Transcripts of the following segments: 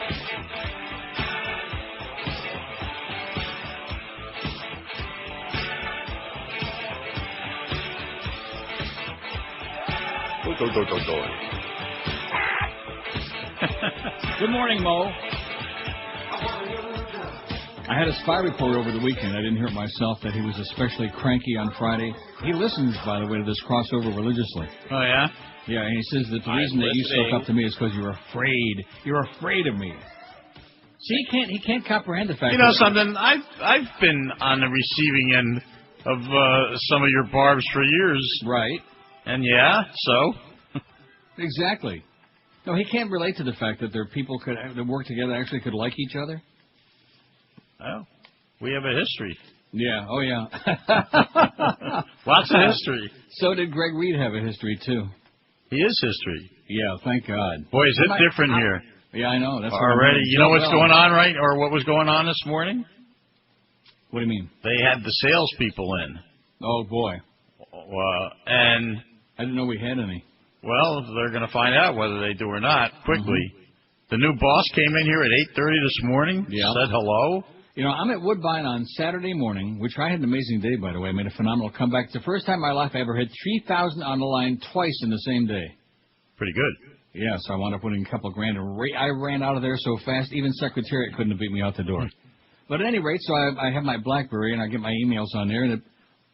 Go. Good morning, Mo. I had a spy report over the weekend. I didn't hear it myself that he was especially cranky on Friday. He listens, by the way, to this crossover religiously. Oh, yeah? Yeah, and he says that the reason that you spoke up to me is because you're afraid. You're afraid of me. See, he can't comprehend the fact. You know something? I've been on the receiving end of some of your barbs for years. Right. And yeah, so? Exactly. No, he can't relate to the fact that there are people that work together actually could like each other. Well, we have a history. Yeah, oh yeah. Lots of history. So did Greg Reed have a history, too. He is history. Yeah, thank God. Boy, is it different here. Yeah, I know. That's already. You know what's going on, right? Or what was going on this morning? What do you mean? They had the salespeople in. Oh, boy. And I didn't know we had any. Well, they're going to find out whether they do or not quickly. Mm-hmm. The new boss came in here at 8:30 this morning, said hello. You know, I'm at Woodbine on Saturday morning, which I had an amazing day, by the way. I made a phenomenal comeback. It's the first time in my life I ever hit 3,000 on the line twice in the same day. Pretty good. Yeah, so I wound up winning a couple grand. I ran out of there so fast, even Secretariat couldn't have beat me out the door. But at any rate, so I have my BlackBerry, and I get my emails on there, and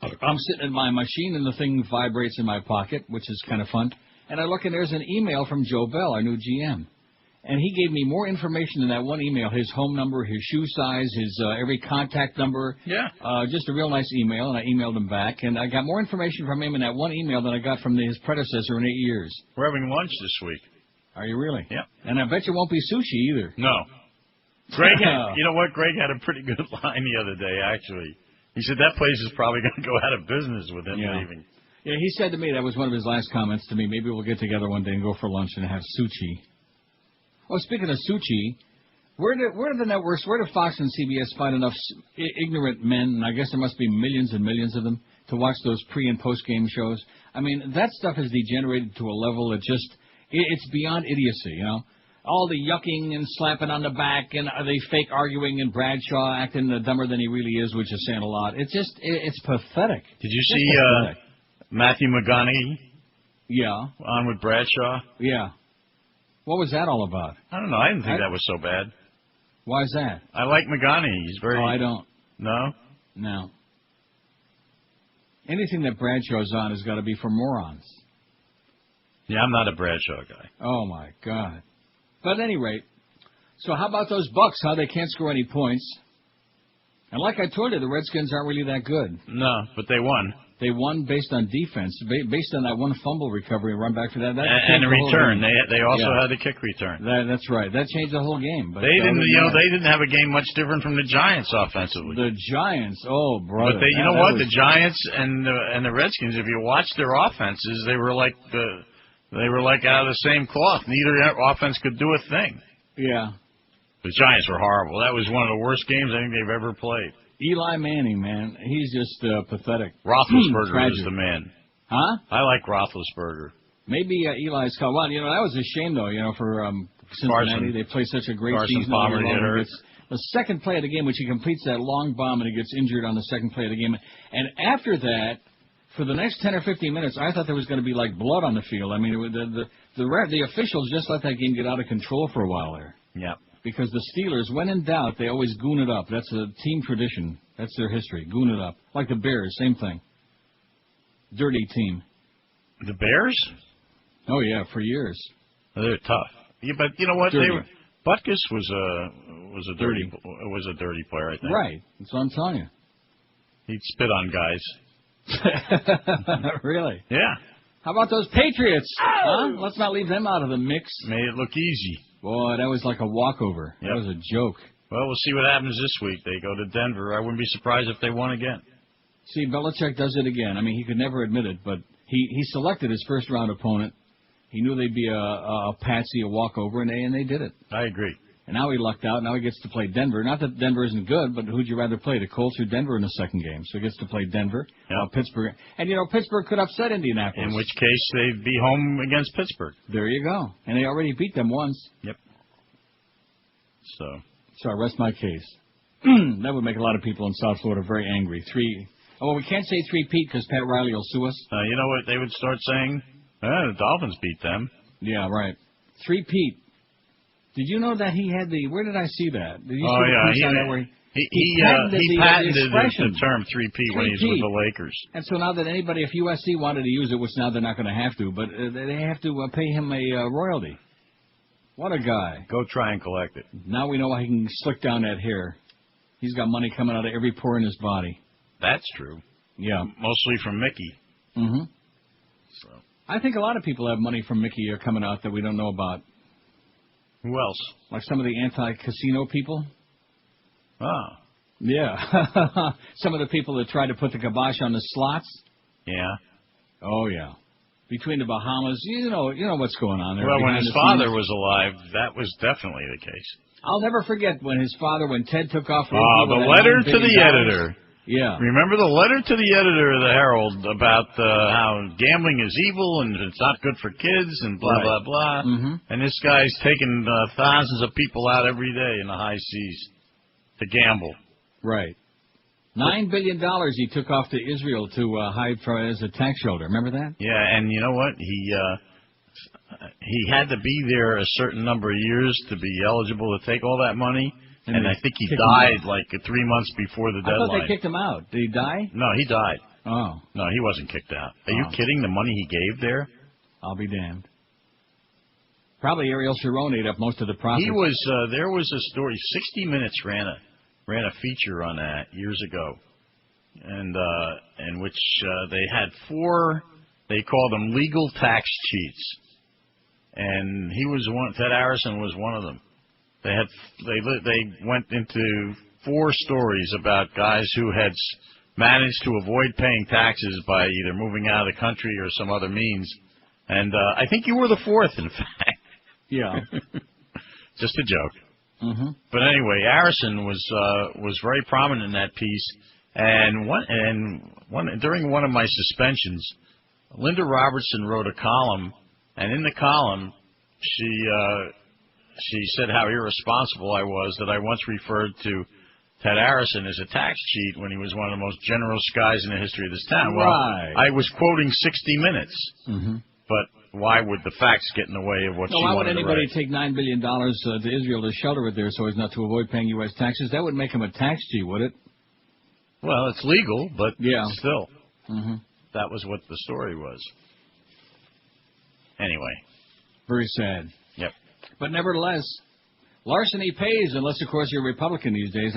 I'm sitting at my machine, and the thing vibrates in my pocket, which is kind of fun. And I look, and there's an email from Joe Bell, our new GM. And he gave me more information in that one email, his home number, his shoe size, his every contact number. Yeah. Just a real nice email, and I emailed him back. And I got more information from him in that one email than I got from his predecessor in 8 years. We're having lunch this week. Are you really? Yeah. And I bet you won't be sushi either. No. Greg, you know what? Greg had a pretty good line the other day, actually. He said that place is probably going to go out of business with him leaving. Yeah, he said to me, that was one of his last comments to me, maybe we'll get together one day and go for lunch and have sushi. Oh, speaking of sushi, where do the networks, where do Fox and CBS find enough ignorant men, and I guess there must be millions and millions of them, to watch those pre- and post-game shows? I mean, that stuff has degenerated to a level that just, it's beyond idiocy, you know? All the yucking and slapping on the back, and are they fake arguing, and Bradshaw acting dumber than he really is, which is saying a lot. It's just, it's pathetic. Did you see Matthew McConaughey? Yeah. On with Bradshaw? Yeah. What was that all about? I don't know. I didn't think that was so bad. Why is that? I like McConaughey. He's very... Oh, I don't. No? No. Anything that Bradshaw's on has got to be for morons. Yeah, I'm not a Bradshaw guy. Oh, my God. But at any rate, so how about those Bucks, how they can't score any points? And like I told you, the Redskins aren't really that good. No, but they won. They won based on defense, based on that one fumble recovery run back for that. And the return. They also had the kick return. That's right. That changed the whole game. But they didn't have a game much different from the Giants offensively. The Giants, oh brother. But you know what? The Giants and the Redskins, if you watch their offenses, they were like out of the same cloth. Neither offense could do a thing. Yeah. The Giants were horrible. That was one of the worst games I think they've ever played. Eli Manning, man, he's just pathetic. Roethlisberger is the man. Huh? I like Roethlisberger. Maybe Eli's called. Well, that was a shame, though, for Cincinnati. They play such a great season. Palmer get hurt. The second play of the game, which he completes that long bomb and he gets injured on the second play of the game. And after that, for the next 10 or 15 minutes, I thought there was going to be like blood on the field. I mean, the officials just let that game get out of control for a while there. Yeah. Because the Steelers, when in doubt, they always goon it up. That's a team tradition. That's their history. Goon it up. Like the Bears, same thing. Dirty team. The Bears? Oh, yeah, for years. They're tough. Yeah, but you know what? Butkus was a dirty player, I think. Right. That's what I'm telling you. He'd spit on guys. Really? Yeah. How about those Patriots? Huh? Let's not leave them out of the mix. Made it look easy. Boy, that was like a walkover. Yep. That was a joke. Well, we'll see what happens this week. They go to Denver. I wouldn't be surprised if they won again. See, Belichick does it again. I mean, he could never admit it, but he selected his first-round opponent. He knew they'd be a patsy, a walkover, and they did it. I agree. And now he lucked out. Now he gets to play Denver. Not that Denver isn't good, but who'd you rather play, the Colts or Denver in the second game? So he gets to play Denver, Pittsburgh. And, Pittsburgh could upset Indianapolis. In which case, they'd be home against Pittsburgh. There you go. And they already beat them once. Yep. So I rest my case. That would make a lot of people in South Florida very angry. We can't say 3-peat because Pat Riley will sue us. You know what they would start saying? The Dolphins beat them. Yeah, right. 3-peat. Did you know that he had where did I see that? Did you see the piece on that where he patented the term 3-peat when he's with the Lakers. And so now that if USC wanted to use it, which now they're not going to have to, but they have to pay him a royalty. What a guy. Go try and collect it. Now we know how he can slick down that hair. He's got money coming out of every pore in his body. That's true. Yeah. Mostly from Mickey. Mm-hmm. So. I think a lot of people have money from Mickey coming out that we don't know about. Who else? Like some of the anti-casino people. Ah. Yeah. Some of the people that try to put the kibosh on the slots. Yeah. Oh, yeah. Between the Bahamas, you know what's going on there. Well, when his father was alive, that was definitely the case. I'll never forget when Ted took off. The letter to the editor. Yeah. Remember the letter to the editor of the Herald about how gambling is evil and it's not good for kids and blah, blah, blah. Mm-hmm. And this guy's taking thousands of people out every day in the high seas to gamble. Right. $9 billion he took off to Israel to hide as a tax shelter. Remember that? Yeah, and you know what? He had to be there a certain number of years to be eligible to take all that money. And I think he died like 3 months before the deadline. I thought they kicked him out. Did he die? No, he died. Oh. No, he wasn't kicked out. Are you kidding? The money he gave there? I'll be damned. Probably Ariel Sharon ate up most of the profits. He was. There was a story. 60 Minutes ran a feature on that years ago, and in which they had 4. They called them legal tax cheats, and he was one. Ted Harrison was one of them. They went into 4 stories about guys who had managed to avoid paying taxes by either moving out of the country or some other means, and I think you were the 4th, in fact. Yeah. Just a joke. Mm-hmm. But anyway, Harrison was very prominent in that piece, and during one of my suspensions, Linda Robertson wrote a column, and in the column she said how irresponsible I was that I once referred to Ted Harrison as a tax cheat when he was one of the most generous guys in the history of this town. Well, right. I was quoting 60 Minutes, but why would the facts get in the way of what she wanted to write? Why would anybody take $9 billion to Israel to shelter it there so as not to avoid paying U.S. taxes? That would make him a tax cheat, would it? Well, it's legal, but still. Mm-hmm. That was what the story was. Anyway. Very sad. Yep. But nevertheless, larceny pays, unless, of course, you're a Republican these days.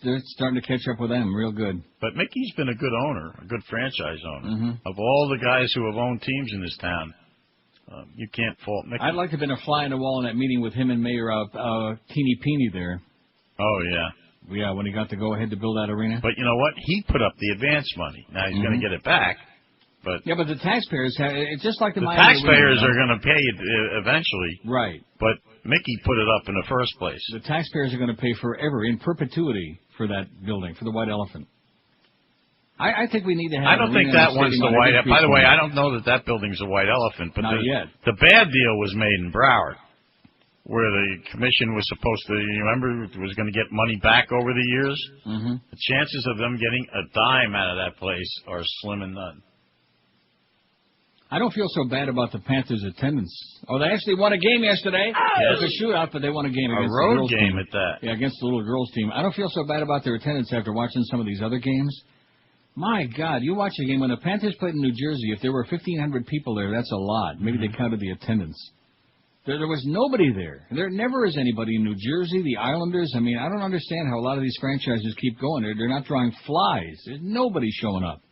They're starting to catch up with them real good. But Mickey's been a good owner, a good franchise owner. Mm-hmm. Of all the guys who have owned teams in this town, you can't fault Mickey. I'd like to have been a fly on the wall in that meeting with him and Mayor Teeny Peeny there. Oh, yeah. Yeah, when he got to go ahead to build that arena. But you know what? He put up the advance money. Now he's going to get it back. But yeah, but the taxpayers have it's just like the taxpayers are going to pay it eventually. Right. But Mickey put it up in the first place. The taxpayers are going to pay forever, in perpetuity, for that building, for the White Elephant. I think we need to have. I don't think that one's the White Elephant. By the way, I don't know that building's a White Elephant. But not yet. The bad deal was made in Broward, where the commission was supposed to, you remember, was going to get money back over the years. Mm-hmm. The chances of them getting a dime out of that place are slim and none. I don't feel so bad about the Panthers' attendance. Oh, they actually won a game yesterday. It was a shootout, but they won a game against the girls' team. A road game at that. Yeah, against the little girls' team. I don't feel so bad about their attendance after watching some of these other games. My God, you watch a game when the Panthers played in New Jersey. If there were 1,500 people there, that's a lot. Maybe they counted the attendance. There was nobody there. There never is anybody in New Jersey, the Islanders. I mean, I don't understand how a lot of these franchises keep going. They're not drawing flies. There's nobody showing up.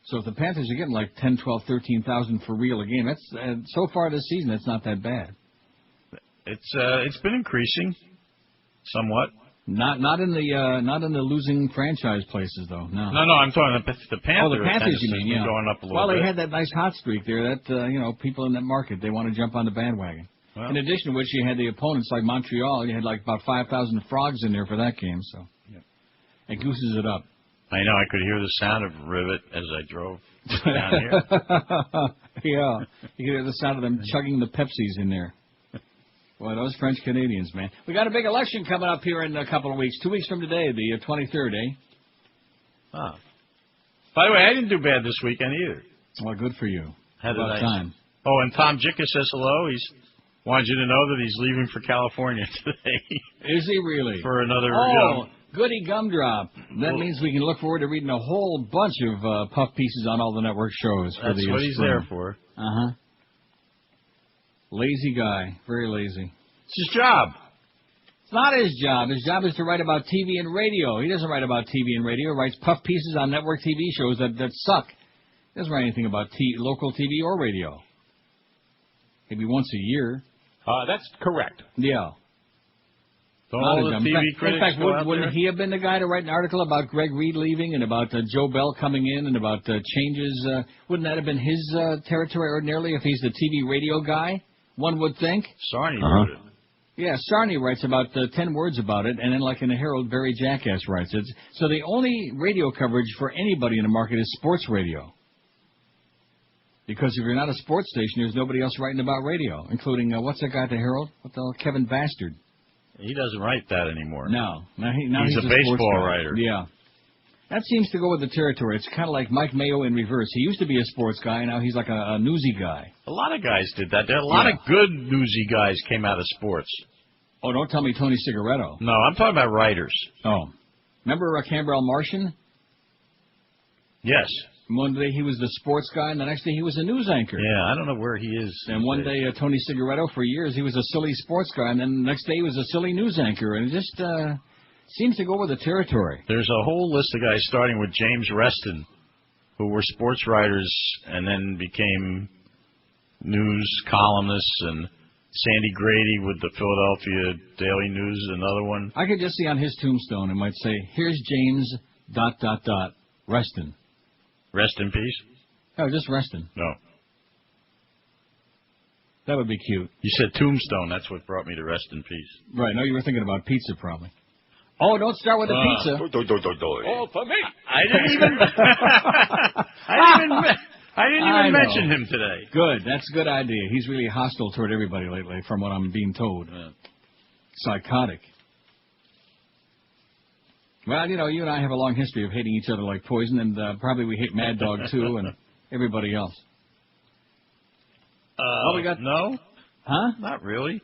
So if the Panthers are getting like 10, 12, 13,000 for real a game, that's so far this season, that's not that bad. It's been increasing somewhat. Not in the losing franchise places though. No, I'm talking about the Panthers. Oh, the Panthers, you mean? Yeah, going up a little well, bit. they had that nice hot streak there. That people in that market, they want to jump on the bandwagon. Well, in addition to which, you had the opponents like Montreal. You had like about 5,000 frogs in there for that game. So it gooses it up. I know. I could hear the sound of Rivet as I drove down here. Yeah, you could hear the sound of them chugging the Pepsis in there. Boy, those French Canadians, man. We got a big election coming up here in a couple of weeks. 2 weeks from today, the 23rd, eh? Ah. By the way, I didn't do bad this weekend either. Well, good for you. Had about a nice time. Oh, and Tom Jicka says hello. He's wanted you to know that he's leaving for California today. Is he really? For another... Goody gumdrop. That means we can look forward to reading a whole bunch of puff pieces on all the network shows. That's what he's there for. Uh-huh. Lazy guy. Very lazy. It's his job. It's not his job. His job is to write about TV and radio. He doesn't write about TV and radio. He writes puff pieces on network TV shows that suck. He doesn't write anything about local TV or radio. Maybe once a year. That's correct. Yeah. All the TV critics. In fact, wouldn't he have been the guy to write an article about Greg Reed leaving and about Joe Bell coming in and about changes? Wouldn't that have been his territory ordinarily if he's the TV radio guy? One would think. Sarney wrote it. Yeah, Sarney writes about 10 words about it, and then like in the Herald, Barry Jackass writes it. So the only radio coverage for anybody in the market is sports radio. Because if you're not a sports station, there's nobody else writing about radio, including, what's that guy at the Herald? What the hell? Kevin Bastard. He doesn't write that anymore. No. Now he's a baseball writer. Yeah. That seems to go with the territory. It's kind of like Mike Mayo in reverse. He used to be a sports guy, now he's like a newsy guy. A lot of guys did that. There are a lot of good newsy guys came out of sports. Oh, don't tell me Tony Cigaretto. No, I'm talking about writers. Oh. Remember Canberra Martian? Yes. One day he was the sports guy, and the next day he was a news anchor. Yeah, I don't know where he is. And one day Tony Cigaretto, for years, he was a silly sports guy, and then the next day he was a silly news anchor. And it just seems to go with the territory. There's a whole list of guys, starting with James Reston, who were sports writers and then became news columnists, and Sandy Grady with the Philadelphia Daily News, another one. I could just see on his tombstone, it might say, here's James ... Reston. Rest in peace? Oh, just Reston. No. That would be cute. You said tombstone. That's what brought me to rest in peace. Right. No, you were thinking about pizza, probably. Oh, don't start with the pizza. Oh, for me. I didn't even... I didn't even mention him today. Good. That's a good idea. He's really hostile toward everybody lately, from what I'm being told. Yeah. Psychotic. Well, you know, you and I have a long history of hating each other like poison, and probably we hate Mad Dog, too, and everybody else. We got... No? Huh? Not really.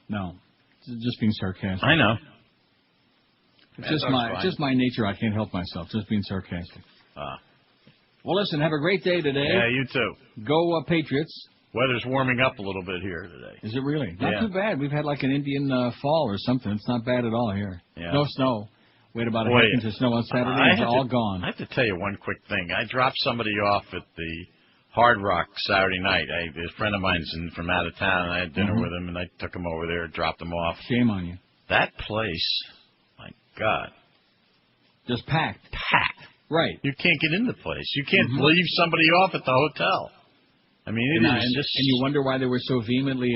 No. Just being sarcastic. I know. It's just my nature. I can't help myself. Just being sarcastic. Well, listen, have a great day today. Yeah, you too. Go Patriots. Weather's warming up a little bit here today. Is it really? Not too bad. We've had like an Indian fall or something. It's not bad at all here. Yeah. No snow. We had about a half inch of snow on Saturday. It's all gone. I have to tell you one quick thing. I dropped somebody off at the Hard Rock Saturday night. A friend of mine's from out of town, and I had dinner with him, and I took him over there, dropped him off. Shame on you. That place, my God. Just packed. Packed. Right. You can't get in the place. You can't leave somebody off at the hotel. I mean, it is just... And you wonder why they were so vehemently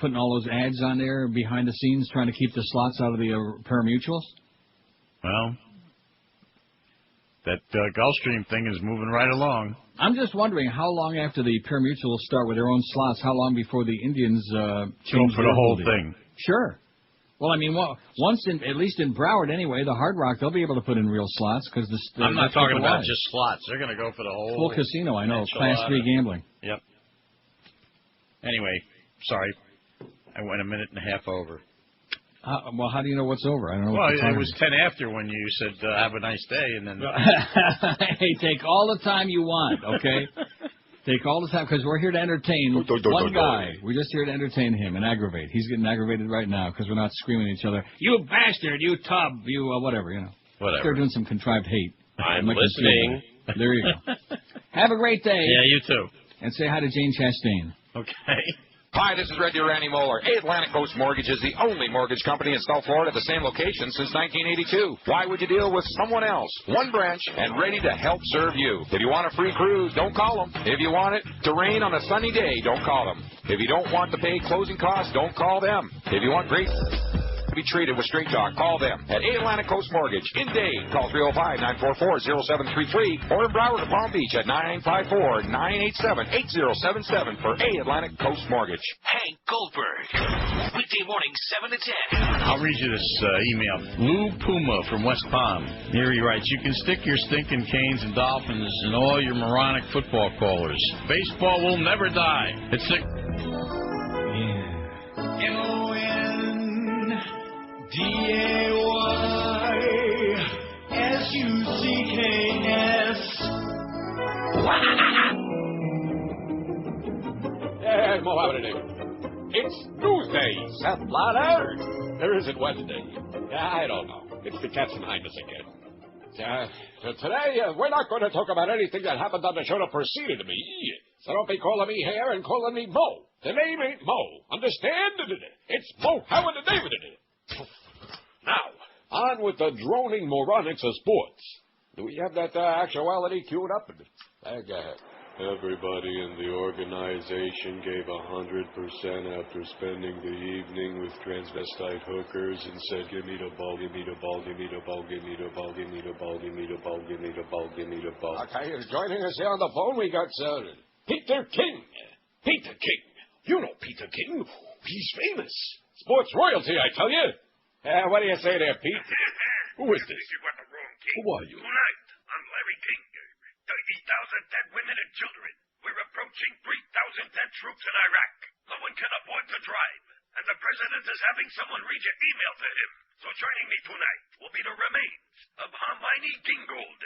putting all those ads on there behind the scenes, trying to keep the slots out of the pari-mutuels? Well, that Gulfstream thing is moving right along. I'm just wondering how long after the pari-mutuels start with their own slots, how long before the Indians change for the whole thing. Sure. Well, I mean, once at least in Broward anyway, the Hard Rock, they'll be able to put in real slots because I'm not talking about just slots. They're going to go for the whole full casino. I know, Class 3 gambling. Yep. Anyway, sorry, I went a minute and a half over. Well, how do you know what's over? I don't know. Well, it was 10 after when you said have a nice day, and then. Hey, take all the time you want, okay? Take all the time, because we're here to entertain one guy. We're just here to entertain him and aggravate. He's getting aggravated right now because we're not screaming at each other. You bastard! You tub! You whatever, you know. Whatever. They're doing some contrived hate. I'm listening. There you go. Have a great day. Yeah, you too. And say hi to Jane Chastain. Okay. Hi, this is Reggie Randy Moeller. Atlantic Coast Mortgage is the only mortgage company in South Florida at the same location since 1982. Why would you deal with someone else? One branch and ready to help serve you. If you want a free cruise, don't call them. If you want it to rain on a sunny day, don't call them. If you don't want to pay closing costs, don't call them. If you want great... to be treated with straight talk. Call them at A Atlantic Coast Mortgage. In Dade, call 305-944-0733 or in Broward, Palm Beach at 954-987-8077 for A Atlantic Coast Mortgage. Hank Goldberg, weekday morning 7 to 10. I'll read you this email. Lou Puma from West Palm. Here he writes, you can stick your stinking Canes and Dolphins and all your moronic football callers. Baseball will never die. It's the... Yes, Mohammed. It's Tuesday, Seth Blatter. There isn't Wednesday. I don't know. It's the Katzenheimers again. So today, we're not going to talk about anything that happened on the show that preceded me. So don't be calling me here and calling me Mo. The name ain't Mo. Understand? It's Mo Howard and David. Now, on with the droning moronics of sports. Do we have that actuality queued up? Go ahead. Everybody in the organization gave 100% after spending the evening with transvestite hookers and said, give me the ball, give me the ball, give me the ball, give me the ball, give me the ball, give me the ball, give me the ball, give me the ball. Okay, joining us here on the phone, we got Peter King. Peter King. You know Peter King. He's famous. Sports royalty, I tell you. What do you say there, Pete? Who is this? You got the wrong king. Who are you? Tonight, I'm Larry King. 30,000 dead women and children. We're approaching 3,000 dead troops in Iraq. No one can afford to drive. And the president is having someone read your email to him. So joining me tonight will be the remains of Hermione Gingold.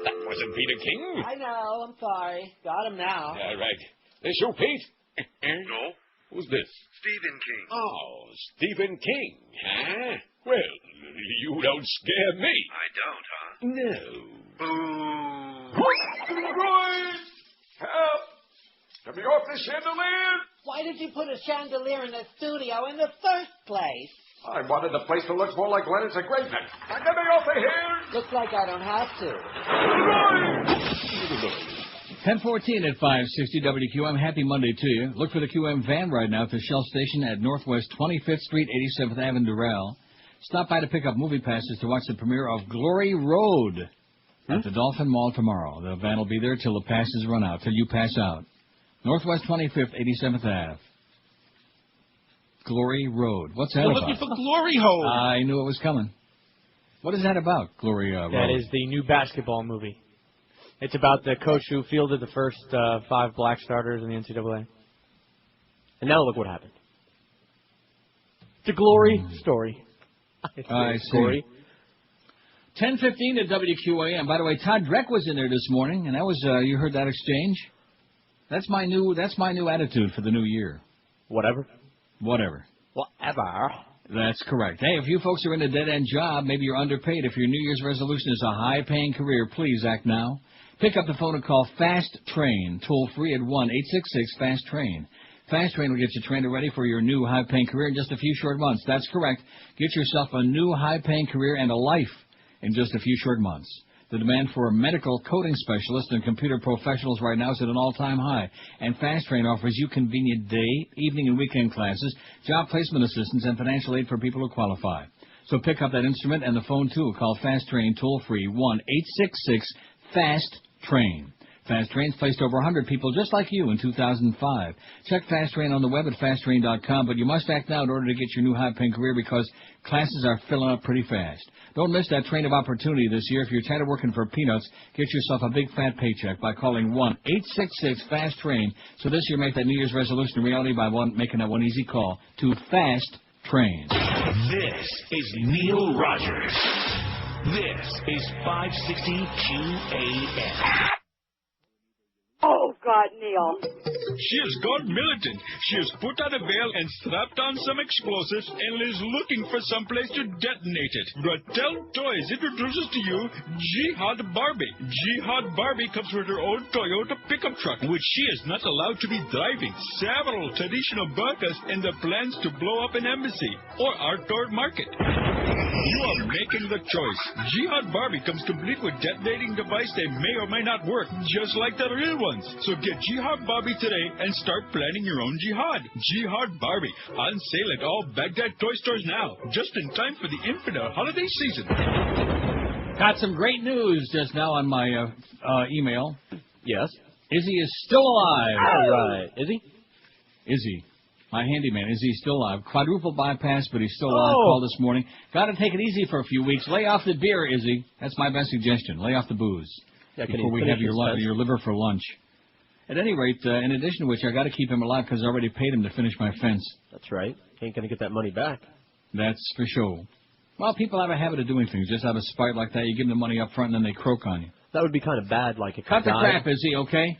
That wasn't Peter King. I know. I'm sorry. Got him now. Yeah, right. This you, Pete? No. Who's this? Stephen King. Oh, Stephen King, huh? Well, you don't scare me. I don't, huh? No. Boo. Help! Get me off this chandelier! Why did you put a chandelier in the studio in the first place? I wanted the place to look more like Leonard's engraving. Now get me off of here! Looks like I don't have to. 10:14 at 560 WQM. Happy Monday to you. Look for the QM van right now at the Shell Station at Northwest 25th Street, 87th Avenue, Doral. Stop by to pick up movie passes to watch the premiere of Glory Road at the Dolphin Mall tomorrow. The van will be there till the passes run out, till you pass out. Northwest 25th, 87th Ave. Glory Road. What's that We're about? looking for Glory Hole. I knew it was coming. What is that about, Glory Road? That is the new basketball movie. It's about the coach who fielded the first 5 black starters in the NCAA. And now look what happened. It's a glory story. I see. Glory. 10:15 at WQAM. By the way, Todd Dreck was in there this morning, and that was you heard that exchange? That's my new attitude for the new year. Whatever. That's correct. Hey, if you folks are in a dead-end job, maybe you're underpaid. If your New Year's resolution is a high-paying career, please act now. Pick up the phone and call Fast Train, toll-free at 1-866-FAST-TRAIN. Fast Train will get you trained and ready for your new high-paying career in just a few short months. That's correct. Get yourself a new high-paying career and a life in just a few short months. The demand for medical coding specialists and computer professionals right now is at an all-time high. And Fast Train offers you convenient day, evening, and weekend classes, job placement assistance, and financial aid for people who qualify. So pick up that instrument and the phone, too. Call Fast Train toll-free, 1-866-FAST-TRAIN. Fast Train's placed over 100 people just like you in 2005. Check Fast Train on the web at fasttrain.com, but you must act now in order to get your new high-paying career because classes are filling up pretty fast. Don't miss that train of opportunity this year. If you're tired of working for peanuts, get yourself a big fat paycheck by calling 1-866-FAST-TRAIN. So this year, make that New Year's resolution a reality by making that one easy call to Fast Train. This is Neil Rogers. This is 560 QAM. Oh, God, Neil. She has gone militant. She has put on a veil and strapped on some explosives and is looking for some place to detonate it. Rattel Toys introduces to you Jihad Barbie. Jihad Barbie comes with her own Toyota pickup truck, which she is not allowed to be driving. Several traditional burkas and the plans to blow up an embassy or outdoor market. You are making the choice. Jihad Barbie comes complete with detonating device. They may or may not work, just like the real ones. So Get Jihad Barbie today and start planning your own jihad. Jihad Barbie, on sale at all Baghdad toy stores now, just in time for the infidel holiday season. Got some great news just now on my email. Yes. Izzy is still alive. All right. Is he? Izzy. My handyman, is he still alive? Quadruple bypass, but he's still alive. Oh. Called this morning. Got to take it easy for a few weeks. Lay off the beer, Izzy. That's my best suggestion. Lay off the booze before we have your liver for lunch. At any rate, in addition to which, I got to keep him alive because I already paid him to finish my fence. That's right. Ain't going to get that money back. That's for sure. Well, people have a habit of doing things just out of spite like that. You give them the money up front and then they croak on you. That would be kind of bad, like it Cut the crap, Izzy, okay?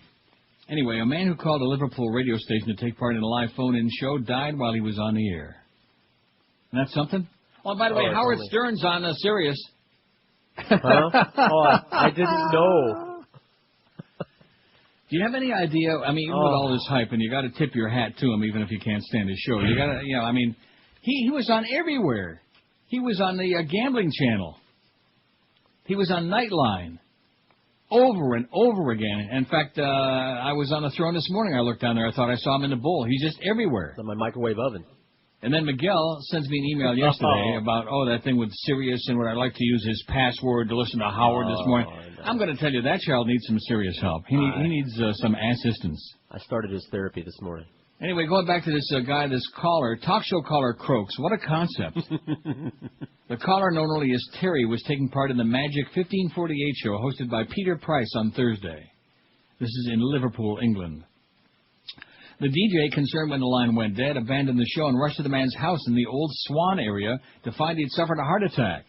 Anyway, a man who called a Liverpool radio station to take part in a live phone-in show died while he was on the air. Isn't that something? Oh, by the way, Howard Stern's on Sirius. Huh? Oh, I didn't know. Do you have any idea? I mean, even with all this hype, and you got to tip your hat to him, even if you can't stand his show. You got to, I mean, he was on everywhere. He was on the gambling channel. He was on Nightline. Over and over again. In fact, I was on the throne this morning. I looked down there. I thought I saw him in the bowl. He's just everywhere. On my microwave oven. And then Miguel sends me an email yesterday about, that thing with Sirius and what I'd like to use his password to listen to Howard this morning. No. I'm going to tell you, that child needs some serious help. He needs some assistance. I started his therapy this morning. Anyway, going back to this guy, this caller, talk show caller croaks. What a concept. The caller, known only as Terry, was taking part in the Magic 1548 show hosted by Peter Price on Thursday. This is in Liverpool, England. The DJ, concerned when the line went dead, abandoned the show and rushed to the man's house in the Old Swan area to find he'd suffered a heart attack.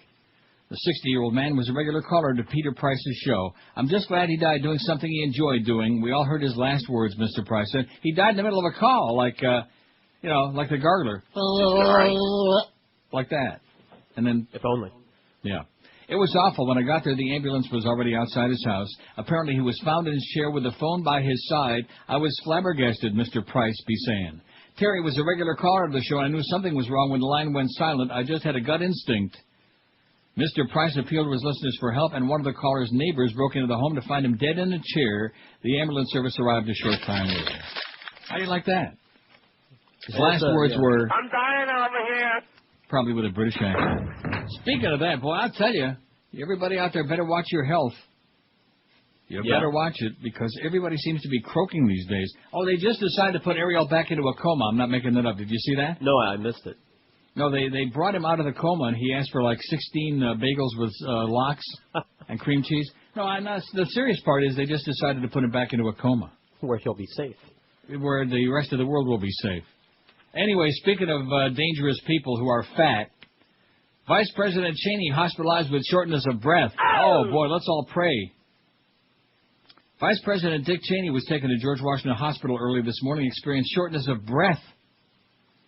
The 60-year-old man was a regular caller to Peter Price's show. I'm just glad he died doing something he enjoyed doing. We all heard his last words, Mr. Price said. He died in the middle of a call, like the gargler. Like that. And then... If only. Yeah. It was awful. When I got there, the ambulance was already outside his house. Apparently, he was found in his chair with the phone by his side. I was flabbergasted, Mr. Price be saying. Terry was a regular caller of the show, and I knew something was wrong when the line went silent. I just had a gut instinct. Mr. Price appealed to his listeners for help, and one of the caller's neighbors broke into the home to find him dead in a chair. The ambulance service arrived a short time later. How do you like that? His last words were... I'm dying over here. Probably with a British accent. Speaking of that, boy, I'll tell you, everybody out there better watch your health. You better watch it, because everybody seems to be croaking these days. Oh, they just decided to put Ariel back into a coma. I'm not making that up. Did you see that? No, I missed it. No, they brought him out of the coma, and he asked for like 16 bagels with lox and cream cheese. No, the serious part is they just decided to put him back into a coma. Where he'll be safe. Where the rest of the world will be safe. Anyway, speaking of dangerous people who are fat, Vice President Cheney hospitalized with shortness of breath. Oh, boy, let's all pray. Vice President Dick Cheney was taken to George Washington Hospital early this morning, experienced shortness of breath.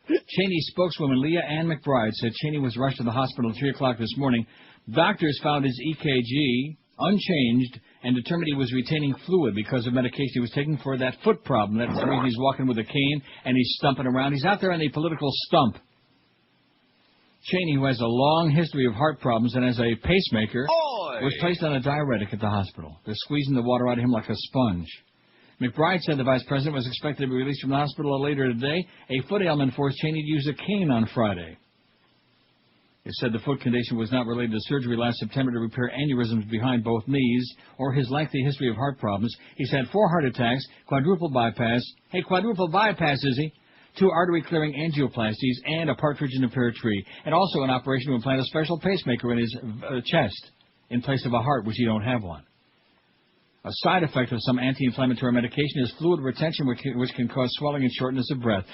Cheney's spokeswoman, Leah Ann McBride, said Cheney was rushed to the hospital at 3 o'clock this morning. Doctors found his EKG unchanged and determined he was retaining fluid because of medication he was taking for that foot problem. That's the reason he's walking with a cane and he's stumping around. He's out there on a political stump. Cheney, who has a long history of heart problems and as a pacemaker, was placed on a diuretic at the hospital. They're squeezing the water out of him like a sponge. McBride said the vice president was expected to be released from the hospital later today. A foot ailment forced Cheney to use a cane on Friday. It said the foot condition was not related to surgery last September to repair aneurysms behind both knees or his lengthy history of heart problems. He's had 4 heart attacks, quadruple bypass. Hey, quadruple bypass, is he? 2 artery-clearing angioplasties and a partridge in a pear tree. And also an operation to implant a special pacemaker in his chest in place of a heart, which he don't have one. A side effect of some anti-inflammatory medication is fluid retention, which can cause swelling and shortness of breath.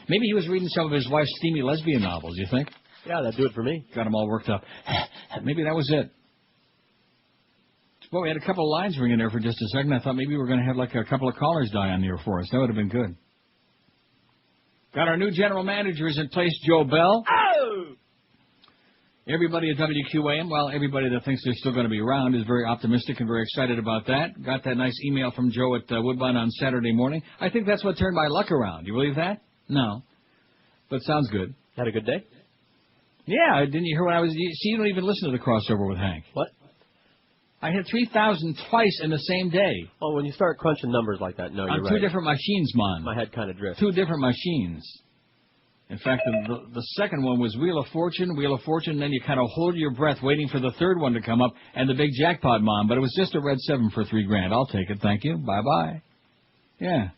Maybe he was reading some of his wife's steamy lesbian novels, you think? Yeah, that'd do it for me. Got him all worked up. Maybe that was it. Well, we had a couple of lines ringing there for just a second. I thought maybe we were going to have like a couple of callers die on the air for us. That would have been good. Got our new general managers in place, Joe Bell. Oh! Everybody at WQAM, well, everybody that thinks they're still going to be around is very optimistic and very excited about that. Got that nice email from Joe at Woodbine on Saturday morning. I think that's what turned my luck around. You believe that? No. But sounds good. Had a good day? Yeah, didn't you hear when I was... See, you don't even listen to the crossover with Hank. What? I hit 3,000 twice in the same day. Oh, when you start crunching numbers like that, no, you're on right. two different machines, man. My head kind of drifts. Two different machines. In fact, the second one was Wheel of Fortune, and then you kind of hold your breath waiting for the third one to come up, and the big jackpot, Mom. But it was just a red 7 for $3,000. I'll take it, thank you. Bye-bye. Yeah.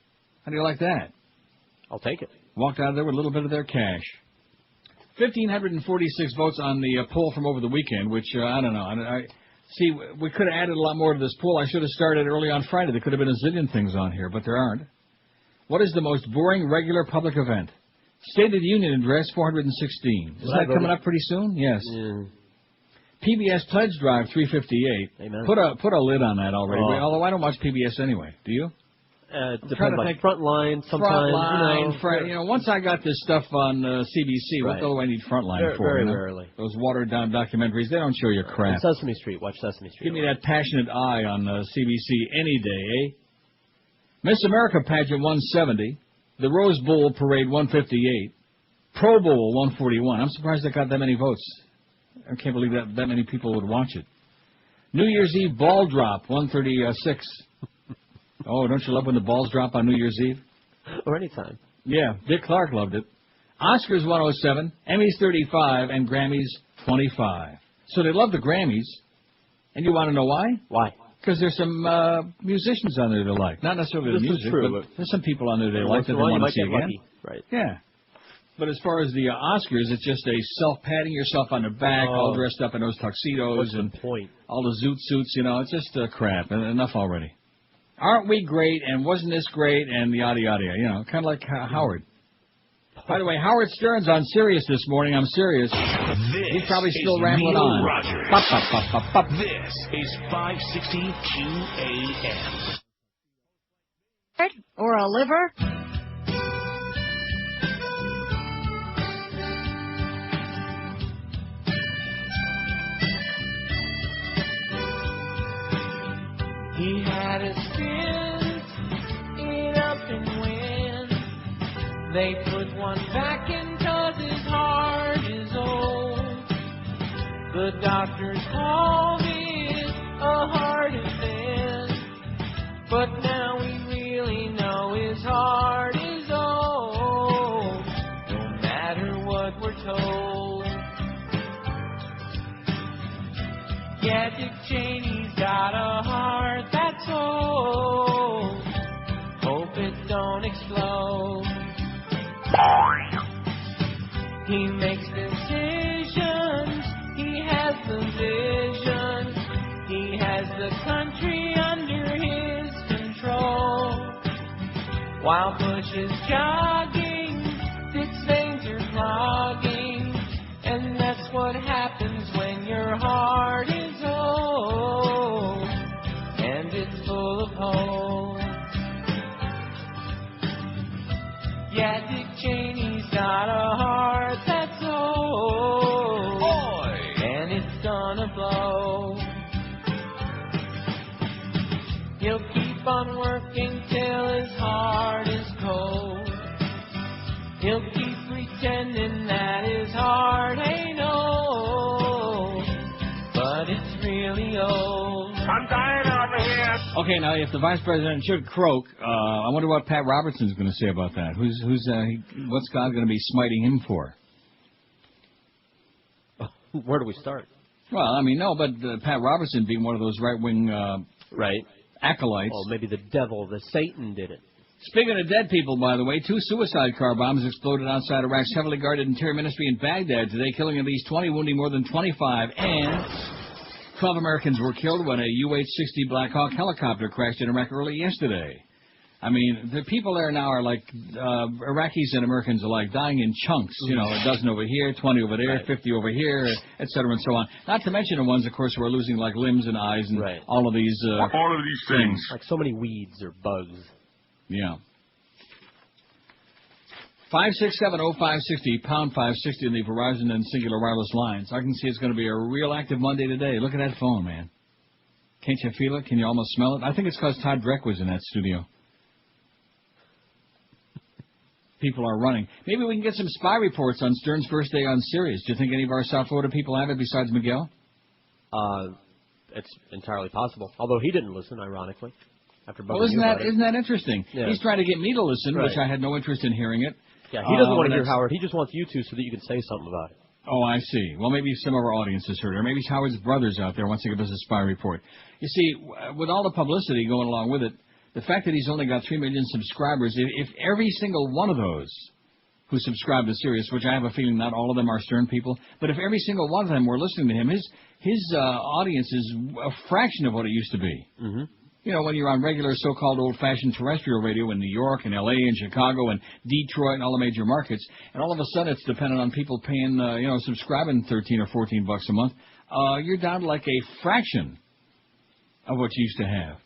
How do you like that? I'll take it. Walked out of there with a little bit of their cash. 1,546 votes on the poll from over the weekend, which, I don't know. See, we could have added a lot more to this poll. I should have started early on Friday. There could have been a zillion things on here, but there aren't. What is the most boring regular public event? State of the Union address, 416. Is that coming up pretty soon? Yes. PBS Pledge Drive, 358. Amen. Put a lid on that already. Although I don't watch PBS anyway. Do you? Depends, like Frontline sometimes. Frontline, once I got this stuff on CBC, what do I need Frontline for? Very rarely. Those watered-down documentaries, they don't show you crap. And Sesame Street. Watch Sesame Street. Give me that passionate eye on CBC any day, eh? Miss America pageant, 170. The Rose Bowl parade, 158. Pro Bowl, 141. I'm surprised they got that many votes. I can't believe that many people would watch it. New Year's Eve ball drop, 136. Oh, don't you love when the balls drop on New Year's Eve? Or anytime. Yeah, Dick Clark loved it. Oscars, 107. Emmys, 35. And Grammys, 25. So they love the Grammys. And you want to know why? Why? Because there's some musicians on there they like. Not necessarily the music, but there's some people on there they like that they want to see again. Lucky. Right. Yeah. But as far as the Oscars, it's just a patting yourself on the back, all dressed up in those tuxedos. What's and the point? All the zoot suits, it's just crap. Enough already. Aren't we great, and wasn't this great, and yada, yada, kind of like Howard. By the way, Howard Stern's on Sirius this morning. I'm serious. He's probably still rambling Neil on. Rogers. Pop, pop, pop, pop, pop. This is 560 QAM. Or a liver? He had a stint in up and win. They put one back in 'cause his heart is old. The doctors called it a heart event, but now we really know his heart is old. No matter what we're told. Yeah, Dick Cheney's got a heart that's old. Hope it don't explode. He makes decisions. He has the vision. He has the country under his control. While Bush is jogging, Dick's veins are clogging. And that's what happens when your heart is old and it's full of holes. Yeah, Dick Cheney's got a heart that's old. Boy. And it's gonna blow. He'll keep on working till his heart is cold. He'll keep pretending that his heart ain't old, but it's really old. I'm dying over here. Okay, now if the vice president should croak, I wonder what Pat Robertson's going to say about that. What's God going to be smiting him for? Where do we start? Well, but Pat Robertson being one of those right-wing acolytes. Oh, maybe the devil, the Satan did it. Speaking of dead people, by the way, 2 suicide car bombs exploded outside Iraq's heavily guarded interior ministry in Baghdad today, killing at least 20, wounding more than 25, and 12 Americans were killed when a UH-60 Black Hawk helicopter crashed in Iraq early yesterday. The people there now are like Iraqis and Americans alike, dying in chunks. A dozen over here, 20 over there, 50 over here, et cetera, and so on. Not to mention the ones, of course, who are losing like limbs and eyes and all of these things. Like so many weeds or bugs. Yeah. 5670560, pound 560 in the Verizon and Singular wireless lines. I can see it's going to be a real active Monday today. Look at that phone, man. Can't you feel it? Can you almost smell it? I think it's because Todd Dreck was in that studio. People are running. Maybe we can get some spy reports on Stern's first day on Sirius. Do you think any of our South Florida people have it besides Miguel? it's entirely possible. Although he didn't listen, ironically. After well, isn't that interesting? Yeah. He's trying to get me to listen, Right. which I had no interest in hearing it. Yeah, he doesn't want to hear Howard. He just wants you to so that you can say something about it. Oh, I see. Well, maybe some of our audience has heard it, or maybe Howard's brothers out there wants to give us a spy report. You see, with all the publicity going along with it, the fact that he's only got 3 million subscribers, if every single one of those who subscribe to Sirius, which I have a feeling not all of them are Stern people, but if every single one of them were listening to him, his audience is a fraction of what it used to be. Mm-hmm. You know, when you're on regular so-called old-fashioned terrestrial radio in New York and L.A. and Chicago and Detroit and all the major markets, and all of a sudden it's dependent on people paying, subscribing $13 or $14 a month, you're down to like a fraction of what you used to have.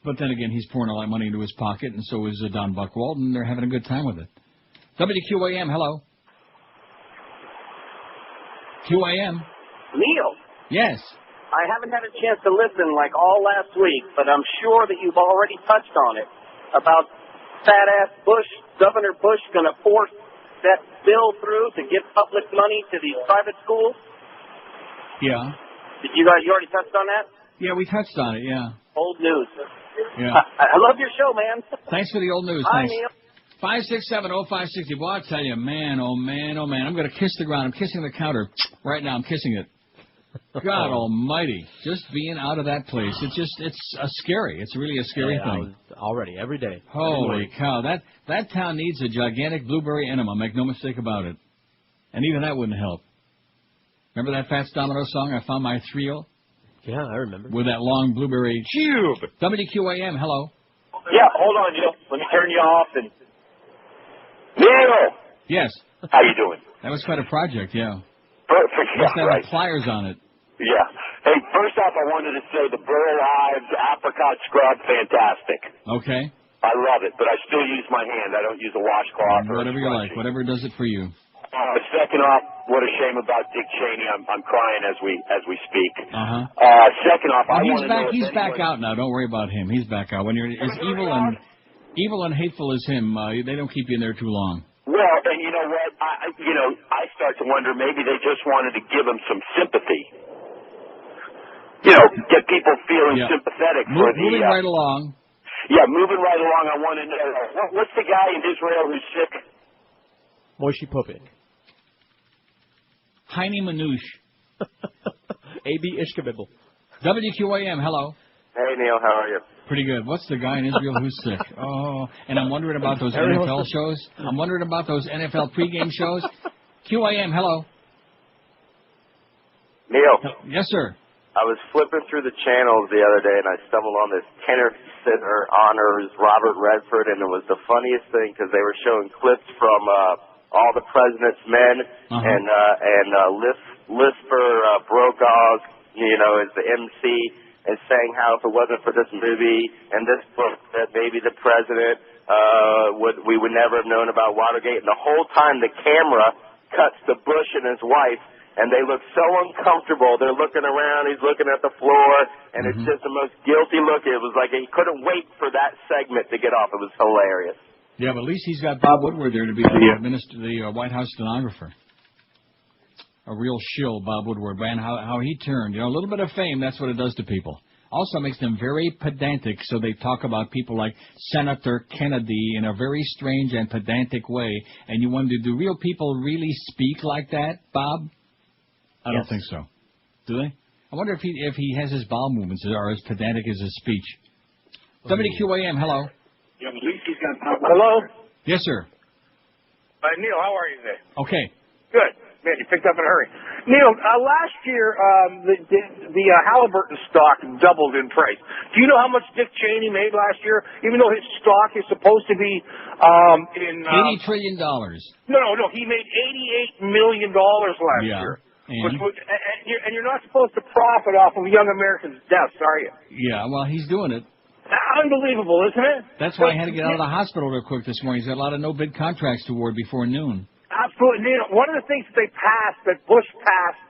But then again, he's pouring a lot of money into his pocket, and so is Don Buchwald, and they're having a good time with it. WQAM, hello. QAM. Neil. Yes. I haven't had a chance to listen like all last week, but I'm sure that you've already touched on it about fat-ass Governor Bush going to force that bill through to give public money to these private schools. Yeah. You already touched on that? Yeah, we touched on it, yeah. Old news. Yeah. I love your show, man. Thanks for the old news. Bye, Thanks. Neil. 5670560. Well, I'll tell you, man, oh man, oh man. I'm going to kiss the ground. I'm kissing the counter right now. I'm kissing it. God almighty. Just being out of that place. It's a scary. It's really a scary thing. Already, every day. Holy cow. That town needs a gigantic blueberry enema. Make no mistake about it. And even that wouldn't help. Remember that Fats Domino song, I Found My Thrill? Yeah, I remember. With that long blueberry tube. WQAM, hello. Yeah, hold on, Neil. Let me turn you off. And Neil! Yes. How you doing? That was quite a project, yeah. Perfect. Must Yeah, have right. pliers on it. Yeah. Hey, first off, I wanted to say the Burl Ives apricot scrub, fantastic. Okay. I love it, but I still use my hand. I don't use a washcloth or Whatever you like. Whatever does it for you. Second off, what a shame about Dick Cheney. I'm crying as we speak. Uh-huh. Second off, I he's want to know back. if He's back anyone- out now. Don't worry about him. He's back out. When you're as evil and hateful as him, they don't keep you in there too long. Well, and you know what? I start to wonder maybe they just wanted to give him some sympathy. Get people feeling sympathetic for the... Moving right along. Yeah, moving right along, I want to know, what's the guy in Israel who's sick? Moishi Puppet. Heine Manouche. A.B. Ishkabibble. WQAM, hello. Hey, Neil, how are you? Pretty good. What's the guy in Israel who's sick? Oh, and I'm wondering about those NFL shows. I'm wondering about those NFL pregame shows. QAM, hello. Neil. Yes, sir. I was flipping through the channels the other day, and I stumbled on this Kenner Center honors Robert Redford, and it was the funniest thing because they were showing clips from All the President's Men and Lisper Brokaw, as the MC, and saying how if it wasn't for this movie and this book, that maybe the president we would never have known about Watergate. And the whole time the camera cuts to Bush and his wife, and they look so uncomfortable. They're looking around. He's looking at the floor, and it's just the most guilty look. It was like he couldn't wait for that segment to get off. It was hilarious. Yeah, but at least he's got Bob Woodward there to be the White House stenographer. A real shill, Bob Woodward. Man, how he turned. A little bit of fame, that's what it does to people. Also makes them very pedantic, so they talk about people like Senator Kennedy in a very strange and pedantic way. And you wonder, do real people really speak like that, Bob? I don't think so. Do they? I wonder if he has his bowel movements are as pedantic as his speech. WQAM, hello. Yeah, at least he's got... Hello? Yes, sir. Neil, how are you today? Okay. Good. Man, you picked up in a hurry. Neil, last year, the Halliburton stock doubled in price. Do you know how much Dick Cheney made last year? Even though his stock is supposed to be in... $80 trillion. No. He made $88 million last year. And you're not supposed to profit off of young Americans' deaths, are you? Yeah, well, he's doing it. Unbelievable, isn't it? That's why I had to get out of the hospital real quick this morning. He's got a lot of no-bid contracts to award before noon. Absolutely. One of the things that they passed, that Bush passed,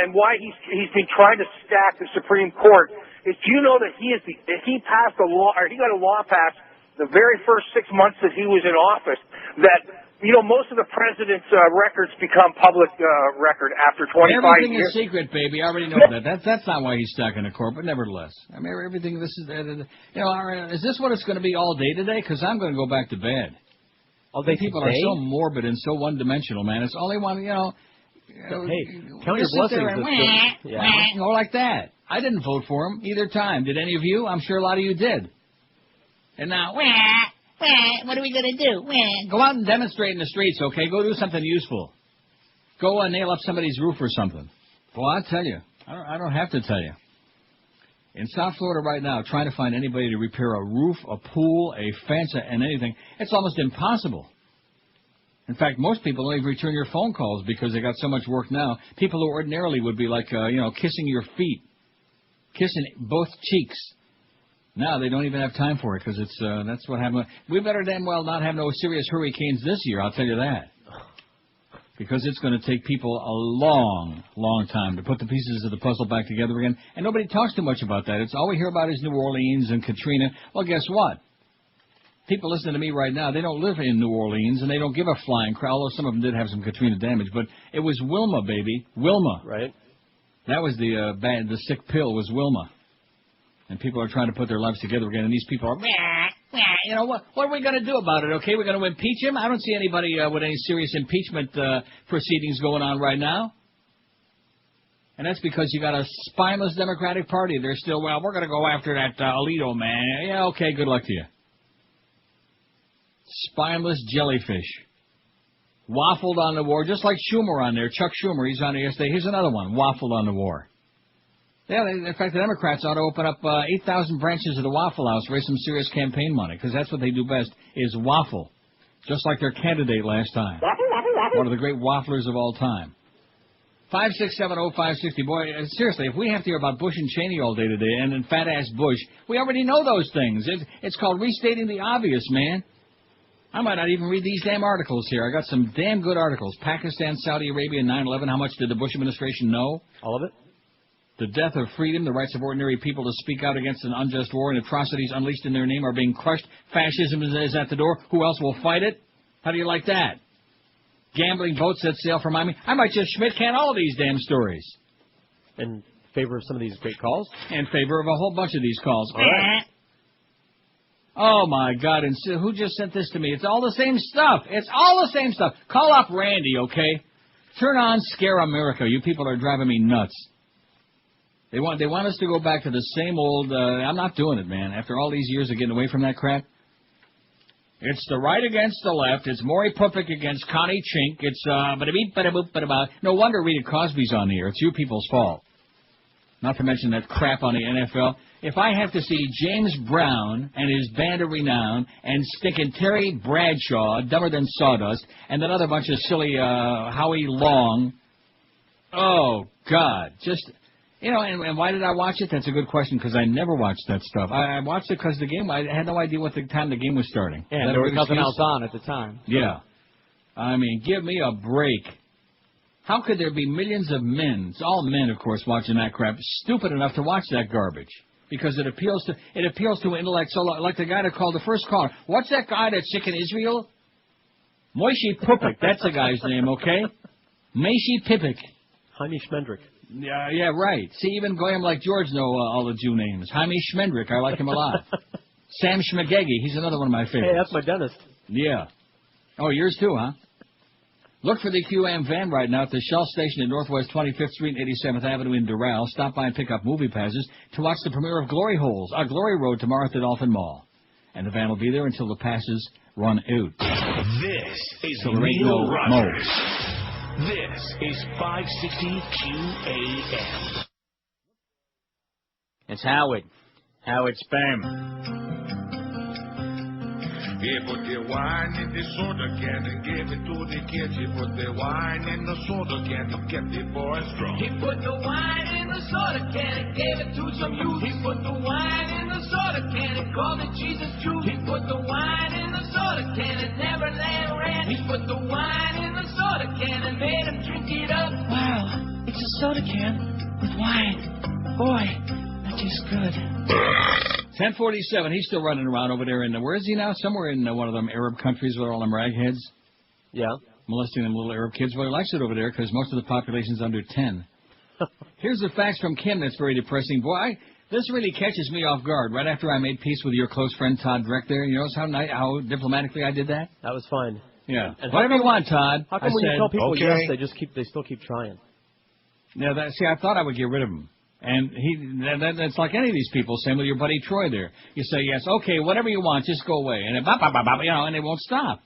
and why he's been trying to stack the Supreme Court, is do you know that he passed a law, or he got a law passed the very first 6 months that he was in office, that most of the president's records become public record after 25 Everything years. is secret, baby. I already know that. That's not why he's stuck in the court, but nevertheless. I mean, everything, this is, is this what it's going to be all day today? Because I'm going to go back to bed. All day People today? are so morbid and so one-dimensional, man. It's only one, Hey, count your blessings. Or like that. I didn't vote for him either time. Did any of you? I'm sure a lot of you did. And now, what are we going to do? Go out and demonstrate in the streets, okay? Go do something useful. Go nail up somebody's roof or something. Well, I'll tell you. I don't have to tell you. In South Florida right now, trying to find anybody to repair a roof, a pool, a fence, and anything, it's almost impossible. In fact, most people don't even return your phone calls because they got so much work now. People who ordinarily would be like, kissing your feet, kissing both cheeks. Now they don't even have time for it because that's what happened. We better damn well not have no serious hurricanes this year, I'll tell you that. Because it's going to take people a long, long time to put the pieces of the puzzle back together again. And nobody talks too much about that. It's all we hear about is New Orleans and Katrina. Well, guess what? People listening to me right now, they don't live in New Orleans, and they don't give a flying crap, although some of them did have some Katrina damage. But it was Wilma, baby. Wilma. Right. That was the sick pill was Wilma. And people are trying to put their lives together again, and these people are, what are we going to do about it, okay? We're going to impeach him? I don't see anybody with any serious impeachment proceedings going on right now. And that's because you got a spineless Democratic Party. They're still, we're going to go after that Alito, man. Yeah, okay, good luck to you. Spineless jellyfish. Waffled on the war, just like Schumer on there. Chuck Schumer, he's on there yesterday. Here's another one, waffled on the war. Yeah, in fact, the Democrats ought to open up 8,000 branches of the Waffle House, raise some serious campaign money, because that's what they do best, is waffle. Just like their candidate last time. One of the great wafflers of all time. 5670560. Boy, seriously, if we have to hear about Bush and Cheney all day today, and then fat-ass Bush, we already know those things. It's called restating the obvious, man. I might not even read these damn articles here. I got some damn good articles. Pakistan, Saudi Arabia, 9/11. How much did the Bush administration know? All of it. The death of freedom, the rights of ordinary people to speak out against an unjust war, and atrocities unleashed in their name are being crushed. Fascism is at the door. Who else will fight it? How do you like that? Gambling boats that sail from Miami. I might just Schmidt can all of these damn stories. In favor of some of these great calls? In favor of a whole bunch of these calls. All right. Oh, my God. And who just sent this to me? It's all the same stuff. It's all the same stuff. Call up Randy, okay? Turn on Scare America. You people are driving me nuts. They want us to go back to the same old... I'm not doing it, man. After all these years of getting away from that crap. It's the right against the left. It's Maury Pupik against Connie Chink. It's bada-boop. No wonder Rita Cosby's on the air. It's you people's fault. Not to mention that crap on the NFL. If I have to see James Brown and his band of renown and stinking Terry Bradshaw, dumber than sawdust, and that other bunch of silly Howie Long, oh, God, just... and why did I watch it? That's a good question, because I never watched that stuff. I watched it because the game, I had no idea what the time the game was starting. Yeah, there was nothing else on at the time. Yeah. I mean, give me a break. How could there be millions of men, it's all men, of course, watching that crap, stupid enough to watch that garbage? Because it appeals to intellect, so like the guy that called the first caller. What's that guy that's sick in Israel? Moishi Pupik, that's the guy's name, okay? Moishi Pupik. Jaime Schmendrick. Yeah, right. See, even Goyim like George know all the Jew names. Jaime Schmendrick, I like him a lot. Sam Schmegegi, he's another one of my favorites. Hey, that's my dentist. Yeah. Oh, yours too, huh? Look for the QAM van right now at the Shell Station at Northwest 25th Street and 87th Avenue in Doral. Stop by and pick up movie passes to watch the premiere of Glory Road tomorrow at the Dolphin Mall. And the van will be there until the passes run out. This is so Neil Rogers. This is 560 QAM. It's Howard. Howard Sperm. He put the wine in the soda can and gave it to the kids. He put the wine in the soda can to get the boys drunk. He put the wine in the soda can and gave it to some youth. He put the wine in the soda can and called it Jesus juice. He put the wine in the soda can and Neverland ran. He put the wine in the soda can and made him drink it up. Wow, it's a soda can with wine. Boy, that tastes good. 1047, he's still running around over there where is he now? Somewhere in one of them Arab countries with all them ragheads. Yeah. Molesting them little Arab kids. Well, he likes it over there because most of the population's under 10. Here's the facts from Kim that's very depressing. Boy, this really catches me off guard. Right after I made peace with your close friend Todd Dreck there, you notice how diplomatically I did that? That was fine. Yeah. And whatever you want, Todd. How come when you tell people yes, they still keep trying? Yeah, see, I thought I would get rid of him. And that's like any of these people, same with your buddy Troy there. You say yes, okay, whatever you want, just go away. And and they won't stop.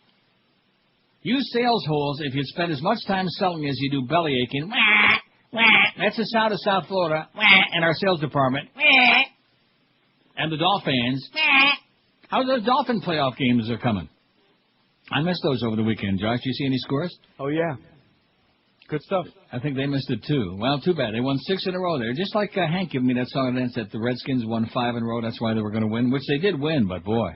Use sales holes if you'd spend as much time selling as you do belly aching. That's the sound of South Florida and our sales department. And the Dolphins. How's those Dolphin playoff games are coming? I missed those over the weekend. Josh, you see any scores? Oh, yeah. Good stuff. I think they missed it, too. Well, too bad. They won 6 in a row there. Just like Hank giving me that song and dance that the Redskins won 5 in a row. That's why they were going to win, which they did win, but boy.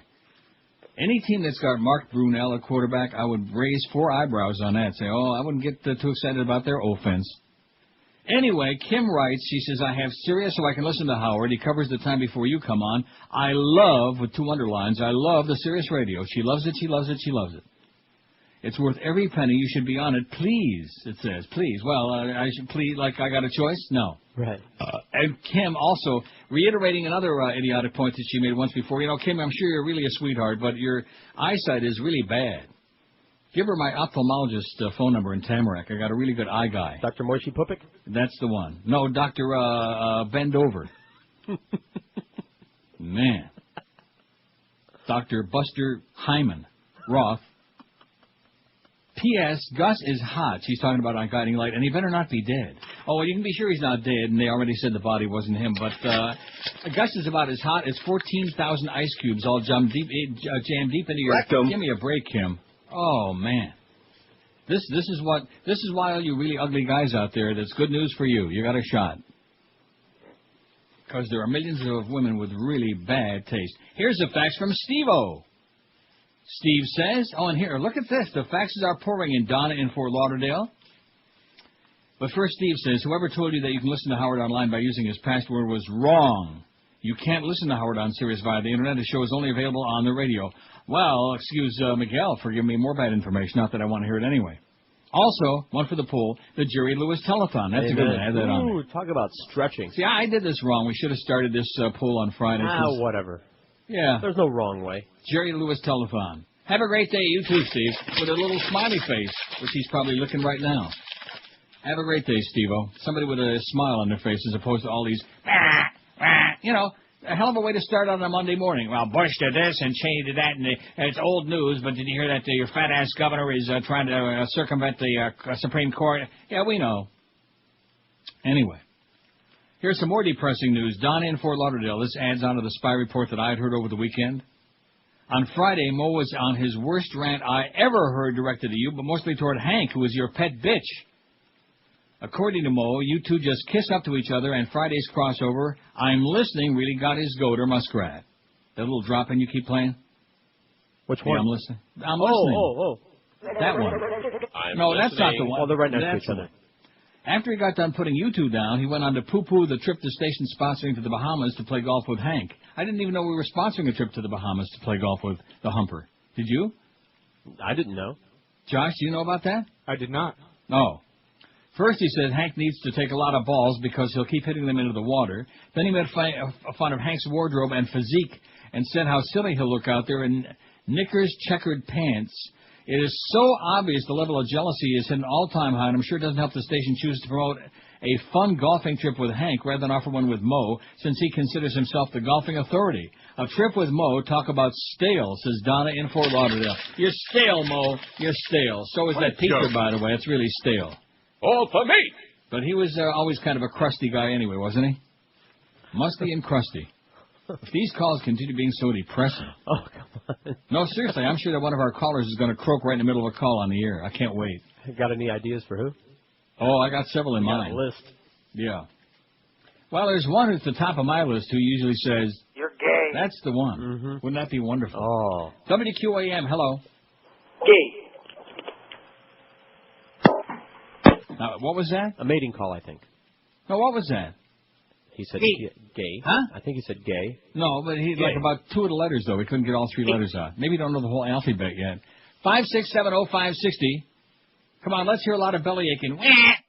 Any team that's got Mark Brunell at quarterback, I would raise 4 eyebrows on that. Say, I wouldn't get too excited about their offense. Anyway, Kim writes, she says, I have Sirius so I can listen to Howard. He covers the time before you come on. I love, with 2 underlines, I love the Sirius radio. She loves it, she loves it, she loves it. It's worth every penny. You should be on it. Please, it says. Please. Well, I should please, like I got a choice? No. Right. And Kim also, reiterating another idiotic point that she made once before. You know, Kim, I'm sure you're really a sweetheart, but your eyesight is really bad. Give her my ophthalmologist phone number in Tamarack. I got a really good eye guy. Dr. Moishi Pupik? That's the one. No, Dr. Bend Over. Man. Dr. Buster Hyman Roth. P.S. Gus is hot. She's talking about on Guiding Light, and he better not be dead. Oh, well, you can be sure he's not dead, and they already said the body wasn't him. But Gus is about as hot as 14,000 ice cubes all jammed deep into your rectum. Give me a break, Kim. Oh man, this is why all you really ugly guys out there. That's good news for you. You got a shot. Because there are millions of women with really bad taste. Here's the facts from Steve-O. Steve says, and here, look at this. The faxes are pouring in Donna in Fort Lauderdale. But first, Steve says, whoever told you that you can listen to Howard online by using his password was wrong. You can't listen to Howard on Sirius via the Internet. The show is only available on the radio. Well, excuse Miguel for giving me more bad information. Not that I want to hear it anyway. Also, one for the poll, the Jerry Lewis Telethon. That's a good one. Add that on. Ooh, talk about stretching. See, I did this wrong. We should have started this poll on Friday. Whatever. Yeah. There's no wrong way. Jerry Lewis Telethon. Have a great day, you too, Steve, with a little smiley face, which he's probably looking right now. Have a great day, Steve-O. Somebody with a smile on their face as opposed to all these, you know, a hell of a way to start on a Monday morning. Well, Bush did this and Cheney did that, and it's old news, but did you hear that your fat-ass governor is trying to circumvent the Supreme Court? Yeah, we know. Anyway, here's some more depressing news. Donna in Fort Lauderdale. This adds on to the spy report that I had heard over the weekend. On Friday, Mo was on his worst rant I ever heard directed to you, but mostly toward Hank, who is your pet bitch. According to Mo, you two just kiss up to each other, and Friday's crossover, I'm listening, really got his goat or muskrat. That little drop-in you keep playing? Which one? I'm listening. I'm listening. Oh. That one. No, that's not the one. Oh, they're right next to each other. After he got done putting you two down, he went on to poo-poo the trip the station's sponsoring to the Bahamas to play golf with Hank. I didn't even know we were sponsoring a trip to the Bahamas to play golf with the Humper. Did you? I didn't know. Josh, do you know about that? I did not. Oh. First, he said Hank needs to take a lot of balls because he'll keep hitting them into the water. Then he made fun of Hank's wardrobe and physique and said how silly he'll look out there in knickers, checkered pants. It is so obvious the level of jealousy is at an all-time high, and I'm sure it doesn't help the station choose to promote a fun golfing trip with Hank rather than offer one with Mo, since he considers himself the golfing authority. A trip with Mo, talk about stale, says Donna in Fort Lauderdale. You're stale, Mo. You're stale. So is that pizza, by the way. It's really stale. All for me. But he was always kind of a crusty guy anyway, wasn't he? Musty and crusty. If these calls continue being so depressing. Oh, come on. No, seriously, I'm sure that one of our callers is going to croak right in the middle of a call on the air. I can't wait. Got any ideas for who? Oh, I got several in mind. Got a list. Yeah. Well, there's one who's at the top of my list who usually says, "You're gay." That's the one. Mm-hmm. Wouldn't that be wonderful? Oh. WQAM, hello. Gay. What was that? A mating call, I think. No, what was that? He said gay. Huh? I think he said gay. No, but he like about 2 of the letters, though. He couldn't get all 3 letters out. Maybe you don't know the whole alphabet yet. 5670560. Come on, let's hear a lot of belly aching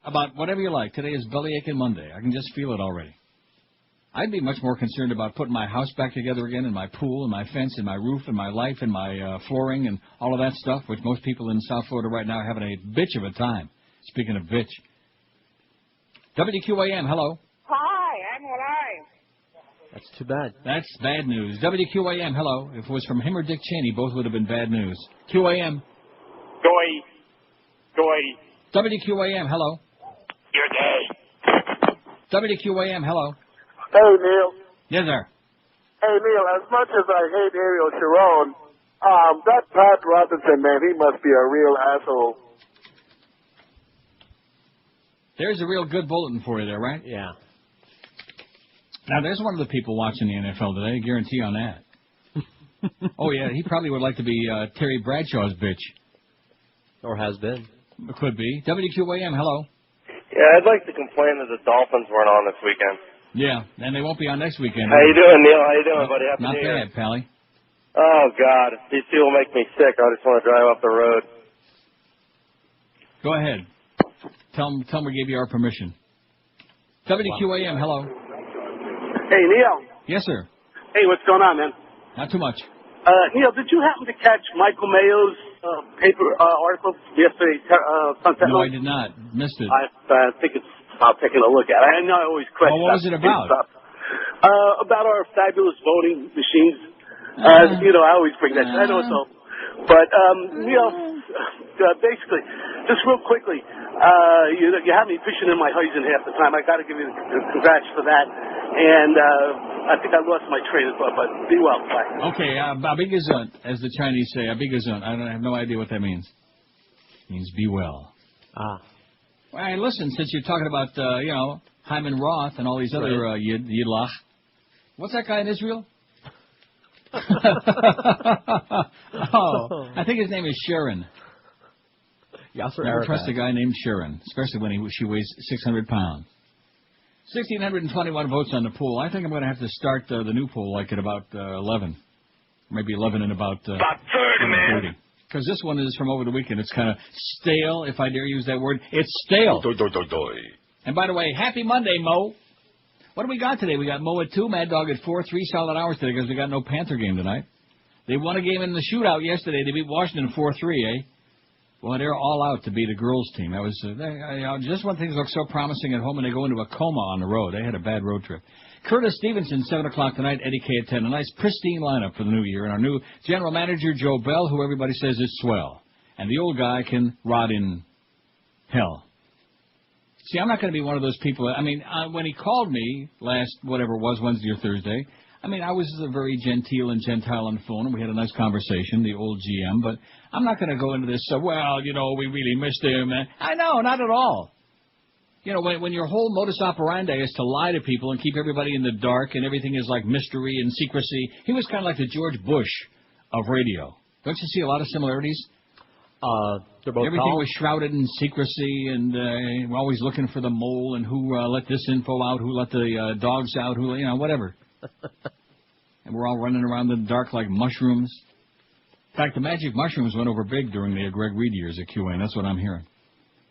about whatever you like. Today is belly aching Monday. I can just feel it already. I'd be much more concerned about putting my house back together again, and my pool, and my fence, and my roof, and my life, and my flooring, and all of that stuff, which most people in South Florida right now are having a bitch of a time. Speaking of bitch. WQAM, hello. Hi, I'm alive. That's too bad. That's bad news. WQAM, hello. If it was from him or Dick Cheney, both would have been bad news. QAM. Goy. WQAM, hello. You're gay. WQAM, hello. Hey, Neil. Yes, sir. Hey, Neil, as much as I hate Ariel Sharon, that Pat Robinson, man, he must be a real asshole. There's a real good bulletin for you there, right? Yeah. Now, there's one of the people watching the NFL today, I guarantee on that. Oh, yeah, he probably would like to be Terry Bradshaw's bitch. Or has been. Could be. WQAM, hello. Yeah, I'd like to complain that the Dolphins weren't on this weekend. Yeah, and they won't be on next weekend. How you doing, Neil? How you doing, buddy? Happy Not New Year. bad, Pally. Oh, God. These people make me sick. I just want to drive off the road. Go ahead. Tell them we gave you our permission. WQAM, hello. Hey, Neil. Yes, sir. Hey, what's going on, man? Not too much. Neil, did you happen to catch Michael Mayo's paper article yesterday, Sun-Sentinel? No, I did not. Missed it. I think it's about taking a look at it. I know I always question. What was it about? About our fabulous voting machines. You know, I always bring that. I know it's all. But, Neil, basically, just real quickly, you have me fishing in my horizon half the time. I got to give you congrats for that. And I think I lost my train of thought, but be well. Bye. Okay, abigazun, as the Chinese say, abigazun. I have no idea what that means. It means be well. Ah. Well, hey, listen, since you're talking about, Hyman Roth and all these other Yidlach, what's that guy in Israel? I think his name is Sharon. Never trust a guy named Sharon, especially when she weighs 600 pounds. 1,621 votes on the poll. I think I'm going to have to start the new poll like at about 11. Maybe 11 and about 30, man. Because this one is from over the weekend. It's kind of stale, if I dare use that word. It's stale. And by the way, happy Monday, Mo. What do we got today? We got Mo at 2, Mad Dog at 4, 3 solid hours today because we got no Panther game tonight. They won a game in the shootout yesterday. They beat Washington 4-3, eh? Well, they're all out to beat a girls' team. That was just when things look so promising at home and they go into a coma on the road. They had a bad road trip. Curtis Stevenson, 7 o'clock tonight. Eddie K at 10. A nice pristine lineup for the new year. And our new general manager, Joe Bell, who everybody says is swell. And the old guy can rot in hell. See, I'm not going to be one of those people. I mean, when he called me last, whatever it was, Wednesday or Thursday, I mean, I was very genteel and gentile on the phone, and we had a nice conversation, the old GM, but I'm not going to go into this, we really missed him. I know, not at all. You know, when your whole modus operandi is to lie to people and keep everybody in the dark and everything is like mystery and secrecy, he was kind of like the George Bush of radio. Don't you see a lot of similarities? They're both everything tall. was shrouded in secrecy, and we're always looking for the mole and who let this info out, who let the dogs out, whatever. And we're all running around in the dark like mushrooms. In fact, the magic mushrooms went over big during the Greg Reed years at QAM. That's what I'm hearing.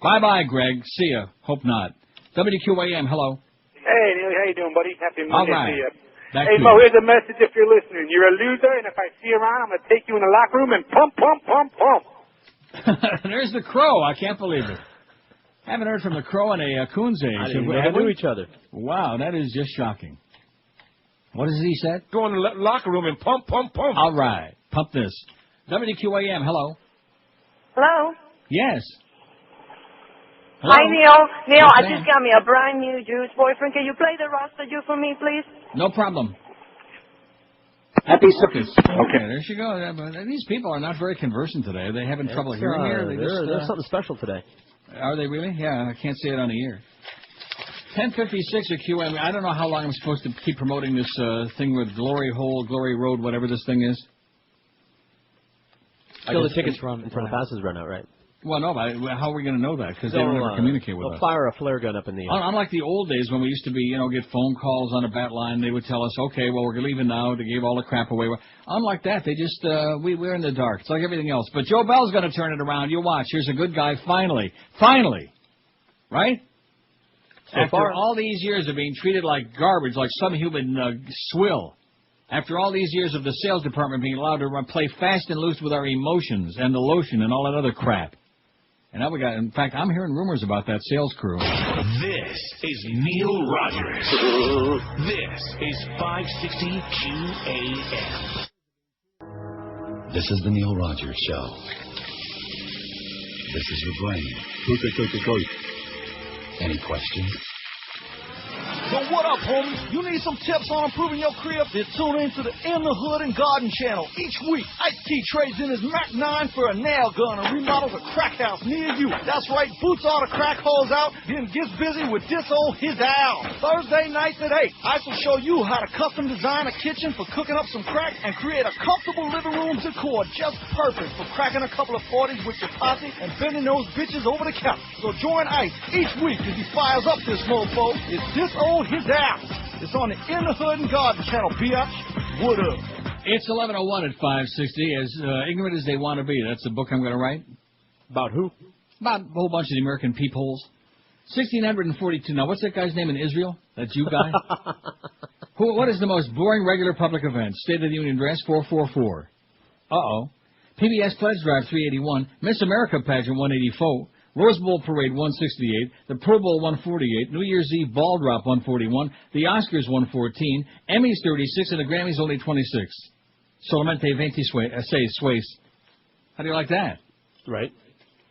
Bye-bye, Greg. See ya. Hope not. WQAM, hello. Hey, Neil, how you doing, buddy? Happy Monday all right. to you. Back Hey, to Mo, you. here's a message if you're listening. You're a loser, and if I see you around, I'm going to take you in the locker room and pump, pump, pump, pump. There's the Crow. I can't believe it. Haven't heard from the Crow in a Coon's age. I didn't know they knew each other. Wow, that is just shocking. What has he said? Go in the locker room and pump, pump, pump. All right. Pump this. WQAM, hello. Hello? Yes. Hello? Hi, Neil. Neil, Yes, I ma'am. just got me a brand new juice boyfriend. Can you play the Rasta Jew for me, please? No problem. Happy Sukkot. Okay, there she goes. These people are not very conversant today. Are they having trouble hearing here? There's something special today. Are they really? Yeah, I can't say it on the air. 10:56 at QM. I don't know how long I'm supposed to keep promoting this thing with Glory Hole, Glory Road, whatever this thing is. Still the tickets run until the passes run out, right? Well, no, but how are we going to know that? Because they don't ever communicate with us. They'll fire a flare gun up in the air. Unlike the old days when we used to be, get phone calls on a bat line, they would tell us, okay, well, we're leaving now. They gave all the crap away. Unlike that, they just, we're in the dark. It's like everything else. But Joe Bell's going to turn it around. You watch. Here's a good guy finally. Finally. Right? After all these years of being treated like garbage, like some human swill. After all these years of the sales department being allowed to play fast and loose with our emotions and the lotion and all that other crap. And now in fact, I'm hearing rumors about that sales crew. This is Neil Rogers. This is 560 QAM. This is the Neil Rogers Show. This is your brain. Any questions? So what up, homies? You need some tips on improving your crib? Then tune in to the In the Hood and Garden channel. Each week, Ice-T trades in his Mac 9 for a nail gun and remodels a crack house near you. That's right, boots all the crack holes out, then gets busy with this old his owl. Thursday nights at 8, Ice will show you how to custom design a kitchen for cooking up some crack and create a comfortable living room decor just perfect for cracking a couple of 40s with your posse and bending those bitches over the couch. So join Ice each week as he fires up this mofo. It's this old his ass. It's on the In the Hood and Garden channel, biatch. What up? It's 11:01 at 560. As ignorant as they want to be. That's the book I'm going to write. About who? About a whole bunch of the American peepholes. 1642. Now, what's that guy's name in Israel? That Jew guy? What is the most boring regular public event? State of the Union address 444. Uh-oh. PBS Pledge Drive 381. Miss America pageant 184. Rose Bowl Parade 168, the Pro Bowl 148, New Year's Eve Ball Drop 141, the Oscars 114, Emmys 36, and the Grammys only 26. Solamente 26. How do you like that? Right.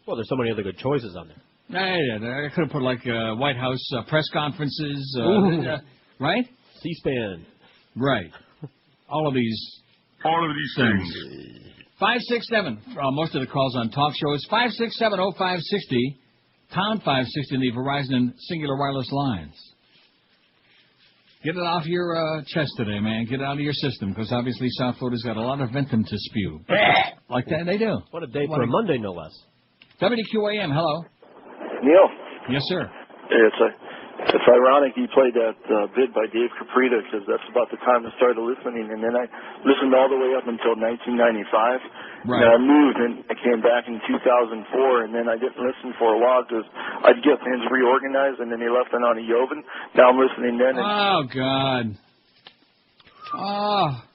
Well, there's so many other good choices on there. Yeah, I could have put like White House press conferences, right? C-SPAN. Right. All of these things. 567. Most of the calls on talk shows. 567-0560, pound 560 in the Verizon and Singular Wireless lines. Get it off your chest today, man. Get it out of your system, because obviously South Florida's got a lot of ventum to spew. Like that, they do. What a day for a Monday, no less. WQAM, hello. Neil. Yes, sir. It's ironic you played that bid by Dave Caprita, because that's about the time I started listening, and then I listened all the way up until 1995. Right. And I moved, and I came back in 2004, and then I didn't listen for a while because I'd get things reorganized, and then he left it on a Jovan. Now I'm listening then. Oh, God. Oh.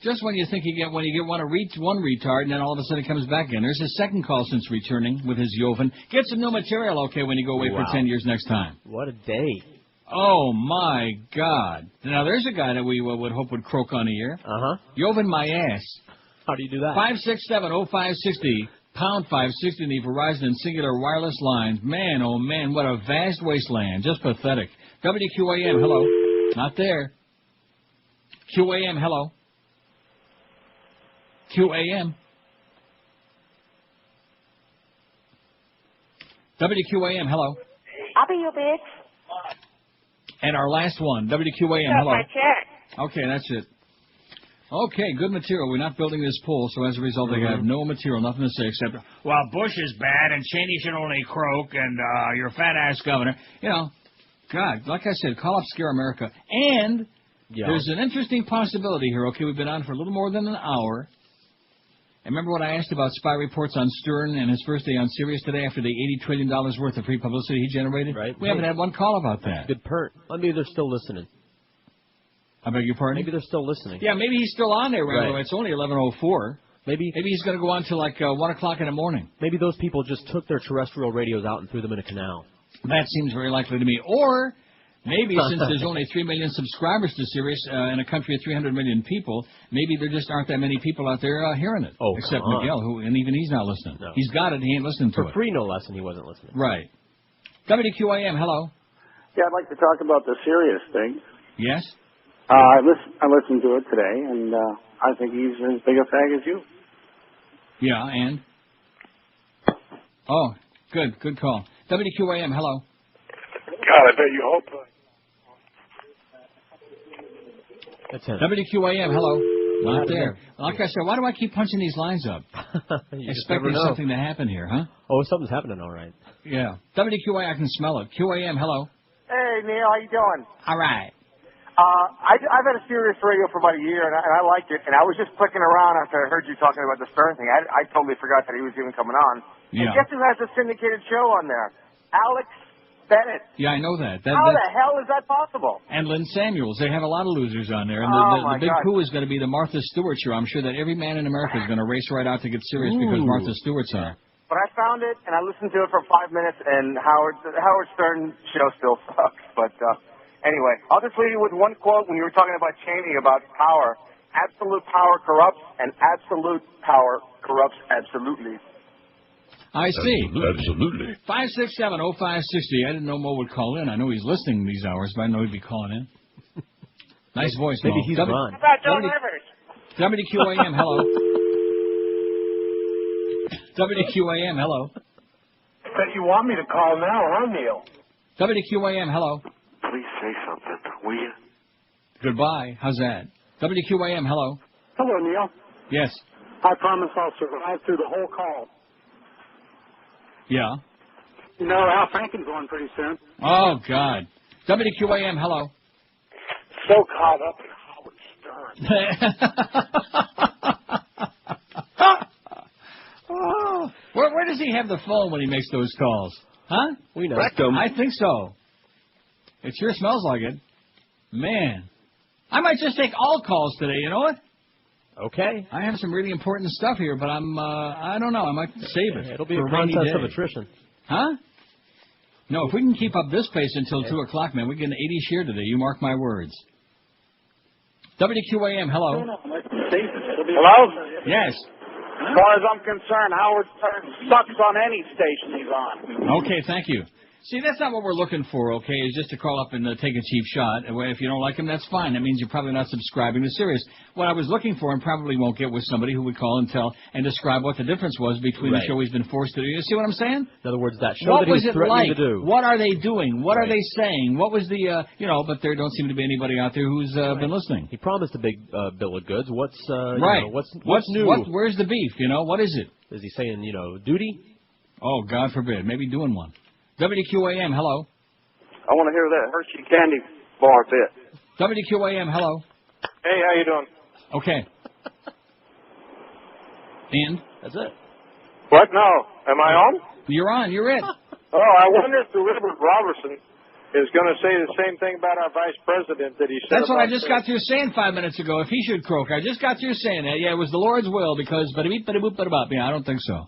Just when you think you get one retard, and then all of a sudden it comes back in. There's his second call since returning with his Jovan. Get some new material, okay, when you go away for 10 years next time. What a day. Oh, my God. Now, there's a guy that we would hope would croak on the air. Uh-huh. Jovan my ass. How do you do that? 567-0560, pound 560 in the Verizon and Singular Wireless lines. Man, oh, man, what a vast wasteland. Just pathetic. WQAM, hello. Not there. QAM, hello. QAM. WQAM, hello. I'll be your bitch. And our last one, WQAM, hello. My check. Okay, that's it. Okay, good material. We're not building this poll, so as a result, they have no material, nothing to say except, well, Bush is bad, and Cheney should only croak, and your fat-ass governor. You know, God, like I said, call up Scare America. And there's an interesting possibility here. Okay, we've been on for a little more than an hour. And remember what I asked about spy reports on Stern and his first day on Sirius today after the $80 trillion worth of free publicity he generated? Right. We haven't had one call about that. Good perk. Maybe they're still listening. I beg your pardon? Maybe they're still listening. Yeah, maybe he's still on there, Randall. Right. It's only 11:04. Maybe he's going to go on till like 1 o'clock in the morning. Maybe those people just took their terrestrial radios out and threw them in a canal. That seems very likely to me. Or maybe since there's only 3 million subscribers to Sirius in a country of 300 million people, maybe there just aren't that many people out there hearing it. Oh, except come on. Miguel, and even he's not listening. No. He's got it, he ain't listening to it. For free, no less, and he wasn't listening. Right. WQAM, hello. Yeah, I'd like to talk about the Sirius thing. Yes? I listened to it today, and I think he's as big a fag as you. Yeah, and? Oh, good call. WQAM, hello. God, I bet you hope. That's him. WQAM, hello. Not there. Like I said, why do I keep punching these lines up? Expecting something to happen here, huh? Oh, something's happening, all right. Yeah. WQA, I can smell it. QAM, hello. Hey, Neil, how you doing? All right. I've had a Sirius radio for about a year, and I liked it. And I was just clicking around after I heard you talking about the Stern thing. I totally forgot that he was even coming on. Yeah. And guess who has a syndicated show on there? Alex Bennett. Yeah, I know that. How the hell is that possible? And Lynn Samuels. They have a lot of losers on there. And the big coup is going to be the Martha Stewart show. I'm sure that every man in America is going to race right out to get Sirius because Martha Stewart's on. But I found it, and I listened to it for 5 minutes, and the Howard Stern show still sucks. But anyway, I'll just leave you with one quote when you were talking about Cheney about power. Absolute power corrupts, and absolute power corrupts absolutely. I see. Absolutely. 567-0560. I didn't know Mo would call in. I know he's listening these hours, but I know he'd be calling in. Nice voice, Mo. Maybe he's Ron. How about Joan Rivers? WQAM, hello. WQAM, hello. Bet you want me to call now, huh, Neil? WQAM, hello. Please say something, will you? Goodbye. How's that? WQAM, hello. Hello, Neil. Yes. I promise I'll survive through the whole call. Yeah. You know, Al Franken's on pretty soon. Oh, God. WQAM, hello. So caught up in Howard Stern. Oh, where does he have the phone when he makes those calls? Huh? We know. Rectum. I think so. It sure smells like it. Man. I might just take all calls today, you know what? Okay. I have some really important stuff here, but I don't know. I might save it. It'll be for a rainy contest day. of attrition. Huh? No, if we can keep up this pace until 2 o'clock, man, we get an 80 share today. You mark my words. WQAM, hello. Hello? Yes. As far as I'm concerned, Howard Stern sucks on any station he's on. Okay, thank you. See, that's not what we're looking for, okay, is just to call up and take a cheap shot. If you don't like him, that's fine. That means you're probably not subscribing to Sirius. What I was looking for and probably won't get was somebody who would call and tell and describe what the difference was between the show he's been forced to do. You see what I'm saying? In other words, that show what that he was threatening like? to do. What are they doing? What are they saying? What was the, but there don't seem to be anybody out there who's been listening. He promised a big bill of goods. What's, what's new? Where's the beef, What is it? Is he saying, duty? Oh, God forbid. Maybe doing one. WQAM, hello. I want to hear that Hershey candy bar bit. WQAM, hello. Hey, how you doing? Okay. And? That's it. What? No. Am I on? You're on. You're it. Oh, I wonder if the Wilbert Robertson is going to say the same thing about our vice president that he said. That's what I just got through saying 5 minutes ago. If he should croak, I just got through saying that. Yeah, it was the Lord's will because yeah, I don't think so.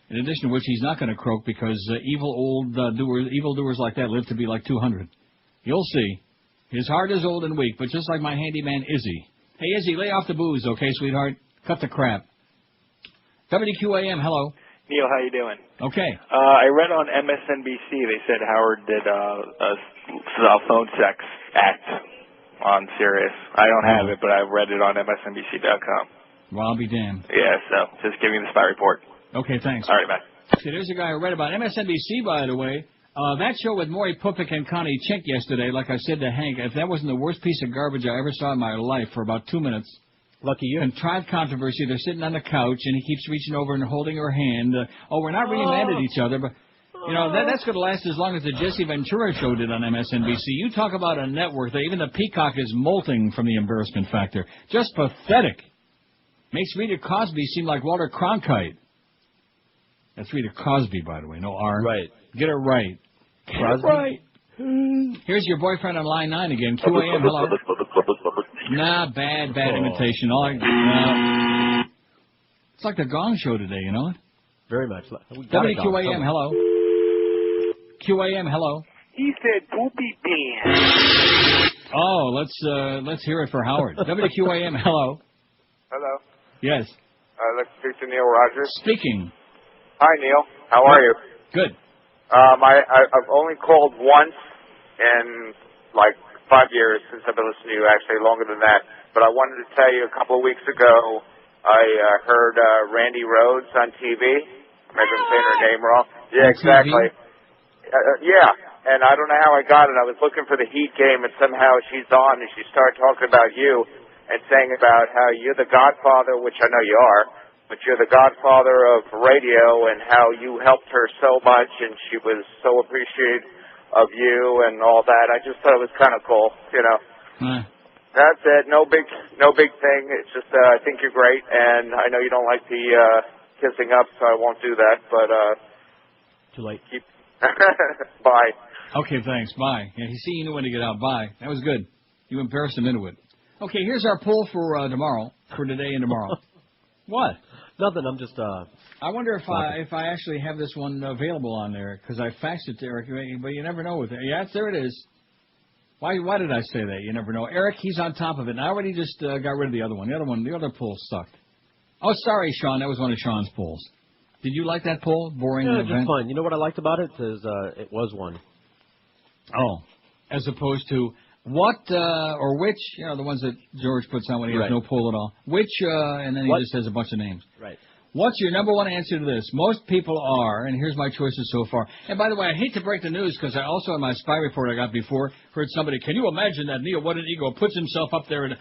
In addition to which, he's not going to croak because evildoers like that live to be like 200. You'll see. His heart is old and weak, but just like my handyman Izzy. Hey, Izzy, lay off the booze, okay, sweetheart? Cut the crap. WQAM, hello. Neil, how you doing? Okay. I read on MSNBC they said Howard did a cell phone sex act on Sirius. I don't have it, but I read it on MSNBC.com. Well, I'll be damned. Yeah, so just giving you the spy report. Okay, thanks. All right, bye. See, there's a guy I read about. MSNBC, by the way. That show with Maury Pupik and Connie Chink yesterday, like I said to Hank, if that wasn't the worst piece of garbage I ever saw in my life for about 2 minutes. Lucky you. Contrived controversy. They're sitting on the couch, and he keeps reaching over and holding her hand. We're not really mad at each other, but, that's going to last as long as the Jesse Ventura show did on MSNBC. You talk about a network that even the peacock is molting from the embarrassment factor. Just pathetic. Makes Rita Cosby seem like Walter Cronkite. That's Rita Cosby, by the way. No R. Right. Get it right. Get it right. Here's your boyfriend on line 9 again. QAM, hello. Nah, bad imitation. It's like the Gong Show today, you know? Very much. WQAM, hello. QAM, hello. He said poopy pants. Oh, let's hear it for Howard. WQAM, hello. Hello. Yes. I'd like to speak to Neil Rogers. Speaking. Hi, Neil. How are you? Good. I've only called once in like 5 years since I've been listening to you, actually longer than that. But I wanted to tell you a couple of weeks ago, I heard Randy Rhodes on TV. Maybe I'm saying her name wrong. Yeah, exactly. Yeah, and I don't know how I got it. I was looking for the Heat game, and somehow she's on, and she started talking about you. and saying about how you're the godfather, which I know you are, but you're the godfather of radio, and how you helped her so much, and she was so appreciative of you and all that. I just thought it was kind of cool, you know. That's it. No big thing. It's just I think you're great, and I know you don't like the kissing up, so I won't do that. But too late. Bye. Okay, thanks. Bye. Yeah, you knew when to get out. Bye. That was good. You embarrassed him into it. Okay, here's our poll for tomorrow, for today and tomorrow. What? Nothing. I'm just. I wonder if I actually have this one available on there because I faxed it to Eric, but you never know with it. Yes, there it is. Why did I say that? You never know. Eric, he's on top of it. And I already just got rid of the other one. The other poll sucked. Oh, sorry, Sean. That was one of Sean's polls. Did you like that poll? Boring. Yeah, just fine. You know what I liked about it? Is it was one. Oh, as opposed to what or which? You know, the ones that George puts on when he has no poll at all. Which and then he just has a bunch of names. Right. What's your number one answer to this? Most people are, and here's my choices so far. And by the way, I hate to break the news because I also in my spy report I got before heard somebody, can you imagine that Neil What an Ego puts himself up there at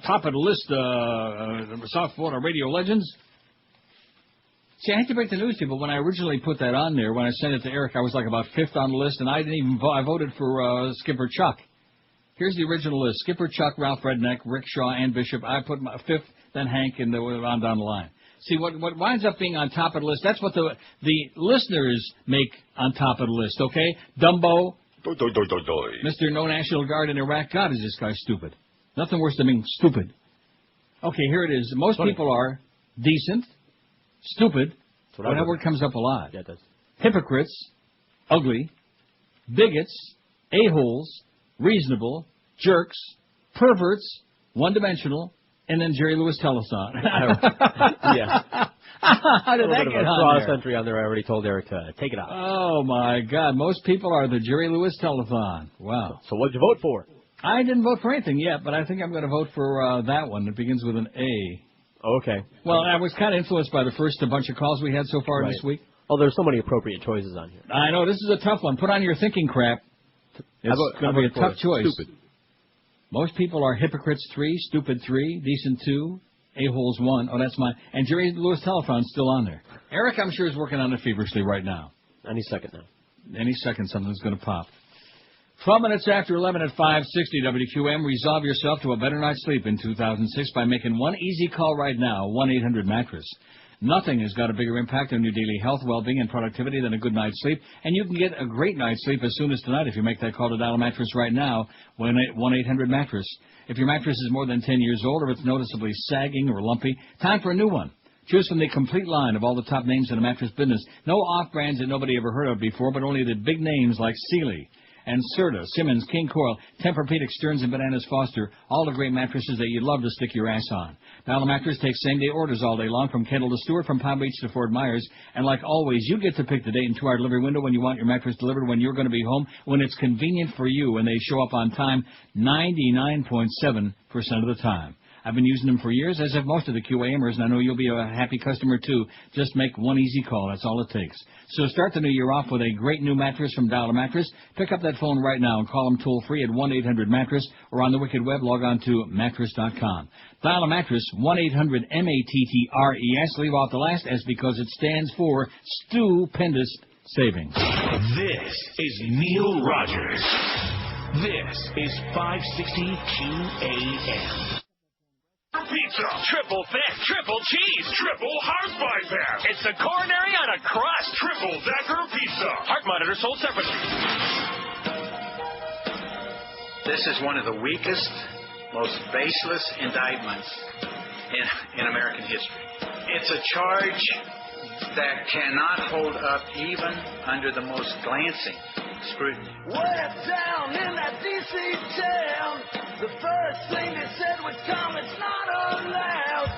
top of the list, South Florida radio legends? See, I hate to break the news to you, but when I originally put that on there, when I sent it to Eric, I was like about 5th on the list, and I didn't even vote. I voted for Skipper Chuck. Here's the original list. Skipper Chuck, Ralph Redneck, Rick Shaw, and Bishop. I put my 5th, then Hank, and on down the line. See, what winds up being on top of the list, that's what the listeners make on top of the list, okay? Dumbo, Mr. No National Guard in Iraq. God, is this guy stupid. Nothing worse than being stupid. Okay, here it is. Most people are decent, stupid. Well, that word comes up a lot. Yeah, it does. Hypocrites, ugly, bigots, a-holes, reasonable, jerks, perverts, one-dimensional, and then Jerry Lewis Telethon. Yeah. How did that get on there? Entry on there. I already told Eric to take it out. Oh, my God. Most people are the Jerry Lewis Telethon. Wow. So what did you vote for? I didn't vote for anything yet, but I think I'm going to vote for that one. It begins with an A. Okay. Well, I was kind of influenced by the first bunch of calls we had so far this week. Oh, there's so many appropriate choices on here. I know. This is a tough one. Put on your thinking crap. It's going to be a tough choice. Stupid. Most people are hypocrites 3, stupid 3, decent 2, a-holes 1. Oh, that's mine. And Jerry Lewis Telethon's still on there. Eric, I'm sure, is working on it feverishly right now. Any second now. Any second something's going to pop. 12 minutes after 11 at 560 WQM. Resolve yourself to a better night's sleep in 2006 by making one easy call right now, 1-800-MATTRESS. Nothing has got a bigger impact on your daily health, well-being, and productivity than a good night's sleep. And you can get a great night's sleep as soon as tonight if you make that call to dial a mattress right now, 1-800-MATTRESS. If your mattress is more than 10 years old or it's noticeably sagging or lumpy, time for a new one. Choose from the complete line of all the top names in the mattress business. No off-brands that nobody ever heard of before, but only the big names like Sealy and Serta, Simmons, King Coil, Tempur-Pedic, Stearns & Bananas Foster, all the great mattresses that you'd love to stick your ass on. Dial a Mattress takes same-day orders all day long from Kendall to Stewart, from Palm Beach to Fort Myers. And like always, you get to pick the date and 2-hour delivery window when you want your mattress delivered, when you're going to be home, when it's convenient for you, and they show up on time 99.7% of the time. I've been using them for years, as have most of the QAMers, and I know you'll be a happy customer, too. Just make one easy call. That's all it takes. So start the new year off with a great new mattress from Dial a Mattress. Pick up that phone right now and call them toll-free at 1-800-MATTRESS, or on the Wicked Web, log on to mattress.com. Dial a Mattress, 1-800-MATTRES. Leave off the last S because it stands for Stupendous Savings. This is Neil Rogers. This is 560 QAM. Pizza, triple thick, triple cheese, triple heart bypass. It's a coronary on a crust. Triple decker pizza. Heart monitor sold separately. This is one of the weakest, most baseless indictments in American history. It's a charge that cannot hold up even under the most glancing scrutiny. Way down in that D.C. town, the first thing they said was comments not allowed.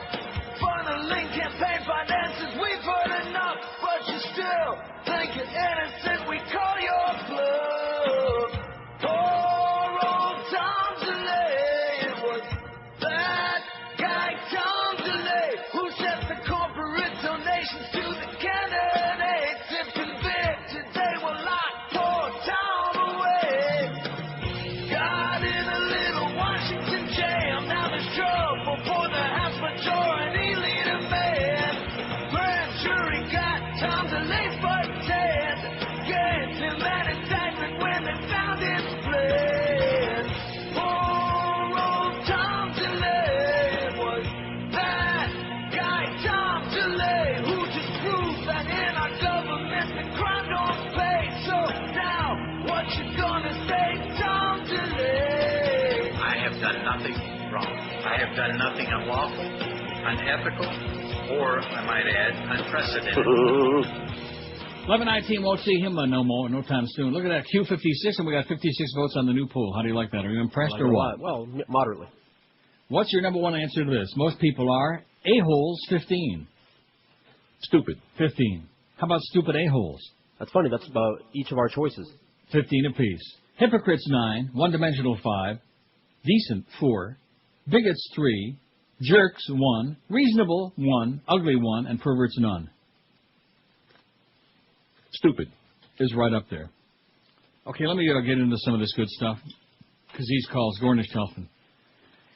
Funneling campaign finances, we've heard enough, but you still think it innocent. We call your bluff. Poor old Tom DeLay. It was that guy Tom DeLay who sent the corporate donations to the candidates. If convicted, they will lock poor Tom away. Got in a little Washington jam. Now there's trouble done nothing wrong. I have done nothing unlawful, unethical, or, I might add, unprecedented. 11:19 won't see him no time soon. Look at that, Q56, and we got 56 votes on the new poll. How do you like that? Are you impressed or what? Well, moderately. What's your number one answer to this? Most people are a-holes 15. Stupid. 15. How about stupid a-holes? That's funny. That's about each of our choices. 15 apiece. Hypocrites 9, one-dimensional 5, decent 4, bigots 3, jerks 1, reasonable 1, ugly 1, and perverts none. Stupid is right up there. Okay, let me get into some of this good stuff. Because these calls, Gornish Telfin.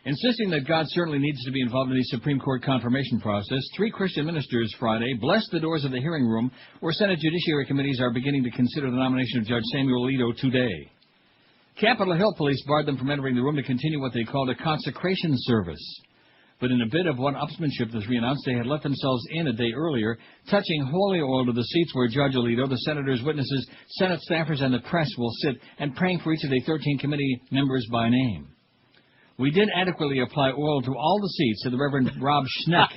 Insisting that God certainly needs to be involved in the Supreme Court confirmation process, 3 Christian ministers Friday blessed the doors of the hearing room where Senate Judiciary Committees are beginning to consider the nomination of Judge Samuel Alito today. Capitol Hill police barred them from entering the room to continue what they called a consecration service. But in a bit of one-upsmanship, the 3 announced they had let themselves in a day earlier, touching holy oil to the seats where Judge Alito, the senators, witnesses, Senate staffers, and the press will sit, and praying for each of the 13 committee members by name. We did adequately apply oil to all the seats, said the Reverend Rob Schneck,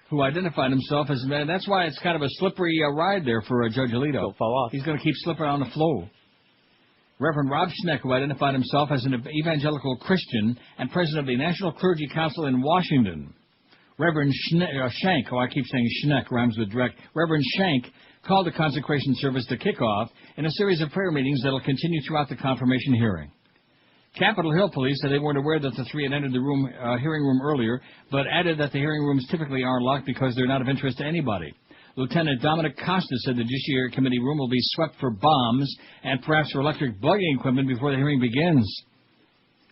who identified himself as, that's why it's kind of a slippery ride there for Judge Alito. Don't fall off. He's going to keep slipping on the flow. Reverend Rob Schneck, who identified himself as an evangelical Christian and president of the National Clergy Council in Washington. Reverend Shank, I keep saying Schneck, rhymes with Dreck. Reverend Shank called the consecration service to kick off in a series of prayer meetings that will continue throughout the confirmation hearing. Capitol Hill police said they weren't aware that the 3 had entered the hearing room earlier, but added that the hearing rooms typically aren't locked because they're not of interest to anybody. Lieutenant Dominic Costa said the Judiciary Committee room will be swept for bombs and perhaps for electric bugging equipment before the hearing begins.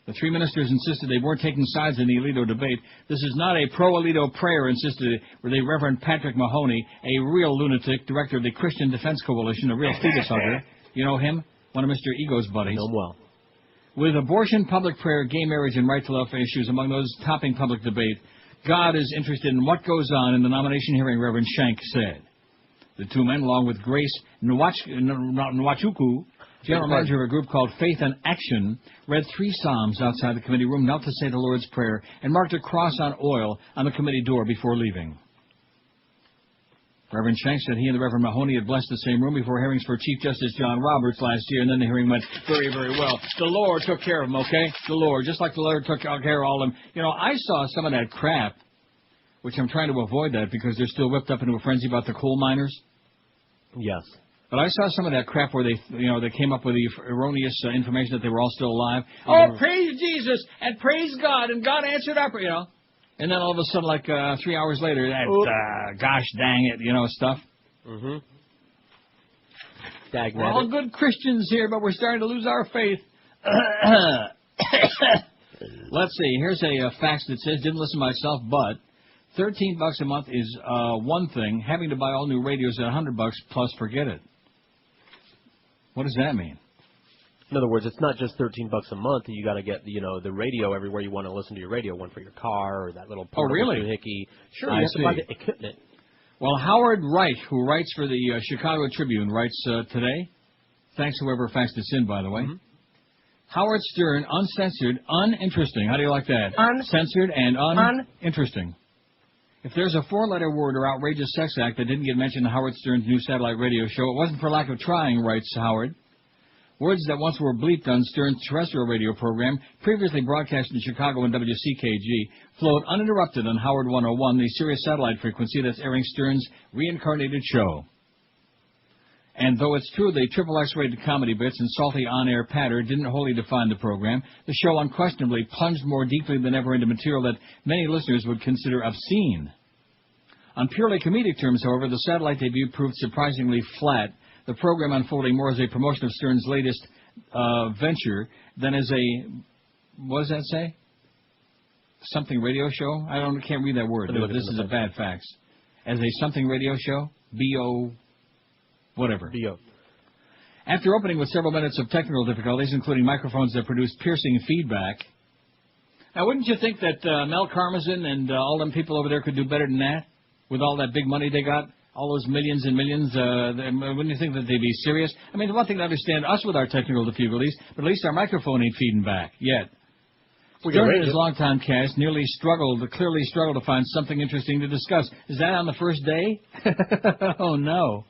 The 3 ministers insisted they weren't taking sides in the Alito debate. This is not a pro-Alito prayer, insisted the Reverend Patrick Mahoney, a real lunatic, director of the Christian Defense Coalition, a real fetus hugger. You know him? One of Mr. Ego's buddies. I know him well. With abortion, public prayer, gay marriage, and right to life issues among those topping public debate, God is interested in what goes on in the nomination hearing, Reverend Shank said. The 2 men, along with Grace Nwachuku, general manager of a group called Faith and Action, read 3 psalms outside the committee room, knelt to say the Lord's Prayer, and marked a cross on oil on the committee door before leaving. Reverend Shank said he and the Reverend Mahoney had blessed the same room before hearings for Chief Justice John Roberts last year, and then the hearing went very, very well. The Lord took care of them, okay? The Lord, just like the Lord took care of all of them. You know, I saw some of that crap, which I'm trying to avoid that because they're still whipped up into a frenzy about the coal miners. Yes. But I saw some of that crap where they came up with the erroneous information that they were all still alive. Oh, praise Jesus and praise God, and God answered our prayer, And then all of a sudden, like 3 hours later, that gosh dang it, stuff. Mm-hmm. We're all good Christians here, but we're starting to lose our faith. Let's see. Here's a fax that says, didn't listen myself, but $13 a month is one thing. Having to buy all new radios at $100 plus, forget it. What does that mean? In other words, it's not just $13 a month. You got to get the radio everywhere you want to listen to your radio. One for your car or that little portable doohickey. Sure, you have to buy the equipment. Well, Howard Wright, who writes for the Chicago Tribune, writes today. Thanks, whoever faxed this in, by the way. Mm-hmm. Howard Stern, uncensored, uninteresting. How do you like that? Uncensored and uninteresting. If there's a 4-letter word or outrageous sex act that didn't get mentioned in Howard Stern's new satellite radio show, it wasn't for lack of trying, writes Howard. Words that once were bleeped on Stern's terrestrial radio program, previously broadcast in Chicago and WCKG, flowed uninterrupted on Howard 101, the Sirius satellite frequency that's airing Stern's reincarnated show. And though it's true the triple X-rated comedy bits and salty on-air patter didn't wholly define the program, the show unquestionably plunged more deeply than ever into material that many listeners would consider obscene. On purely comedic terms, however, the satellite debut proved surprisingly flat, the program unfolding more as a promotion of Stern's latest venture than as a, what does that say? Something radio show? I can't read that word. This is a bad fax. As a something radio show? B-O... whatever. B-O. After opening with several minutes of technical difficulties, including microphones that produced piercing feedback. Now, wouldn't you think that Mel Karmazin and all them people over there could do better than that? With all that big money they got? All those millions and millions, wouldn't you think that they'd be serious? I mean, the one thing to understand, us with our technical difficulties, but at least our microphone ain't feeding back yet. Stern and his longtime cast clearly struggled to find something interesting to discuss. Is that on the first day? Oh, no.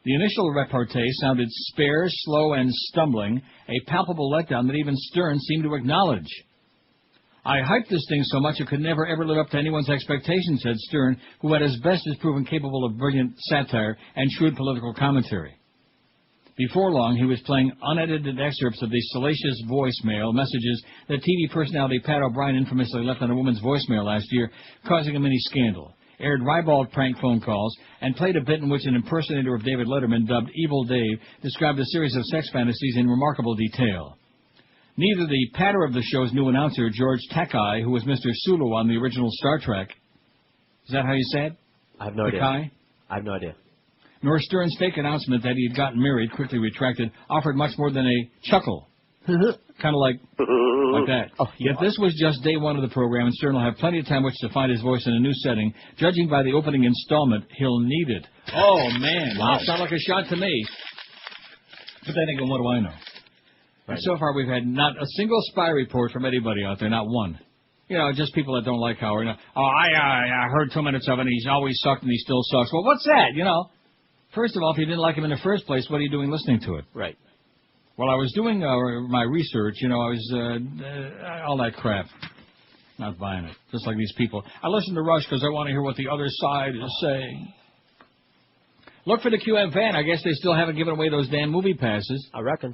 The initial repartee sounded spare, slow, and stumbling, a palpable letdown that even Stern seemed to acknowledge. I hyped this thing so much it could never ever live up to anyone's expectations, said Stern, who at his best is proven capable of brilliant satire and shrewd political commentary. Before long, he was playing unedited excerpts of the salacious voicemail messages that TV personality Pat O'Brien infamously left on a woman's voicemail last year, causing a mini-scandal, aired ribald prank phone calls, and played a bit in which an impersonator of David Letterman, dubbed Evil Dave, described a series of sex fantasies in remarkable detail. Neither the patter of the show's new announcer, George Takei, who was Mr. Sulu on the original Star Trek, is that how you say it? I have no idea. I have no idea. Nor Stern's fake announcement that he had gotten married, quickly retracted, offered much more than a chuckle. Kind of like that. Oh, yet this was just day one of the program, and Stern will have plenty of time which to find his voice in a new setting. Judging by the opening installment, he'll need it. Oh, man. Wow. That sounds like a shot to me. But then again, what do I know? Right. So far, we've had not a single spy report from anybody out there, not one. You know, just people that don't like Howard. I heard 2 minutes of it, and he's always sucked, and he still sucks. Well, what's that, you know? First of all, if you didn't like him in the first place, what are you doing listening to it? Right. While I was doing my research, you know, I was, all that crap. Not buying it. Just like these people. I listen to Rush because I want to hear what the other side is saying. Look for the QM van. I guess they still haven't given away those damn movie passes. I reckon.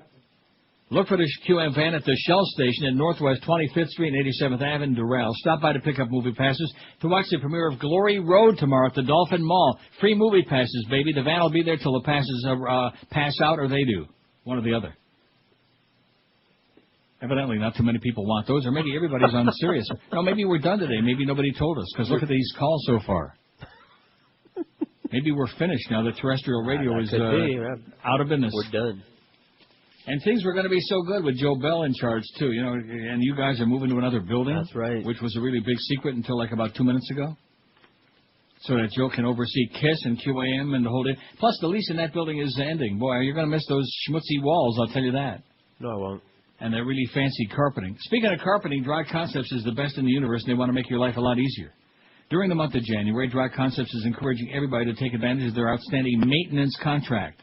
Look for the QM van at the Shell Station at Northwest 25th Street and 87th Ave in Doral. Stop by to pick up movie passes to watch the premiere of Glory Road tomorrow at the Dolphin Mall. Free movie passes, baby. The van will be there till the passes pass out, or they do. One or the other. Evidently, not too many people want those, or maybe everybody's on serious. No, maybe we're done today. Maybe nobody told us, because look at these calls so far. Maybe we're finished now that terrestrial radio is out of business. We're done. And things were going to be so good with Joe Bell in charge, too. You know, and you guys are moving to another building. That's right. Which was a really big secret until like about 2 minutes ago. So that Joe can oversee KISS and QAM and the whole day. Plus, the lease in that building is ending. Boy, you're going to miss those schmutzy walls, I'll tell you that. No, I won't. And they're really fancy carpeting. Speaking of carpeting, Dry Concepts is the best in the universe, and they want to make your life a lot easier. During the month of January, Dry Concepts is encouraging everybody to take advantage of their outstanding maintenance contract.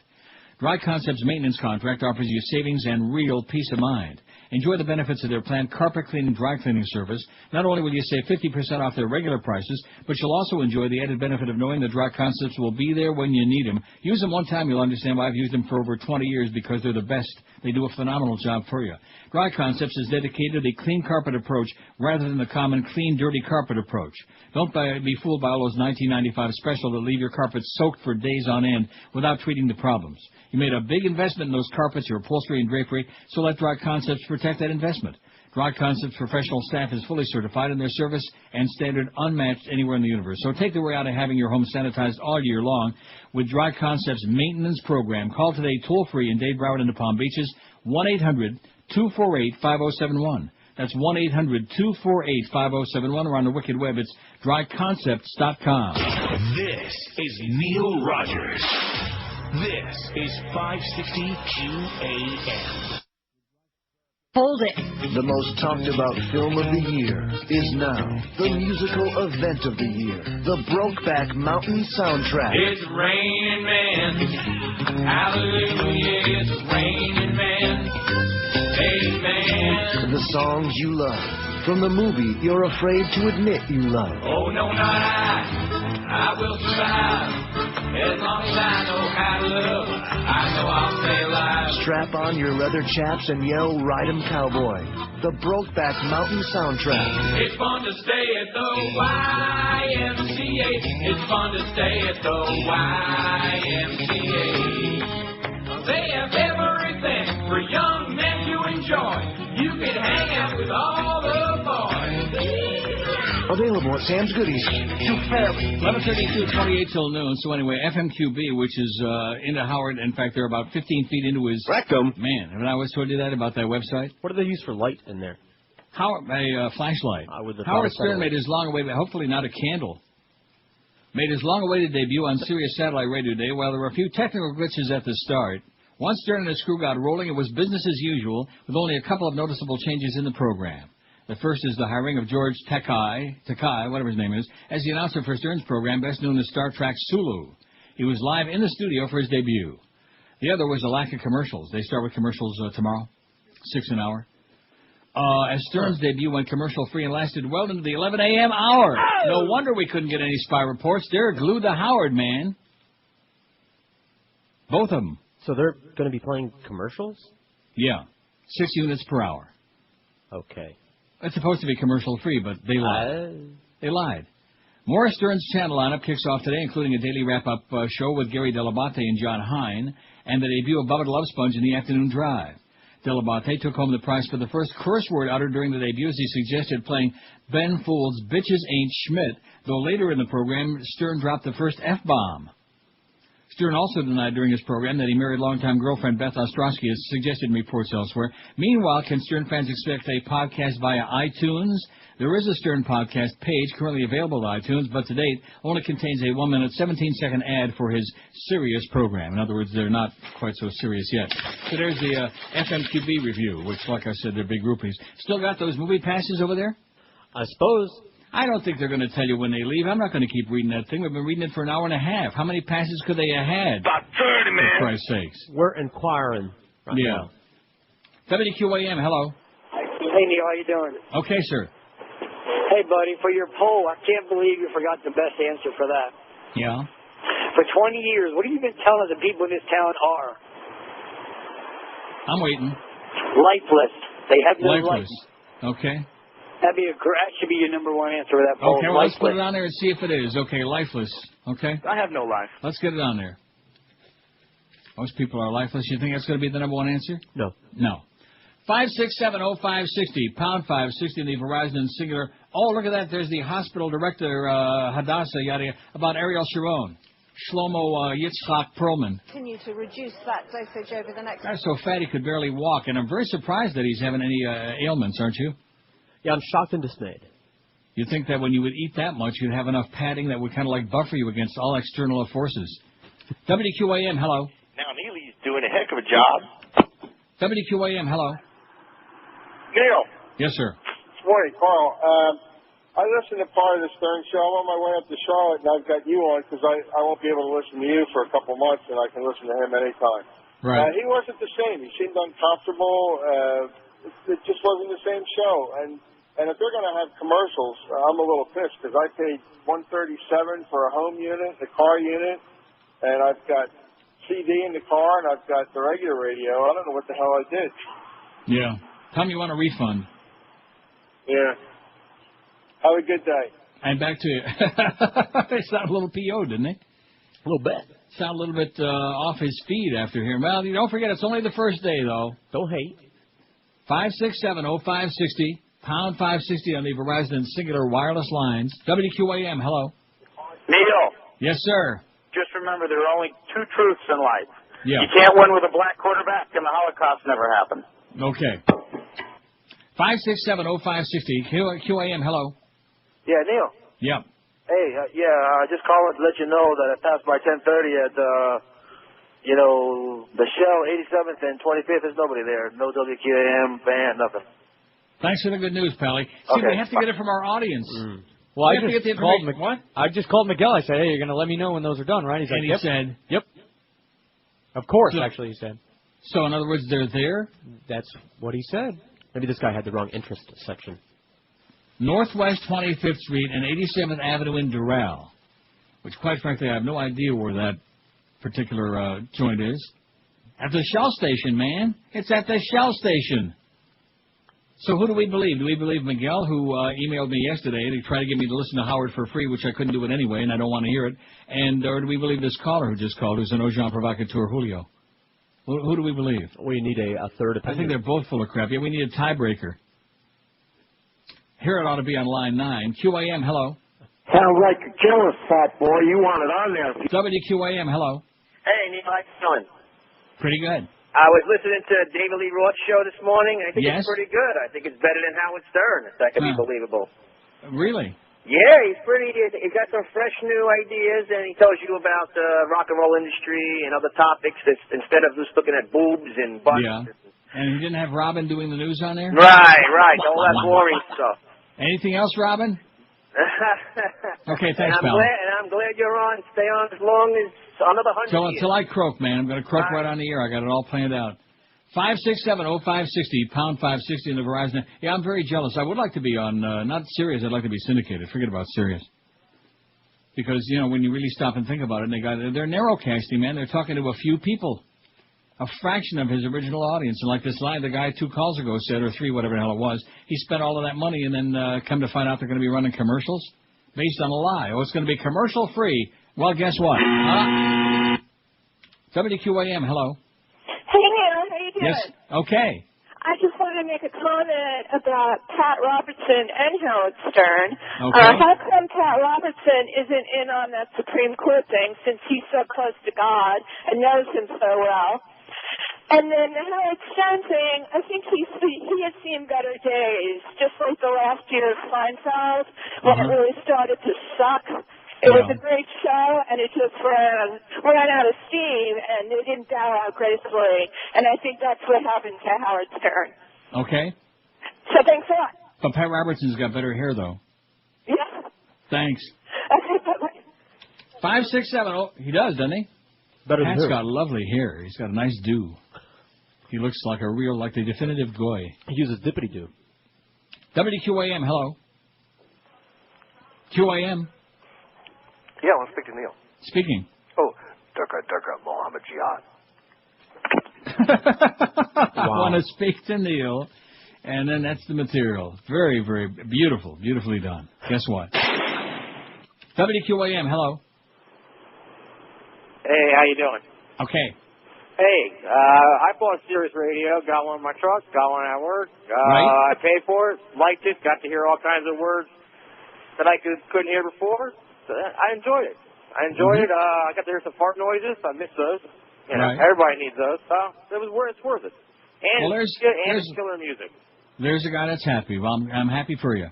Dry Concepts maintenance contract offers you savings and real peace of mind. Enjoy the benefits of their planned carpet cleaning dry cleaning service. Not only will you save 50% off their regular prices, but you'll also enjoy the added benefit of knowing that Dry Concepts will be there when you need them. Use them one time, you'll understand why I've used them for over 20 years, because they're the best. They do a phenomenal job for you. Dry Concepts is dedicated to the clean carpet approach rather than the common clean, dirty carpet approach. Don't be fooled by all those $19.95 specials that leave your carpets soaked for days on end without treating the problems. You made a big investment in those carpets, your upholstery and drapery, so let Dry Concepts protect that investment. Dry Concepts professional staff is fully certified in their service and standard unmatched anywhere in the universe. So take the way out of having your home sanitized all year long with Dry Concepts maintenance program. Call today toll-free in Dade, Broward, and the Palm Beaches, 1-800-248-5071. That's 1-800-248-5071, or on the wicked web, it's dryconcepts.com. This is Neil Rogers. This is 560 QAM. Hold it. The most talked about film of the year is now the musical event of the year, the Brokeback Mountain soundtrack. It's raining men. Hallelujah, it's raining men. Amen. The songs you love from the movie you're afraid to admit you love. Oh, no, not I will survive. As long as I know how to love, I know I'll stay alive. Strap on your leather chaps and yell, "Ride 'em, cowboy." The Brokeback Mountain soundtrack. It's fun to stay at the YMCA. It's fun to stay at the YMCA. They have everything for young men to enjoy. You can hang out with all the boys. Available at Sam's Goodies. 11:32, 28 till noon. So anyway, FMQB, which is into Howard. In fact, they're about 15 feet into his rectum. Man, haven't I always told you that about that website? What do they use for light in there? Howard, a flashlight. Howard Stern made his long away, but hopefully not a candle. made his long-awaited debut on Sirius Satellite Radio Day. While there were a few technical glitches at the start, once Stern and his crew got rolling, it was business as usual, with only a couple of noticeable changes in the program. The first is the hiring of George Takei, whatever his name is, as the announcer for Stern's program, best known as Star Trek Sulu. He was live in the studio for his debut. The other was the lack of commercials. They start with commercials tomorrow, 6 an hour. As Stern's debut went commercial-free and lasted well into the 11 a.m. hour. No wonder we couldn't get any spy reports. They're glued to Howard, man. Both of them. So they're going to be playing commercials? Yeah. 6 units per hour. Okay. It's supposed to be commercial-free, but they lied. They lied. More Stern's channel lineup kicks off today, including a daily wrap-up show with Gary Delabate and John Hine, and the debut of Bubba the Love Sponge in the afternoon drive. Delabate took home the prize for the first curse word uttered during the debut, as he suggested playing Ben Folds' Bitches Ain't Schmidt, though later in the program, Stern dropped the first F-bomb. Stern also denied during his program that he married longtime girlfriend Beth Ostrowski, as suggested in reports elsewhere. Meanwhile, can Stern fans expect a podcast via iTunes? There is a Stern podcast page currently available to iTunes, but to date only contains a 1-minute, 17-second ad for his Sirius program. In other words, they're not quite so serious yet. So there's the FMQB review, which, like I said, they're big groupies. Still got those movie passes over there? I suppose. I don't think they're going to tell you when they leave. I'm not going to keep reading that thing. We've been reading it for an hour and a half. How many passes could they have had? About 30, man. For Christ's sakes. We're inquiring right now. WQAM, hello. Hey, Neil, how you doing? Okay, sir. Hey, buddy, for your poll, I can't believe you forgot the best answer for that. Yeah? For 20 years, what have you been telling the people in this town are? I'm waiting. Lifeless. They have no life. Okay. That should be your number one answer for that poll. Okay, well, let's put it on there and see if it is. Okay, lifeless. Okay? I have no life. Let's get it on there. Most people are lifeless. You think that's going to be the number one answer? No. No. 5670560, pound 560 in the Verizon and Singular. Oh, look at that. There's the hospital director, Hadassah, yada, about Ariel Sharon. Shlomo Yitzchak Perlman. Continue to reduce that dosage over the next... Guy's so fat he could barely walk, and I'm very surprised that he's having any ailments, aren't you? Yeah, I'm shocked and dismayed. You'd think that when you would eat that much, you'd have enough padding that would kind of like buffer you against all external forces. WQAM, hello. Now, Neely's doing a heck of a job. WQAM, hello. Neil. Yes, sir. Good morning, Carl. I listen to part of the Stern Show. I'm on my way up to Charlotte, and I've got you on because I won't be able to listen to you for a couple months, and I can listen to him anytime. Right. He wasn't the same. He seemed uncomfortable. It just wasn't the same show. And if they're going to have commercials, I'm a little pissed because I paid $137 for a home unit, the car unit, and I've got CD in the car, and I've got the regular radio. I don't know what the hell I did. Yeah. Tell me you want a refund. Yeah. Have a good day. And back to you. They sound a little P.O., didn't they? A little bit. Sound a little bit off his feed after here. Well, you don't forget, it's only the first day, though. Don't hate. 5670560, pound 560 on the Verizon and Singular wireless lines. WQAM, hello. Neil. Yes, sir. Just remember, there are only two truths in life. Yeah. You can't win with a black quarterback, and the Holocaust never happened. Okay. 5670560, QAM, hello. Yeah, Neil. Yeah. Hey, just calling to let you know that I passed by 10:30 at, the Shell 87th and 25th. There's nobody there. No WQAM band, nothing. Thanks for the good news, Pally. See, Okay. we have to get it from our audience. Well, We have to get the information. What? I just called Miguel. I said, hey, you're going to let me know when those are done, right? He's like, And he yep. said, yep. Of course, So- actually, he said. So, in other words, they're there? That's what he said. Maybe this guy had the wrong interest section. Northwest 25th Street and 87th Avenue in Doral, which, quite frankly, I have no idea where that particular joint is. At the Shell station, man. It's at the Shell station. So who do we believe? Do we believe Miguel, who emailed me yesterday and he tried to get me to listen to Howard for free, which I couldn't do it anyway, and I don't want to hear it? Or do we believe this caller who just called, who's an Ojan Provocateur Julio? Who do we believe? We need a third opinion. I think they're both full of crap. Yeah, we need a tiebreaker. Here it ought to be on line 9. QAM, hello. Sounds like a killer, fat boy. You want it on there. WQAM, hello. Hey, Neil, how you doing? Pretty good. I was listening to David Lee Roth's show this morning. I think Yes? it's pretty good. I think it's better than Howard Stern, if that can be believable. Really? Yeah, he's pretty. He got some fresh new ideas, and he tells you about the rock and roll industry and other topics instead of just looking at boobs and butts. Yeah. And you didn't have Robin doing the news on there? Right. All that boring stuff. Anything else, Robin? Okay, thanks, pal. I'm glad you're on. Stay on as long as another 100 years. Until I croak, man. I'm going to croak right on the air. I got it all planned out. 567-0560, pound 560 in the Verizon. Yeah, I'm very jealous. I would like to be on, not Sirius, I'd like to be syndicated. Forget about Sirius. Because, you know, when you really stop and think about it, they're narrowcasting, man. They're talking to a few people. A fraction of his original audience. And like this line the guy 2 calls ago said, or 3, whatever the hell it was, he spent all of that money and then come to find out they're going to be running commercials based on a lie. Oh, it's going to be commercial free. Well, guess what? WQAM, hello. Hey, Neil, how you doing? Yes, okay. I just wanted to make a comment about Pat Robertson and Howard Stern. Okay. How come Pat Robertson isn't in on that Supreme Court thing since he's so close to God and knows him so well? And then the Howard Stern thing, I think he has seen better days, just like the last year of Seinfeld, when it really started to suck. It was a great show, and it just ran out of steam, and it didn't bow out gracefully. And I think that's what happened to Howard Stern. Okay. So thanks a lot. But Pat Robertson's got better hair, though. Yeah. Thanks. Okay, bye-bye. 567, he does, doesn't he? Better than Pat's who? got lovely hair. He's got a nice do. He looks like the definitive goy. He uses dippity-doo. WQAM, hello. QAM. Yeah, I want to speak to Neil. Speaking. Oh, Mohammed Jihad. I want to speak to Neil, and then that's the material. Very, very beautiful. Beautifully done. Guess what? WQAM, hello. Hey, how you doing? Okay. Hey, I bought Sirius Radio, got one in my truck, got one at work. Right. I paid for it, liked it, got to hear all kinds of words that I couldn't hear before. So I enjoyed it. I got to hear some fart noises. I miss those. You know, Right. everybody needs those. So it's worth it. And Well, it's killer music. There's a guy that's happy. Well, I'm happy for you.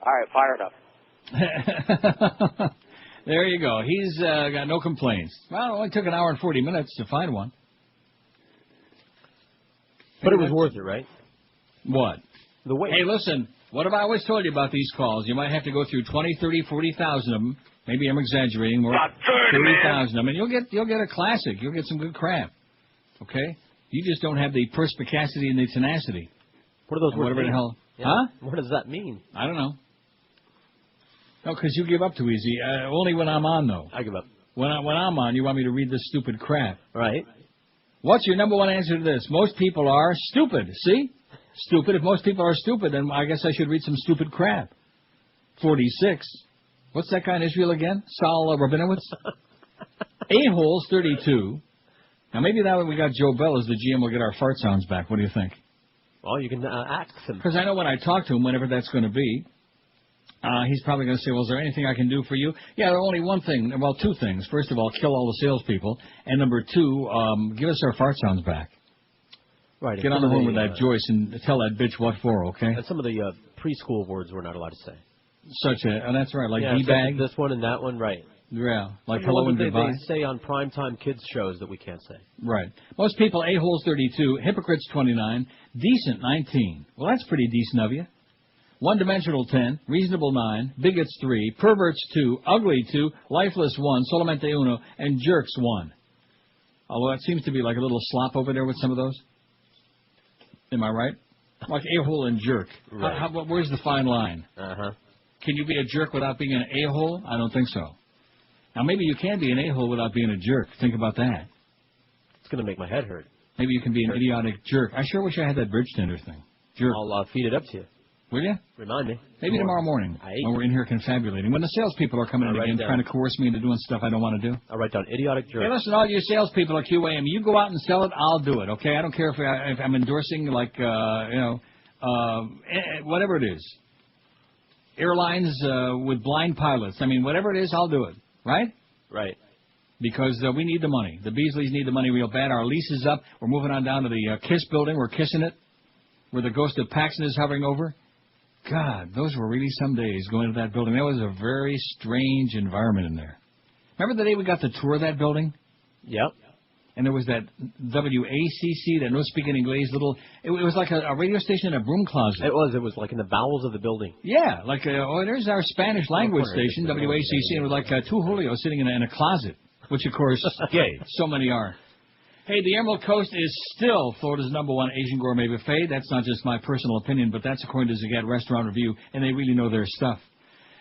All right, fire it up. There you go. He's got no complaints. Well, it only took an hour and 40 minutes to find one. But it was worth it, right? What? The wait. Hey, listen, what have I always told you about these calls? You might have to go through 20, 30, 40,000 of them. Maybe I'm exaggerating more. 30,000 of them, and you'll get a classic. You'll get some good crap. Okay? You just don't have the perspicacity and the tenacity. What are those words? Whatever the hell. Yeah. Huh? What does that mean? I don't know. No, because you give up too easy. Only when I'm on, though. I give up. When I'm on, you want me to read this stupid crap. Right. What's your number one answer to this? Most people are stupid. See? Stupid. If most people are stupid, then I guess I should read some stupid crap. 46. What's that guy in Israel again? Saul Rabinowitz? A-holes, 32. Now, maybe now that we got Joe Bell as the GM, we'll get our fart sounds back. What do you think? Well, you can ask him. Because I know when I talk to him, whenever that's going to be, he's probably going to say, well, is there anything I can do for you? Yeah, only one thing. Well, two things. First of all, kill all the salespeople. And number two, give us our fart sounds back. Right. Get on the phone with that Joyce and tell that bitch what for, okay? And some of the preschool words we're not allowed to say. That's right, like yeah, D-bag. This one and that one, right. Yeah, like Some hello and they goodbye. say on primetime kids shows that we can't say. Right. Most people, a-holes 32, hypocrites 29, decent 19. Well, that's pretty decent of you. One-dimensional 10, reasonable 9, bigots 3, perverts 2, ugly 2, lifeless 1, solamente 1, and jerks 1. Although that seems to be like a little slop over there with some of those. Am I right? Like a-hole and jerk. Right. Where's the fine line? Uh-huh. Can you be a jerk without being an a-hole? I don't think so. Now, maybe you can be an a-hole without being a jerk. Think about that. It's going to make my head hurt. Maybe you can be an idiotic jerk. I sure wish I had that bridge tender thing. Jerk. I'll feed it up to you. Will you? Remind me. Maybe tomorrow morning when we're in here confabulating. When the salespeople are coming in again trying to coerce me into doing stuff I don't want to do. I'll write down idiotic jerk. Hey, listen, all you salespeople at QAM, you go out and sell it, I'll do it, okay? I don't care if I'm endorsing, like, whatever it is. Airlines with blind pilots. I mean, whatever it is, I'll do it. Right? Right. Because we need the money. The Beasleys need the money real bad. Our lease is up. We're moving on down to the KISS building. We're kissing it, where the ghost of Paxson is hovering over. God, those were really some days going to that building. That was a very strange environment in there. Remember the day we got to tour that building? Yep. And there was that WACC, that no-speaking English little... It was like a radio station in a broom closet. It was like in the bowels of the building. Yeah, like, there's our Spanish language station, WACC, and it was like two Julios sitting in a closet, which, of course, gay. So many are. Hey, the Emerald Coast is still Florida's #1 Asian gourmet buffet. That's not just my personal opinion, but that's according to Zagat Restaurant Review, and they really know their stuff.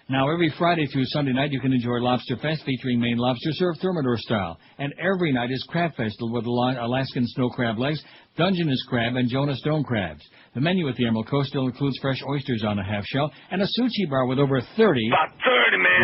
Now, every Friday through Sunday night, you can enjoy Lobster Fest featuring Maine lobster served Thermidor style. And every night is Crab Festival with Alaskan snow crab legs, Dungeness crab, and Jonah stone crabs. The menu at the Emerald Coast still includes fresh oysters on a half shell and a sushi bar with over 30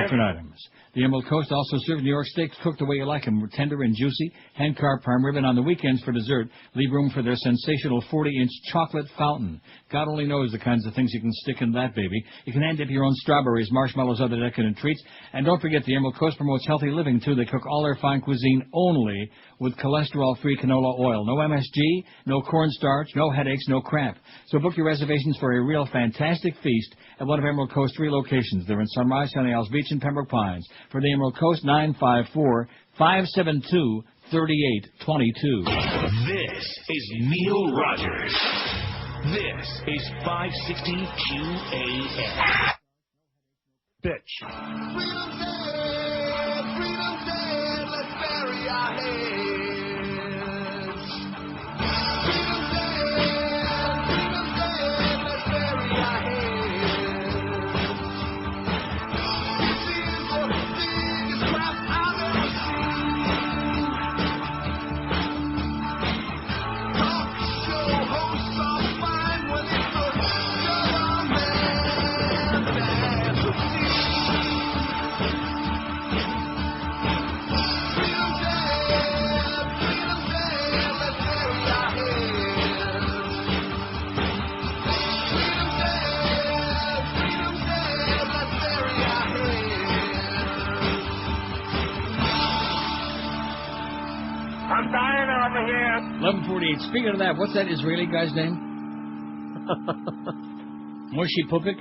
different items. The Emerald Coast also serves New York steaks cooked the way you like them, tender and juicy, hand-carved prime rib, and on the weekends for dessert, leave room for their sensational 40-inch chocolate fountain. God only knows the kinds of things you can stick in that baby. You can hand dip your own strawberries, marshmallows, other decadent treats. And don't forget, the Emerald Coast promotes healthy living, too. They cook all their fine cuisine only with cholesterol-free canola oil. No MSG, no cornstarch, no headaches, no crap. So book your reservations for a real fantastic feast at one of Emerald Coast's 3 locations. They're in Sunrise, Sunny Isles Beach, and Pembroke Pines. For the Emerald Coast, 954-572-3822. This is Neil Rogers. This is 560 QAM. Bitch. Let's bury our heads. I'm dying over here. 11:48. Speaking of that, what's that Israeli guy's name? Moshe Pupik?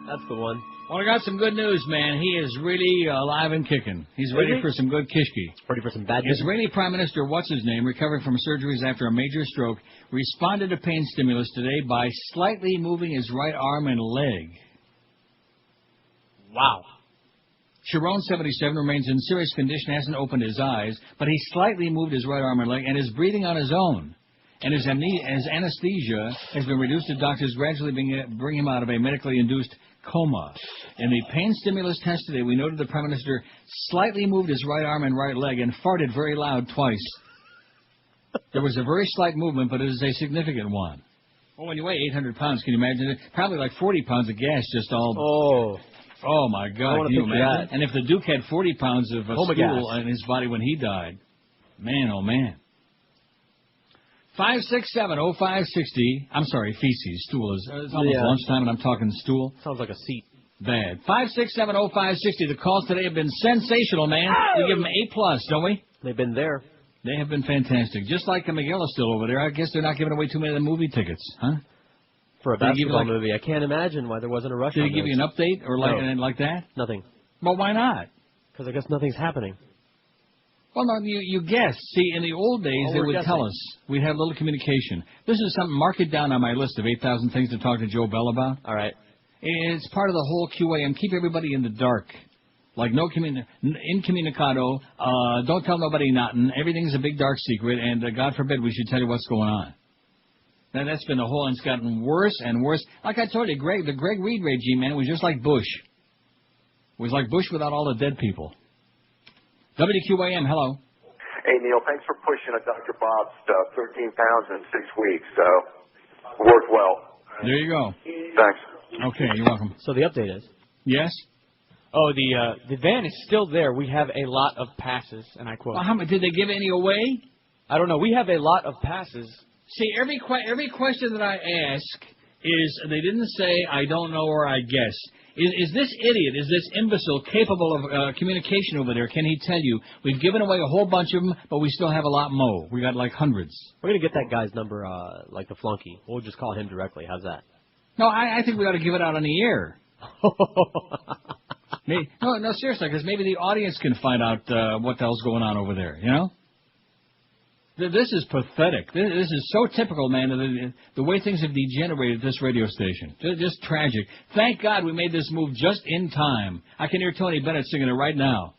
That's the one. Well, I got some good news, man. He is really alive and kicking. He's ready for some good kishki. Ready for some bad news. Israeli Prime Minister, what's-his-name, recovering from surgeries after a major stroke, responded to pain stimulus today by slightly moving his right arm and leg. Wow. Sharon, 77, remains in serious condition, hasn't opened his eyes, but he slightly moved his right arm and leg and is breathing on his own. And his anesthesia has been reduced to doctors gradually bring him out of a medically induced coma. In the pain stimulus test today, we noted the Prime Minister slightly moved his right arm and right leg and farted very loud twice. There was a very slight movement, but it is a significant one. Well, when you weigh 800 pounds, can you imagine it? Probably like 40 pounds of gas just all... Oh, my God. Can you imagine? And if the Duke had 40 pounds of stool in his body when he died, man, oh, man. 567-0560. I'm sorry, feces. Stool is... It's almost lunchtime and I'm talking stool. Sounds like a seat. Bad. 567-0560. The calls today have been sensational, man. We give them A+, don't we? They've been there. They have been fantastic. Just like Miguel is still over there. I guess they're not giving away too many of the movie tickets, huh? For a basketball movie, I can't imagine why there wasn't a rush. Did he give you an update or like that? Nothing. Well, why not? Because I guess nothing's happening. Well, no, you guess. See, in the old days, they would tell us. We'd have a little communication. This is something, mark it down on my list of 8,000 things to talk to Joe Bell about. All right. It's part of the whole QAM. Keep everybody in the dark. Like incommunicado, don't tell nobody nothing. Everything's a big dark secret, and God forbid we should tell you what's going on. Now, that's been the whole, and it's gotten worse and worse. Like I told you, the Greg Reed regime, man, was just like Bush. It was like Bush without all the dead people. WQAM, hello. Hey, Neil, thanks for pushing a Dr. Bob's stuff. 13 pounds in 6 weeks, so worked well. There you go. Thanks. Okay, you're welcome. So the update is? Yes? Oh, the van is still there. We have a lot of passes, and I quote. Well, how many, did they give any away? I don't know. We have a lot of passes. See, every question that I ask is, they didn't say, I don't know or I guess. Is this idiot, is this imbecile capable of communication over there? Can he tell you, we've given away a whole bunch of them, but we still have a lot more. We got like hundreds. We're going to get that guy's number, like the flunky. We'll just call him directly. How's that? No, I think we ought to give it out on the air. No, seriously, because maybe the audience can find out what the hell's going on over there, you know? This is pathetic. This is so typical, man, of the way things have degenerated at this radio station. Just tragic. Thank God we made this move just in time. I can hear Tony Bennett singing it right now.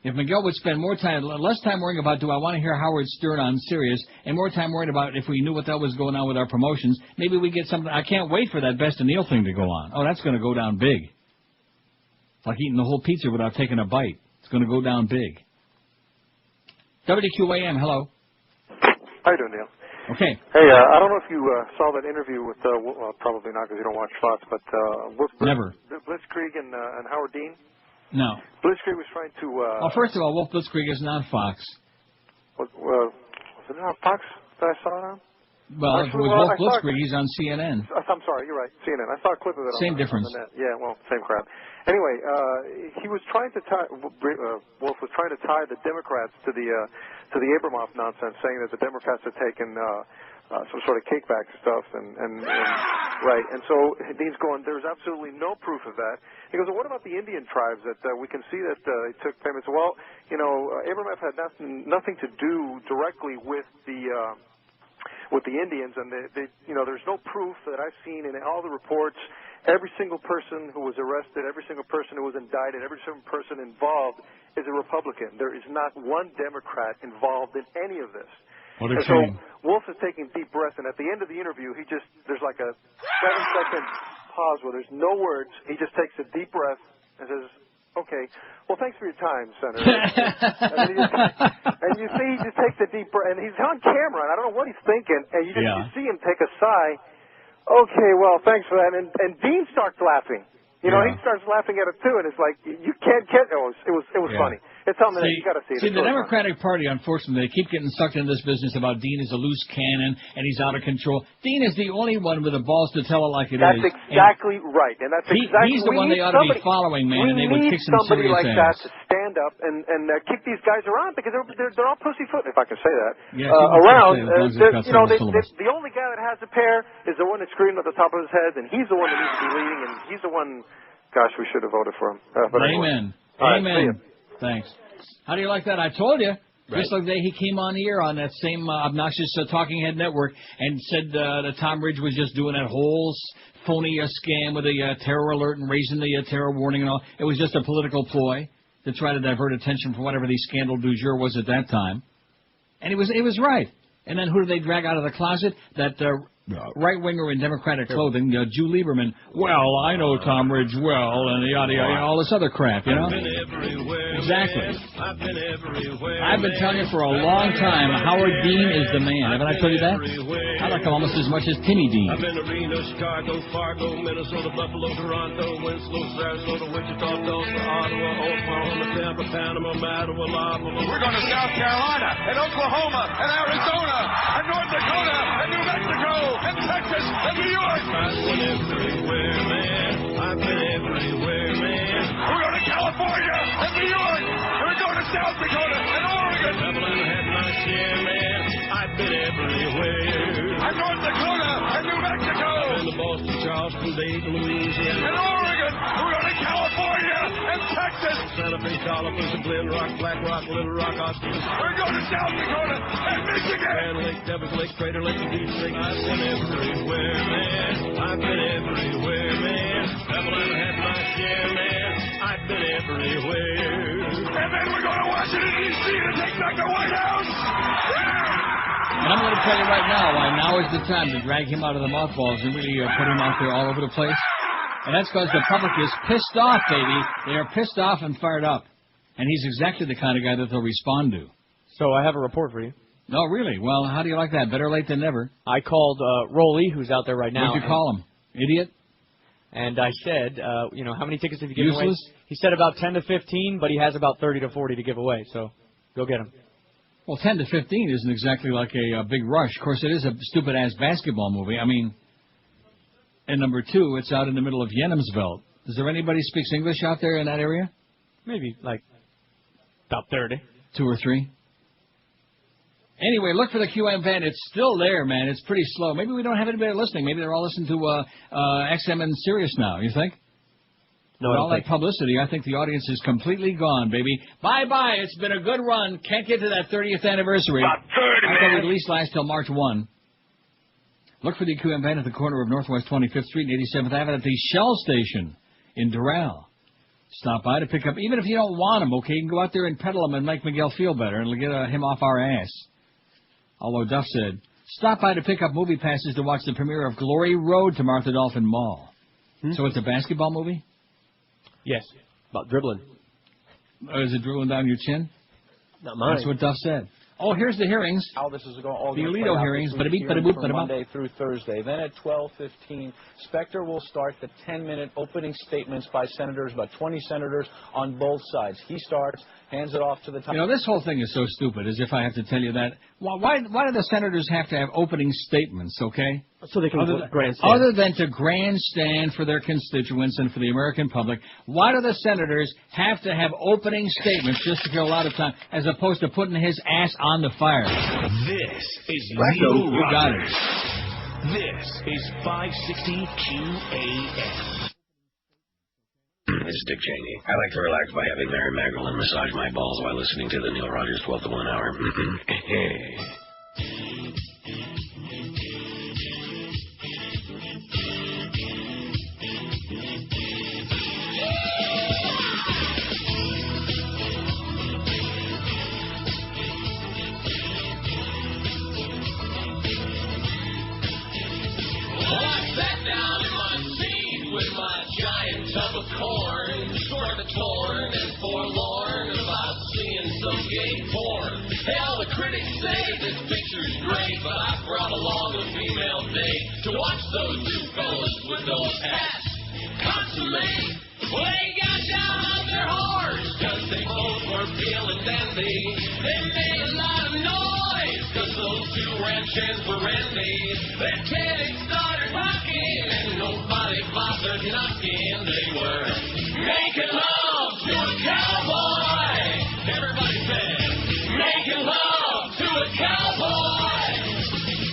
If Miguel would spend less time worrying about do I want to hear Howard Stern on Sirius, and more time worrying about if we knew what the hell was going on with our promotions, maybe we get something. I can't wait for that Best of Neil thing to go on. Oh, that's going to go down big. It's like eating the whole pizza without taking a bite. It's going to go down big. WQAM, hello. How you doing, Neil? Okay. Hey, I don't know if you saw that interview with, probably not because you don't watch Fox, but Never. Blitzkrieg and Howard Dean. No. Blitzkrieg was trying to... well, first of all, Wolf Blitzkrieg is not Fox. Was it not Fox that I saw it on? Well, actually, with Wolf Blitzkrieg, he's on CNN. I'm sorry, you're right, CNN. I saw a clip of it Same on difference. the net. Yeah, well, same crap. Anyway, he was trying to tie... Wolf was trying to tie the Democrats to the Abramoff nonsense, saying that the Democrats had taken... some sort of kickback stuff, and right. And so Dean's going, there's absolutely no proof of that. He goes, well, what about the Indian tribes that we can see that they took payments? Well, you know, Abramoff had nothing to do directly with the Indians, and there's no proof that I've seen in all the reports. Every single person who was arrested, every single person who was indicted, every single person involved is a Republican. There is not one Democrat involved in any of this. What a and shame. so Wolf is taking deep breaths, and at the end of the interview, there's like a 7-second pause where there's no words. He just takes a deep breath and says, okay, well, thanks for your time, Senator. and you see he just takes a deep breath, and he's on camera, and I don't know what he's thinking, and you see him take a sigh. Okay, well, thanks for that. And Dean starts laughing. You know, he starts laughing at it, too, and it's like, you can't get it. It was funny. It's something that you got to see. See, the Democratic Party, unfortunately, they keep getting sucked into this business about Dean is a loose cannon and he's out of control. Dean is the only one with the balls to tell it like it is. That's exactly right, and that's exactly. He's the one they ought to be following, man, and they would kick some serious somebody like ass. that to stand up and kick these guys around because they're all pussyfoot, if I can say that. Yeah, around, the only guy that has a pair is the one that screamed at the top of his head, and he's the one that needs to be leading, and he's the one. Gosh, we should have voted for him. Amen. Amen. Thanks. How do you like that? I told you. Right. Just like he came on here on that same obnoxious Talking Head Network and said that Tom Ridge was just doing that whole phony scam with a terror alert and raising the terror warning and all. It was just a political ploy to try to divert attention from whatever the scandal du jour was at that time. And it was right. And then who did they drag out of the closet? That right-winger in Democratic clothing, Jew Lieberman. Well, I know Tom Ridge well, and yada, yada, all this other crap, you know? Exactly. I've been telling you for a long time, Howard Dean is the man. Haven't I told you that? I like him almost as much as Timmy Dean. I've been to Reno, Chicago, Fargo, Minnesota, Buffalo, Toronto, Winslow, Sarasota, Wichita, Tulsa, Ottawa, Oklahoma, Tampa, Panama, Mattawa, Lava. We're going to South Carolina, and Oklahoma, and Arizona, and North Dakota, and New Mexico, and Texas, and New York. I've been everywhere, man. I've been everywhere, man. We're going to California, and New York, and we're going to South Dakota, and Oregon. I've had my share, man. I've been everywhere. And North Dakota, and New Mexico. I've been to Boston, Charleston, Dayton, Louisiana, and Oregon. We're going to California, and Texas. Santa Fe, Colorado, Glen Rock, Black Rock, Little Rock, Austin. We're going to South Dakota, and Michigan. Grand Lake, Devils Lake, Crater Lake, and Deep Lake. I've been everywhere, man. I've been everywhere, man. Evelyn had my share, man. I've been everywhere. And then we're going to Washington, D.C. to take back the White House. And I'm going to tell you right now why now is the time to drag him out of the mothballs and really put him out there all over the place. And that's because the public is pissed off, baby. They are pissed off and fired up. And he's exactly the kind of guy that they'll respond to. So I have a report for you. No, really? Well, how do you like that? Better late than never. I called Rolly, who's out there right now. What'd you call him? Idiot? And I said, how many tickets have you given Useless? away? He said about 10 to 15, but he has about 30 to 40 to give away. So go get him. Well, 10 to 15 isn't exactly like a big rush. Of course, it is a stupid-ass basketball movie. I mean, and number two, it's out in the middle of Yenemsveld. Does there anybody speaks English out there in that area? Maybe, like, about 30. 2 or 3. Anyway, look for the QM van. It's still there, man. It's pretty slow. Maybe we don't have anybody listening. Maybe they're all listening to XM and Sirius now. You think? No, With I all don't that publicity, I think the audience is completely gone, baby. Bye-bye. It's been a good run. Can't get to that 30th anniversary. About 30, I thought man. we'd at least last till March 1. Look for the QM van at the corner of Northwest 25th Street and 87th Avenue at the Shell Station in Doral. Stop by to pick up, even if you don't want them, okay? You can go out there and peddle them and make Miguel feel better, and it'll get him off our ass. Although Duff said, stop by to pick up movie passes to watch the premiere of Glory Road to Martha Dolphin Mall. So it's a basketball movie? Yes. About dribbling. Is it dribbling down your chin? Not mine. That's what Duff said. Oh, here's the hearings. How this is all The going to Alito play out hearings. this week, Bada-beep, hearing bada-boop, from bada-bop. Monday through Thursday. Then at 12:15, Specter will start the 10-minute opening statements by senators, about 20 senators on both sides. He starts, hands it off to the top. You know, this whole thing is so stupid, as if I have to tell you that. Why do the senators have to have opening statements, okay? So they can grandstand. Other than to grandstand for their constituents and for the American public, why do the senators have to have opening statements just to kill a lot of time, as opposed to putting his ass on the fire? This is Neil Neil You got it. Rogers. This is 560 QAM. This is Dick Cheney. I like to relax by having Mary Magdalene massage my balls while listening to the Neil Rogers 12 to 1 hour. Tub of corn, sort of torn and forlorn about seeing some gay porn. Hell, the critics say this picture's great, but I brought along a female date to watch those two fellas with those hats consummate. Well, they got down on their horse, cause they both were feeling dandy. They made a lot of noise, cause those two ranchers were randy. Their titties started rocking, and nobody bothered knocking. They were making love to a cowboy. Everybody said, making love to a cowboy.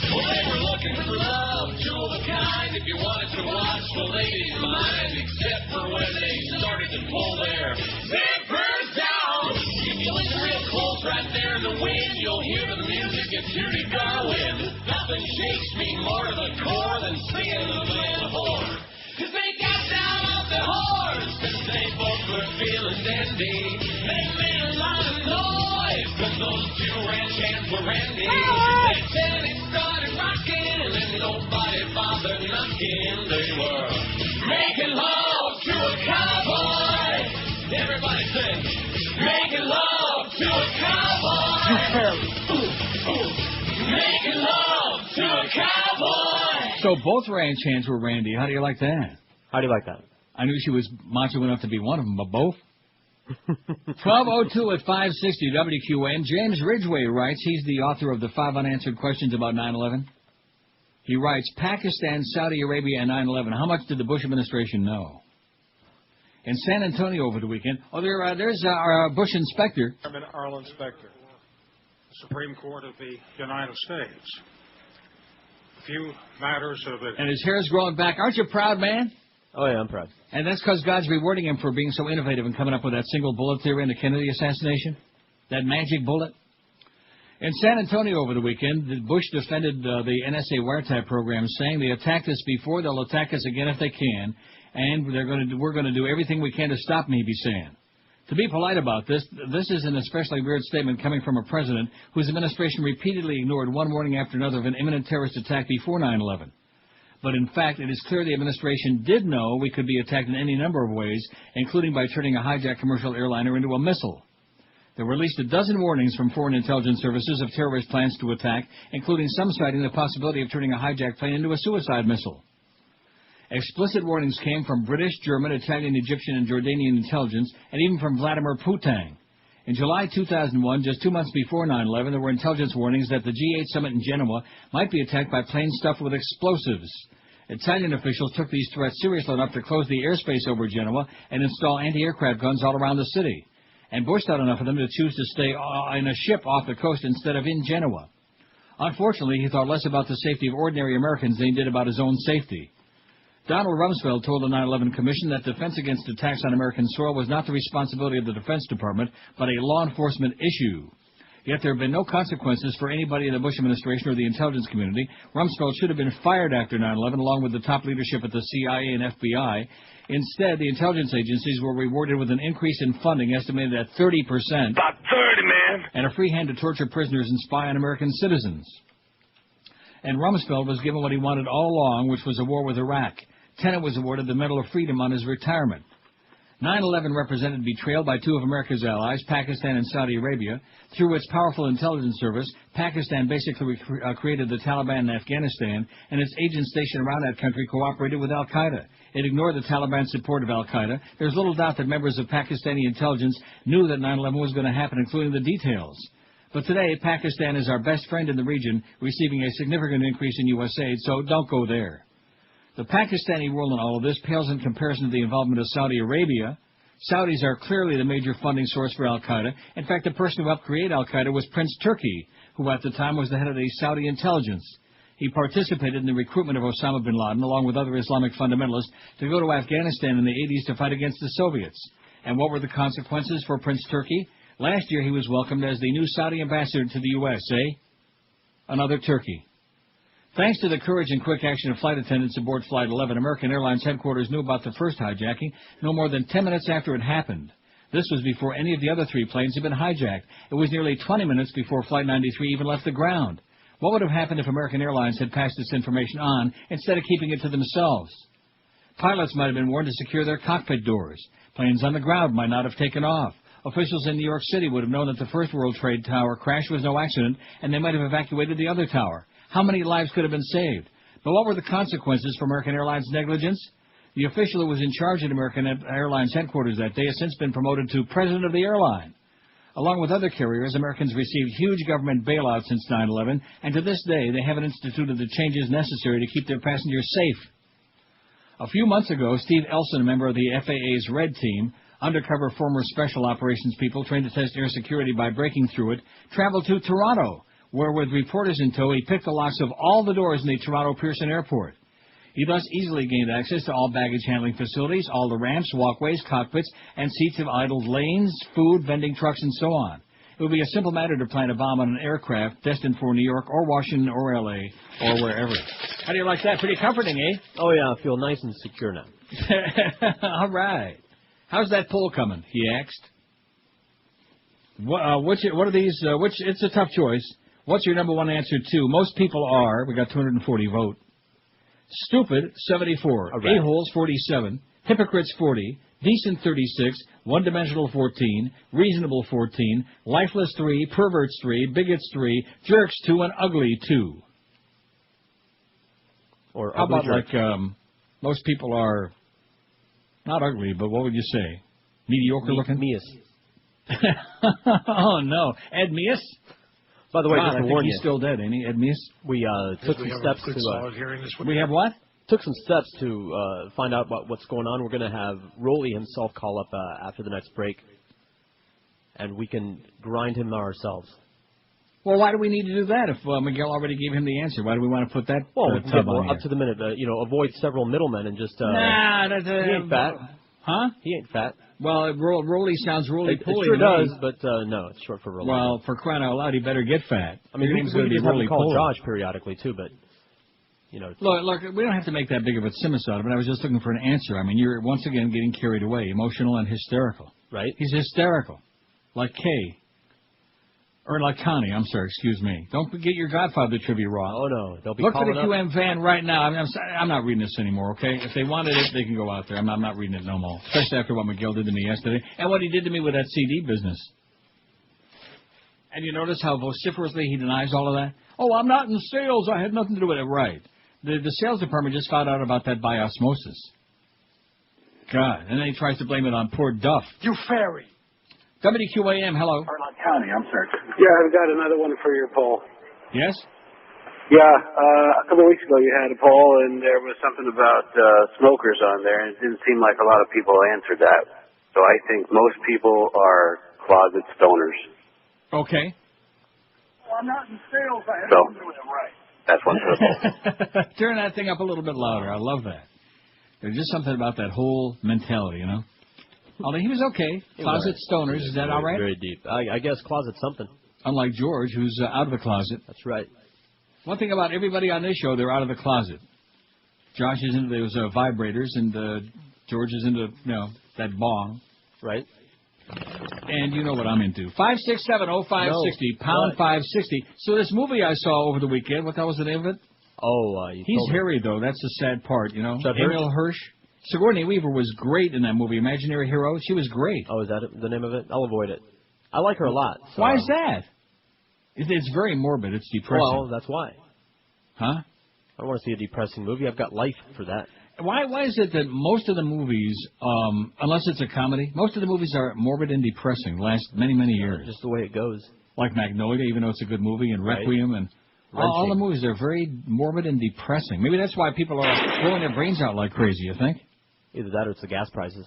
Well, they were looking for love, two of a kind. If you wanted to watch the lady's mind, except for when they started to pull their zippers down. If you listen real close right there in the wind, you'll hear the music of Judy Garland. Nothing shakes me more to the core than seeing the man whore. Cause they got down off their horse, cause they both were feeling dandy. They made a lot of noise, cause those two ranch hands were randy. They said it started rocking, and nobody bothered knocking. They were making love to a cowboy. Everybody sing, making love to a cowboy. Making love to a cowboy. So both ranch hands were Randy. How do you like that? How do you like that? I knew she was macho enough to be one of them, but both? 12:02 at 560 WQN. James Ridgway writes, he's the author of the 5 Unanswered Questions about 9/11. He writes, Pakistan, Saudi Arabia, and 9/11. How much did the Bush administration know? In San Antonio over the weekend, there's our Bush inspector. Chairman Arlen Specter, Supreme Court of the United States. A few matters of it. And his hair's growing back. Aren't you proud, man? Oh, yeah, I'm proud. And that's because God's rewarding him for being so innovative and coming up with that single bullet theory in the Kennedy assassination. That magic bullet. In San Antonio over the weekend, Bush defended the NSA wiretap program, saying they attacked us before, they'll attack us again if they can, and we're going to do everything we can to stop them, he'd be saying. To be polite about this is an especially weird statement coming from a president whose administration repeatedly ignored one warning after another of an imminent terrorist attack before 9/11. But in fact, it is clear the administration did know we could be attacked in any number of ways, including by turning a hijacked commercial airliner into a missile. There were at least a dozen warnings from foreign intelligence services of terrorist plans to attack, including some citing the possibility of turning a hijacked plane into a suicide missile. Explicit warnings came from British, German, Italian, Egyptian, and Jordanian intelligence, and even from Vladimir Putin. In July 2001, just 2 months before 9/11, there were intelligence warnings that the G8 summit in Genoa might be attacked by planes stuffed with explosives. Italian officials took these threats seriously enough to close the airspace over Genoa and install anti-aircraft guns all around the city. And Bush thought enough of them to choose to stay in a ship off the coast instead of in Genoa. Unfortunately, he thought less about the safety of ordinary Americans than he did about his own safety. Donald Rumsfeld told the 9/11 Commission that defense against attacks on American soil was not the responsibility of the Defense Department, but a law enforcement issue. Yet there have been no consequences for anybody in the Bush administration or the intelligence community. Rumsfeld should have been fired after 9/11, along with the top leadership at the CIA and FBI. Instead, the intelligence agencies were rewarded with an increase in funding estimated at 30%. About 30, man. And a free hand to torture prisoners and spy on American citizens. And Rumsfeld was given what he wanted all along, which was a war with Iraq. Tenet was awarded the Medal of Freedom on his retirement. 9/11 represented betrayal by two of America's allies, Pakistan and Saudi Arabia. Through its powerful intelligence service, Pakistan basically created the Taliban in Afghanistan, and its agents stationed around that country cooperated with al-Qaeda. It ignored the Taliban's support of al-Qaeda. There's little doubt that members of Pakistani intelligence knew that 9/11 was going to happen, including the details. But today, Pakistan is our best friend in the region, receiving a significant increase in U.S. aid, so don't go there. The Pakistani role in all of this pales in comparison to the involvement of Saudi Arabia. Saudis are clearly the major funding source for al-Qaeda. In fact, the person who helped create al-Qaeda was Prince Turki, who at the time was the head of the Saudi intelligence. He participated in the recruitment of Osama bin Laden, along with other Islamic fundamentalists, to go to Afghanistan in the 80s to fight against the Soviets. And what were the consequences for Prince Turki? Last year he was welcomed as the new Saudi ambassador to the U.S., Another Turkey. Thanks to the courage and quick action of flight attendants aboard Flight 11, American Airlines headquarters knew about the first hijacking no more than 10 minutes after it happened. This was before any of the other three planes had been hijacked. It was nearly 20 minutes before Flight 93 even left the ground. What would have happened if American Airlines had passed this information on instead of keeping it to themselves? Pilots might have been warned to secure their cockpit doors. Planes on the ground might not have taken off. Officials in New York City would have known that the first World Trade Tower crash was no accident, and they might have evacuated the other tower. How many lives could have been saved? But what were the consequences for American Airlines negligence? The official who was in charge at American Airlines headquarters that day has since been promoted to president of the airline. Along with other carriers, Americans received huge government bailouts since 9/11, and to this day they haven't instituted the changes necessary to keep their passengers safe. A few months ago, Steve Elson, a member of the FAA's Red Team, undercover former special operations people trained to test air security by breaking through it, traveled to Toronto, where with reporters in tow, he picked the locks of all the doors in the Toronto Pearson Airport. He thus easily gained access to all baggage handling facilities, all the ramps, walkways, cockpits, and seats of idled lanes, food, vending trucks, and so on. It would be a simple matter to plant a bomb on an aircraft destined for New York or Washington or L.A. or wherever. How do you like that? Pretty comforting, eh? Oh, yeah, I feel nice and secure now. All right. How's that poll coming? He asked. What are these? It's a tough choice. What's your number one answer to? Most people are, we got 240 vote. Stupid, 74. Right. A-holes, 47. Hypocrites, 40. Decent, 36. One-dimensional, 14. Reasonable, 14. Lifeless, 3. Perverts, 3. Bigots, 3. Jerks, 2. And ugly, 2. Or how about jerk. like most people are not ugly, but what would you say? Mediocre looking? Meus. Oh, no. Ed Meus? By the way, God, just to I think warn he's you, still dead, ain't he, Ed Meus? we took some steps to. We have what? Took some steps to find out what's going on. We're going to have Rolly himself call up after the next break, and we can grind him ourselves. Well, why do we need to do that if Miguel already gave him the answer? Why do we want to put that we can tub get more on up to the minute. Avoid several middlemen and just. He he ain't fat. Huh? He ain't fat. Well, Rolly sounds roly-poly. It sure does, but no, it's short for Rolly. Well, for crying out loud, he better get fat. I mean, we just have to call Josh periodically, too, but, Look, we don't have to make that big of a simus out of it. I was just looking for an answer. I mean, you're once again getting carried away, emotional and hysterical. Right. He's hysterical. Like Kay. Or like Connie, I'm sorry, excuse me. Don't get your Godfather trivia wrong. Oh, no. They'll be Look for calling the up. QM van right now. I'm not reading this anymore, okay? If they wanted it, they can go out there. I'm not reading it no more. Especially after what Miguel did to me yesterday and what he did to me with that CD business. And you notice how vociferously he denies all of that? Oh, I'm not in sales. I had nothing to do with it. Right. The sales department just found out about that by osmosis. God. And then he tries to blame it on poor Duff. You fairy. WQAM, hello. County, I'm sorry. Yeah, I've got another one for your poll. Yes? Yeah, a couple of weeks ago you had a poll, and there was something about smokers on there, and it didn't seem like a lot of people answered that. So I think most people are closet stoners. Okay. Well, I'm not in sales. I have So, to do it right. that's one for the ball. Turn that thing up a little bit louder. I love that. There's just something about that whole mentality, you know? Although he was okay. Closet stoners, is that all right? Very deep. I guess closet something. Unlike George, who's out of the closet. That's right. One thing about everybody on this show, they're out of the closet. Josh is into those vibrators, and George is into, that bong. Right. And you know what I'm into. 567-0560, pound 560. So this movie I saw over the weekend, what the hell was the name of it? Oh, he's hairy, though. That's the sad part, you know. Ariel Hirsch. Sigourney Weaver was great in that movie, Imaginary Hero. She was great. Oh, is that the name of it? I'll avoid it. I like her a lot. So. Why is that? It's very morbid. It's depressing. Well, that's why. Huh? I don't want to see a depressing movie. I've got life for that. Why is it that most of the movies, unless it's a comedy, most of the movies are morbid and depressing, last many, many years? Just the way it goes. Like Magnolia, even though it's a good movie, and Requiem, and all the movies, they're very morbid and depressing. Maybe that's why people are blowing their brains out like crazy, you think? Either that or it's the gas prices.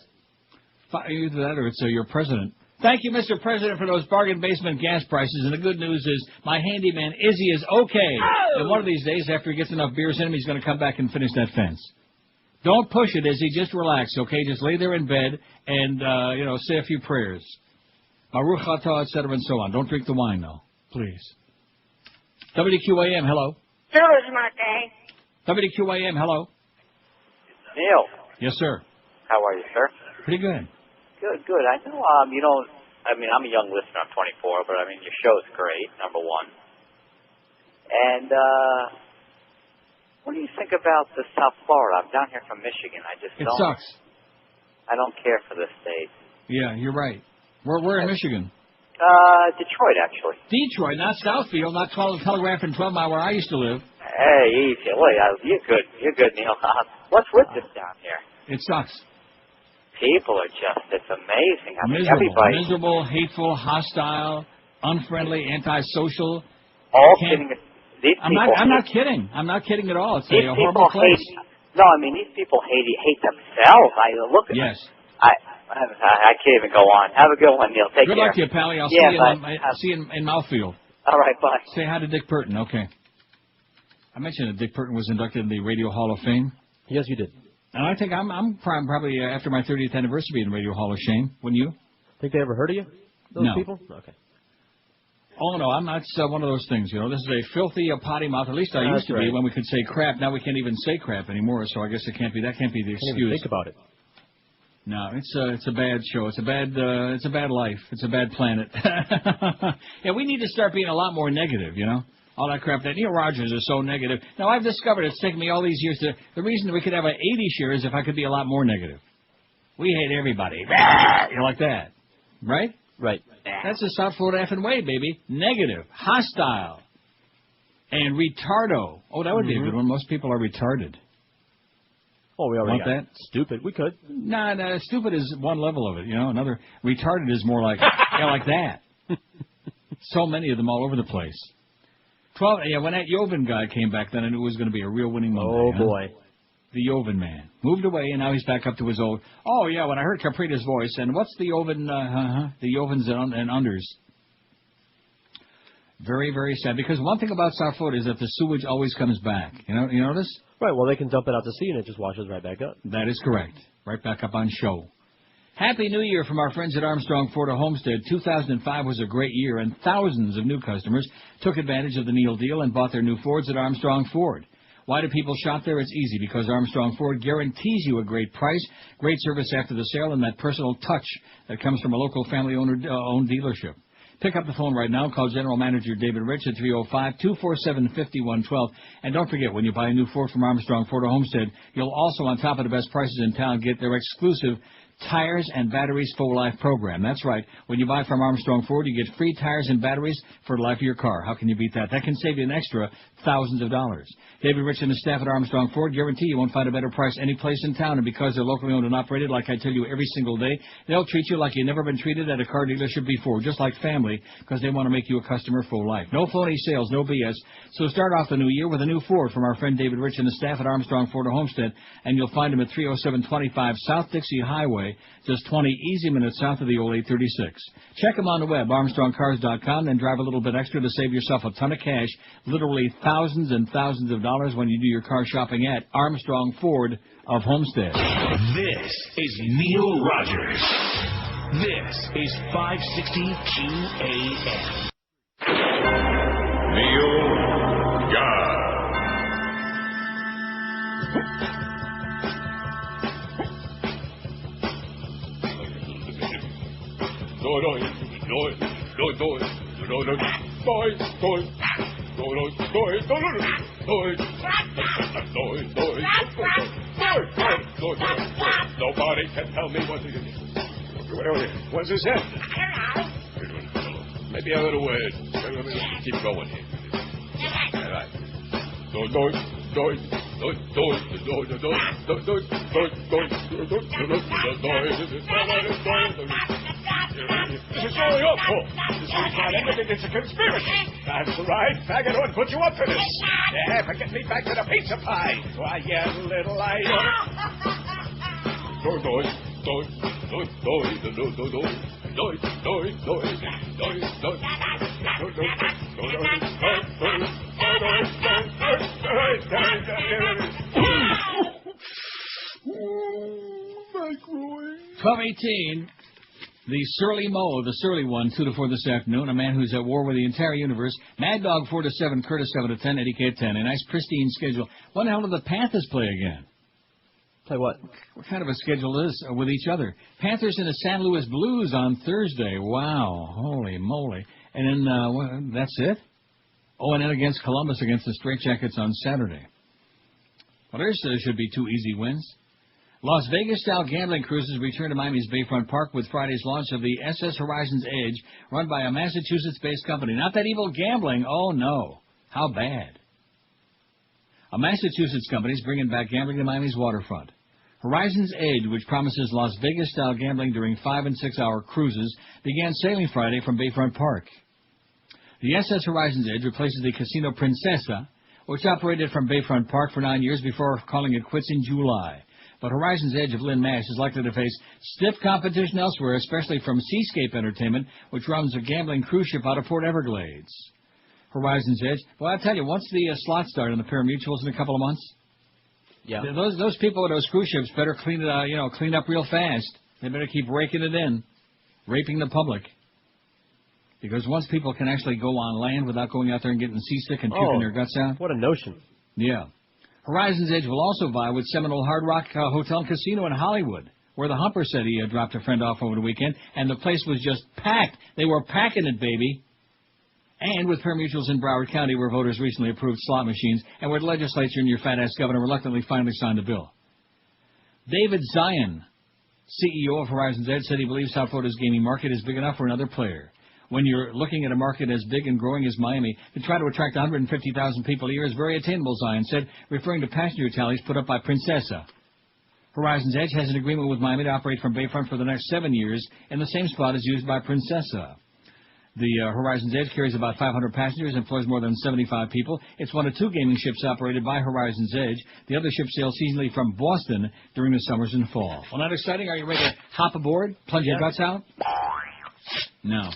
Either that or it's your president. Thank you, Mr. President, for those bargain basement gas prices. And the good news is my handyman, Izzy, is okay. Oh! And one of these days, after he gets enough beers in him, he's going to come back and finish that fence. Don't push it, Izzy. Just relax, okay? Just lay there in bed and, say a few prayers. Baruch atah, etc., and so on. Don't drink the wine, though. Please. WQAM, hello. Hello, Martin. WQAM, hello. Neil. Yes, sir. How are you, sir? Pretty good. Good. I know, I'm a young listener. I'm 24, but, your show's great, number one. And, what do you think about the South Florida? I'm down here from Michigan. It sucks. I don't care for this state. Yeah, you're right. We're in Michigan. Detroit, actually. Detroit, not Southfield, not 12 Telegraph and 12 Mile where I used to live. Hey, easy. Wait, you're good, Neil. What's with this down here? It sucks. People are it's amazing. Miserable, hateful, hostile, unfriendly, antisocial. All kidding. I'm not kidding. I'm not kidding at all. It's a horrible place. These people hate themselves. Look at Yes. I can't even go on. Have a good one, Neil. Take care. Good luck to you, Pally. I'll see you in Mouthfield. All right, bye. Say hi to Dick Burton. Okay. I mentioned that Dick Burton was inducted in the Radio Hall of Fame. Yes, you did. And I think I'm probably after my 30th anniversary in the Radio Hall of Shame. Wouldn't you? Think they ever heard of you? Those people? Okay. Oh, no, I'm not one of those things, This is a filthy, potty mouth. At least I used to be when we could say crap. Now we can't even say crap anymore, so I guess that can't be the excuse. Can't even think about it. No, it's a bad show. It's a bad life. It's a bad planet. Yeah, we need to start being a lot more negative, All that crap that Neil Rogers is so negative. Now, I've discovered it's taken me all these years the reason we could have an 80 share is if I could be a lot more negative. We hate everybody. Like that. Right? Right. That's the South Florida effing way, baby. Negative, hostile, and retardo. Oh, that would be a good one. Most people are retarded. Oh, we already got that. Stupid. We could. Nah, stupid is one level of it, Another retarded is more like, like that. So many of them all over the place. When that Joven guy came back, then I knew it was going to be a real winning Monday. Oh, boy. The Joven man. Moved away, and now he's back up to his old... Oh, yeah, when I heard Caprita's voice, and what's the Joven... the Jovens and unders. Very, very sad, because one thing about South Florida is that the sewage always comes back. You notice? Right, well, they can dump it out to sea, and it just washes right back up. That is correct. Right back up on show. Happy New Year from our friends at Armstrong Ford of Homestead. 2005 was a great year, and thousands of new customers took advantage of the Neil deal and bought their new Fords at Armstrong Ford. Why do people shop there? It's easy, because Armstrong Ford guarantees you a great price, great service after the sale, and that personal touch that comes from a local family-owned dealership. Pick up the phone right now. Call General Manager David Rich at 305-247-5112. And don't forget, when you buy a new Ford from Armstrong Ford of Homestead, you'll also, on top of the best prices in town, get their exclusive Tires and Batteries Full Life program. That's right. When you buy from Armstrong Ford, you get free tires and batteries for the life of your car. How can you beat that? That can save you an extra thousands of dollars. David Rich and the staff at Armstrong Ford guarantee you won't find a better price any place in town. And because they're locally owned and operated, like I tell you every single day, they'll treat you like you've never been treated at a car dealership before, just like family, because they want to make you a customer for life. No phony sales, no BS. So start off the new year with a new Ford from our friend David Rich and the staff at Armstrong Ford of Homestead, and you'll find them at 30725 South Dixie Highway Highway, just 20 easy minutes south of the old 836. Check them on the web, ArmstrongCars.com, then drive a little bit extra to save yourself a ton of cash, literally thousands and thousands of dollars when you do your car shopping at Armstrong Ford of Homestead. This is Neil Rogers. This is 560 QAM. Neil God. Nobody can tell me what to do. What's this at? Maybe I ought to keep going here. All right. This is going up, Paul. This is not anything. It's a conspiracy. That's right. Faggot ought to put you up for this. Yeah, but get me back to the pizza pie. Why, you little liar. $12.18. The Surly Mo, the Surly One, 2 to 4 this afternoon. A man who's at war with the entire universe. Mad Dog 4 to 7, Curtis 7 to 10, Eddie K at 10. A nice pristine schedule. When the hell do the Panthers play again? Play what? What kind of a schedule is with each other? Panthers and the San Luis Blues on Thursday. Wow, holy moly! And then that's it. Oh, and then against Columbus against the Straight Jackets on Saturday. Well, there should be 2 easy wins. Las Vegas-style gambling cruises return to Miami's Bayfront Park with Friday's launch of the SS Horizons Edge, run by a Massachusetts-based company. Not that evil gambling. Oh, no. How bad. A Massachusetts company is bringing back gambling to Miami's waterfront. Horizons Edge, which promises Las Vegas-style gambling during 5- and 6-hour cruises, began sailing Friday from Bayfront Park. The SS Horizons Edge replaces the Casino Princesa, which operated from Bayfront Park for 9 years before calling it quits in July. But Horizons Edge of Lynn, Mass. is likely to face stiff competition elsewhere, especially from Seascape Entertainment, which runs a gambling cruise ship out of Port Everglades. Horizons Edge. Well, I'll tell you, once the slots start on the pari-mutuels in a couple of months, yeah, those people with those cruise ships better clean up real fast. They better keep raking it in, raping the public. Because once people can actually go on land without going out there and getting seasick and puking their guts out. What a notion. Yeah. Horizons Edge will also vie with Seminole Hard Rock Hotel and Casino in Hollywood, where the Humper said he dropped a friend off over the weekend, and the place was just packed. They were packing it, baby. And with pari-mutuels in Broward County, where voters recently approved slot machines, and where the legislature and your fat-ass governor reluctantly finally signed the bill. David Zion, CEO of Horizons Edge, said he believes South Florida's gaming market is big enough for another player. When you're looking at a market as big and growing as Miami, to try to attract 150,000 people a year is very attainable, Zion said, referring to passenger tallies put up by Princesa. Horizons Edge has an agreement with Miami to operate from Bayfront for the next 7 years in the same spot as used by Princesa. The Horizons Edge carries about 500 passengers and employs more than 75 people. It's one of 2 gaming ships operated by Horizons Edge. The other ship sails seasonally from Boston during the summers and fall. Well, not exciting? Are you ready to hop aboard? Plunge your guts out? No.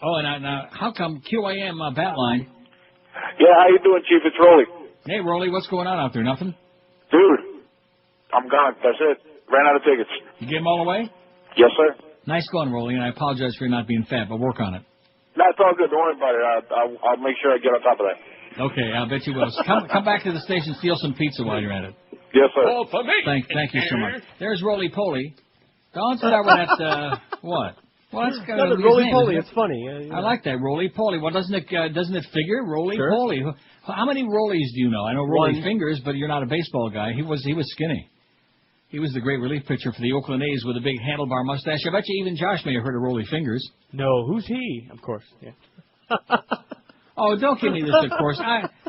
Oh, and now, how come QAM bat line? Yeah, how you doing, Chief? It's Rolly. Hey, Rolly, what's going on out there? Nothing? Dude, I'm gone. That's it. Ran out of tickets. You gave them all away? Yes, sir. Nice going, Rolly, and I apologize for not being fat, but work on it. No, it's all good. Don't worry about it. I'll make sure I get on top of that. Okay, I bet you will. Come back to the station, steal some pizza while you're at it. Yes, sir. All for me. Thank you so much. There's Roly Poly. Don't start with that, what? Well, that's kind of Roly Poly. It's funny. I like that, Roly Poly. Well, doesn't it figure? Roly Poly. How many Rollies do you know? I know Rolly Fingers, but you're not a baseball guy. He was skinny. He was the great relief pitcher for the Oakland A's with a big handlebar mustache. I bet you even Josh may have heard of Roly Fingers. No, who's he? Of course, yeah. Oh, don't give me this, of course.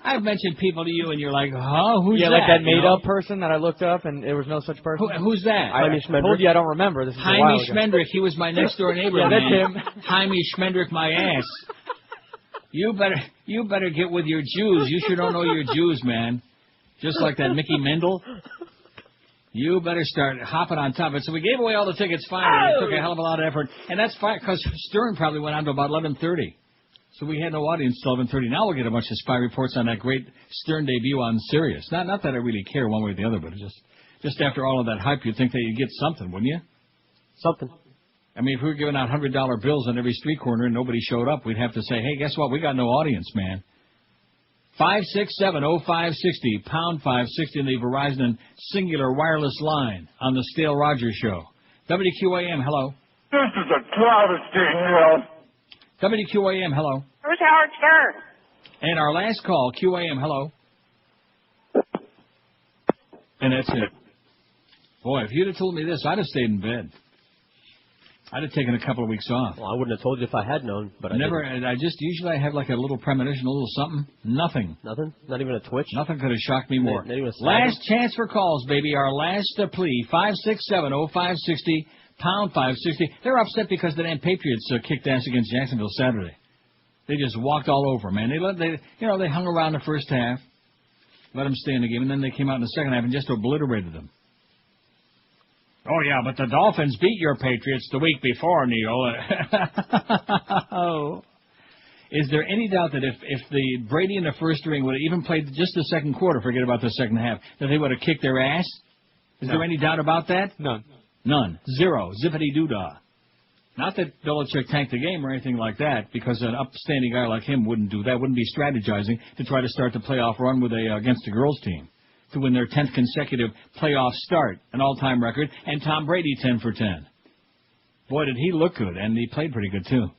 I've mentioned people to you, and you're like, huh? Who's that? Yeah, like that made-up person that I looked up, and there was no such person. Who's that? I told you I don't remember. This is Jaime Schmendrick. He was my next-door neighbor. Yeah, that's him. Jaime Schmendrick, my ass. You better get with your Jews. You sure don't know your Jews, man. Just like that Mickey Mendel. You better start hopping on top of it. So we gave away all the tickets finally. It took a hell of a lot of effort. And that's fine, because Stern probably went on to about 11:30. So we had no audience till 11:30. Now we'll get a bunch of spy reports on that great Stern debut on Sirius. Not that I really care one way or the other, but just after all of that hype, you'd think that you'd get something, wouldn't you? Something. I mean, if we were giving out $100 bills on every street corner and nobody showed up, we'd have to say, hey, guess what? We got no audience, man. 567-0560, pound 560 in the Verizon and Singular wireless line on the Stale Rogers Show. WQAM, hello. This is a travesty, Neil. WQAM, hello. Who's Howard Stern? And our last call, QAM, hello. And that's it. Boy, if you'd have told me this, I'd have stayed in bed. I'd have taken a couple of weeks off. Well, I wouldn't have told you if I had known, but I never. didn't. Usually I have like a little premonition, a little something. Nothing. Nothing? Not even a twitch? Nothing could have shocked me more. Not even a last chance for calls, baby. Our last plea. 567-0560, pound 560. They're upset because the damn Patriots kicked ass against Jacksonville Saturday. They just walked all over, man. They hung around the first half, let them stay in the game, and then they came out in the second half and just obliterated them. Oh, yeah, but the Dolphins beat your Patriots the week before, Neil. Oh. Is there any doubt that if the Brady in the first ring would have even played just the second quarter, forget about the second half, that they would have kicked their ass? Is there any doubt about that? None. None. Zero. Zippity-doo-dah. Not that Belichick tanked the game or anything like that, because an upstanding guy like him wouldn't do that, wouldn't be strategizing to try to start the playoff run with against the girls' team, to win their 10th consecutive playoff start, an all-time record, and Tom Brady 10 for 10. Boy, did he look good, and he played pretty good, too.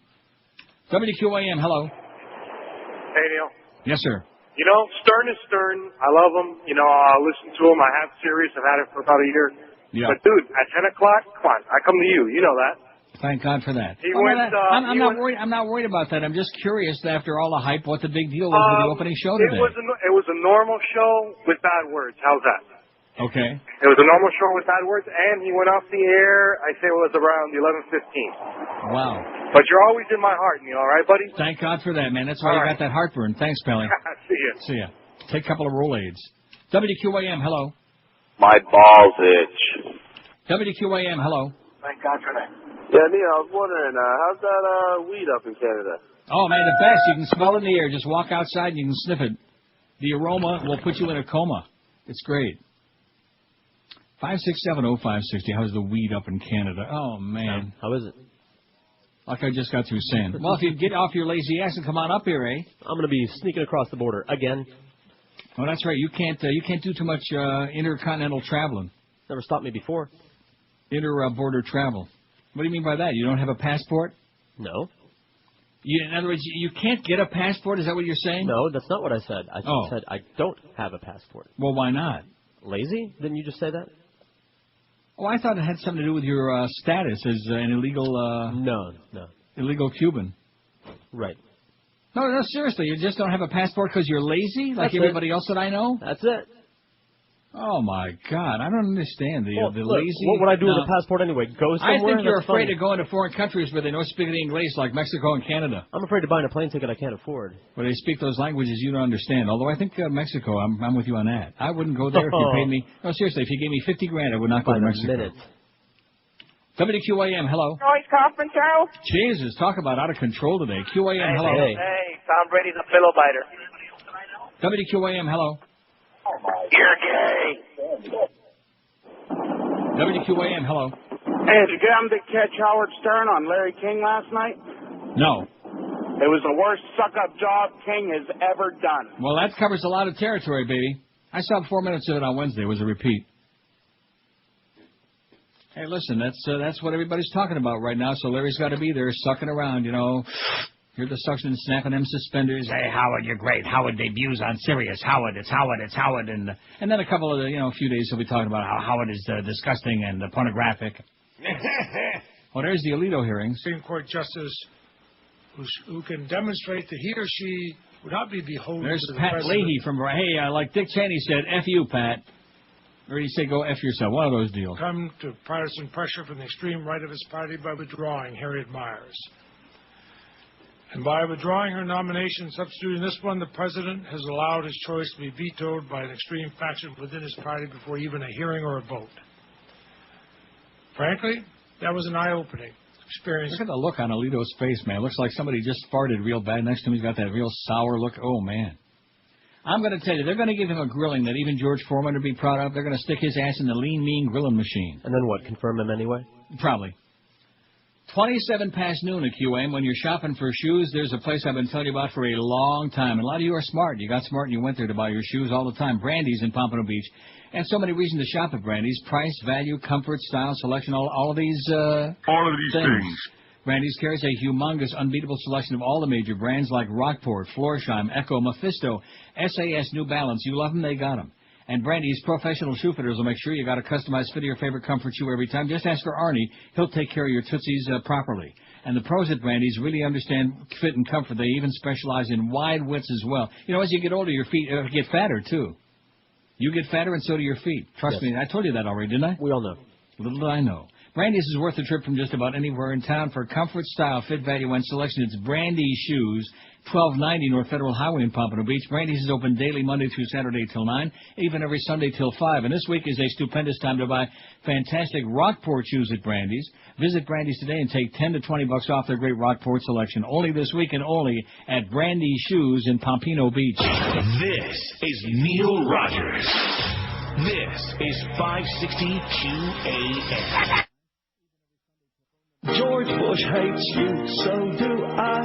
WQAM, hello. Hey, Neil. Yes, sir. You know, Stern is Stern. I love him. You know, I listen to him. I have Sirius. I've had it for about a year. Yeah. But, dude, at 10 o'clock, come on. I come to you. You know that. Thank God for that. I'm not worried about that. I'm just curious, after all the hype, what the big deal was with the opening show today. It was a normal show with bad words. How's that? Okay. It was a normal show with bad words, and he went off the air, I say it was around 11:15. Wow. But you're always in my heart, Neil, all right, buddy? Thank God for that, man. That's why you got that heartburn. Thanks, Pelly. See ya. See ya. Take a couple of Rolaids. WQAM, hello. My balls itch. WQAM, hello. Thank God for that. Yeah, Neil, I was wondering, how's that weed up in Canada? Oh, man, the best. You can smell it in the air. Just walk outside and you can sniff it. The aroma will put you in a coma. It's great. 567-0560. How's the weed up in Canada? Oh, man. How is it? Like I just got through saying. Well, if you get off your lazy ass and come on up here, eh? I'm going to be sneaking across the border again. Oh, that's right. You can't do too much intercontinental traveling. Never stopped me before. Border travel. What do you mean by that? You don't have a passport? No. In other words, you can't get a passport? Is that what you're saying? No, that's not what I said. I said I don't have a passport. Well, why not? Lazy? Didn't you just say that? Oh, I thought it had something to do with your status as an illegal... No. Illegal Cuban. Right. No, seriously. You just don't have a passport because you're lazy? Like everybody else that I know? That's it. Oh, my God. I don't understand the lazy... What would I do with a passport anyway? Go somewhere? I think you're afraid of going to foreign countries where they don't speak any English, like Mexico and Canada. I'm afraid of buying a plane ticket I can't afford. Where they speak those languages you don't understand. Although I think Mexico, I'm with you on that. I wouldn't go there if you paid me... No, seriously, if you gave me $50,000, I would not go to Mexico. Minute. WQAM, hello. Noise conference show? Jesus, talk about out of control today. QAM, hello. Hey, Tom Brady's a pillow biter. WQAM, hello. You're gay. WQAM, hello. Hey, did you get him to catch Howard Stern on Larry King last night? No. It was the worst suck-up job King has ever done. Well, that covers a lot of territory, baby. I saw 4 minutes of it on Wednesday. It was a repeat. Hey, listen, that's what everybody's talking about right now, so Larry's got to be there sucking around, you know. Hear the suction snapping them suspenders. Hey, Howard, you're great. Howard debuts on Sirius. Howard, it's Howard. And then a couple of a few days he'll be talking about how Howard is disgusting and pornographic. Well, there's the Alito hearings. Supreme Court justice who can demonstrate that he or she would not be beholden There's to the Pat president. Leahy from, like Dick Cheney said, F you, Pat. Or he say go F yourself. One of those deals. Come to partisan pressure from the extreme right of his party by withdrawing Harriet Miers. And by withdrawing her nomination and substituting this one, the president has allowed his choice to be vetoed by an extreme faction within his party before even a hearing or a vote. Frankly, that was an eye-opening experience. Look at the look on Alito's face, man. Looks like somebody just farted real bad next to him. He's got that real sour look. Oh, man. I'm going to tell you, they're going to give him a grilling that even George Foreman would be proud of. They're going to stick his ass in the lean, mean grilling machine. And then what, confirm him anyway? Probably. 27 past noon at QAM. When you're shopping for shoes, there's a place I've been telling you about for a long time. And a lot of you are smart. You got smart and you went there to buy your shoes all the time. Brandy's in Pompano Beach. And so many reasons to shop at Brandy's. Price, value, comfort, style, selection, all of these things. Brandy's carries a humongous, unbeatable selection of all the major brands like Rockport, Florsheim, Echo, Mephisto, SAS, New Balance. You love them, they got them. And Brandy's professional shoe fitters will make sure you got a customized fit of your favorite comfort shoe every time. Just ask for Arnie. He'll take care of your tootsies properly. And the pros at Brandy's really understand fit and comfort. They even specialize in wide widths as well. You know, as you get older, your feet get fatter, too. You get fatter and so do your feet. Trust me, I told you that already, didn't I? We all know. Little did I know. Brandy's is worth a trip from just about anywhere in town for comfort, style, fit, value, and selection. It's Brandy's Shoes, 1290 North Federal Highway in Pompano Beach. Brandy's is open daily Monday through Saturday till 9, even every Sunday till 5. And this week is a stupendous time to buy fantastic Rockport shoes at Brandy's. Visit Brandy's today and take 10 to 20 bucks off their great Rockport selection. Only this week and only at Brandy's Shoes in Pompano Beach. This is Neil Rogers. This is 560 QAM. George Bush hates you, so do I.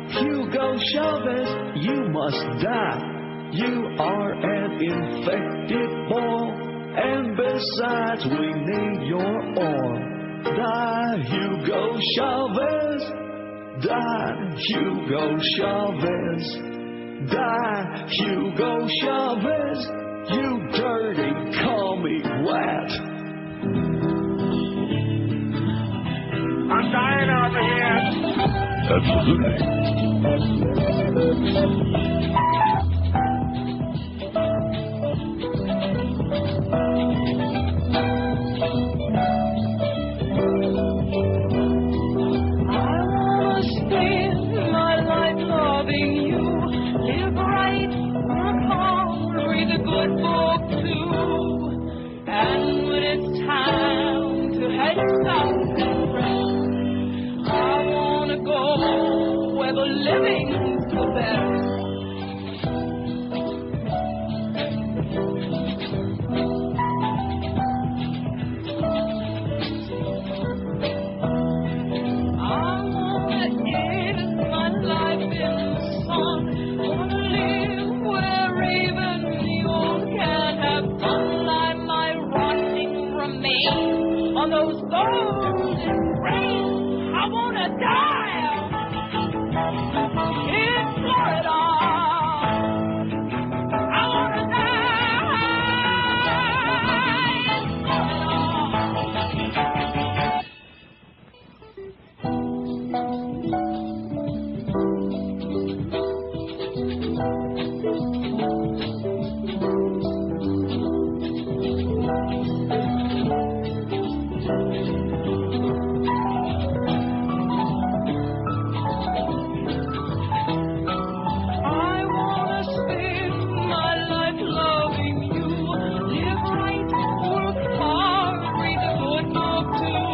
Hugo Chavez, you must die. You are an infected ball, and besides, we need your oil. Die, Hugo Chavez. Die, Hugo Chavez. Die, Hugo Chavez. You dirty commie rat. I'm dying over here. I wanna spend my life loving you. Live right, work hard, read a good book too. And when it's time to head south and rest, I wanna go where the living's the best. I wanna end my life in the sun. Wanna live where even you can have fun, like my rotting remains on those golden grains. I wanna die in Florida. I wanna die in Florida. I wanna spend my life loving you. Live right, work hard, read a good book too.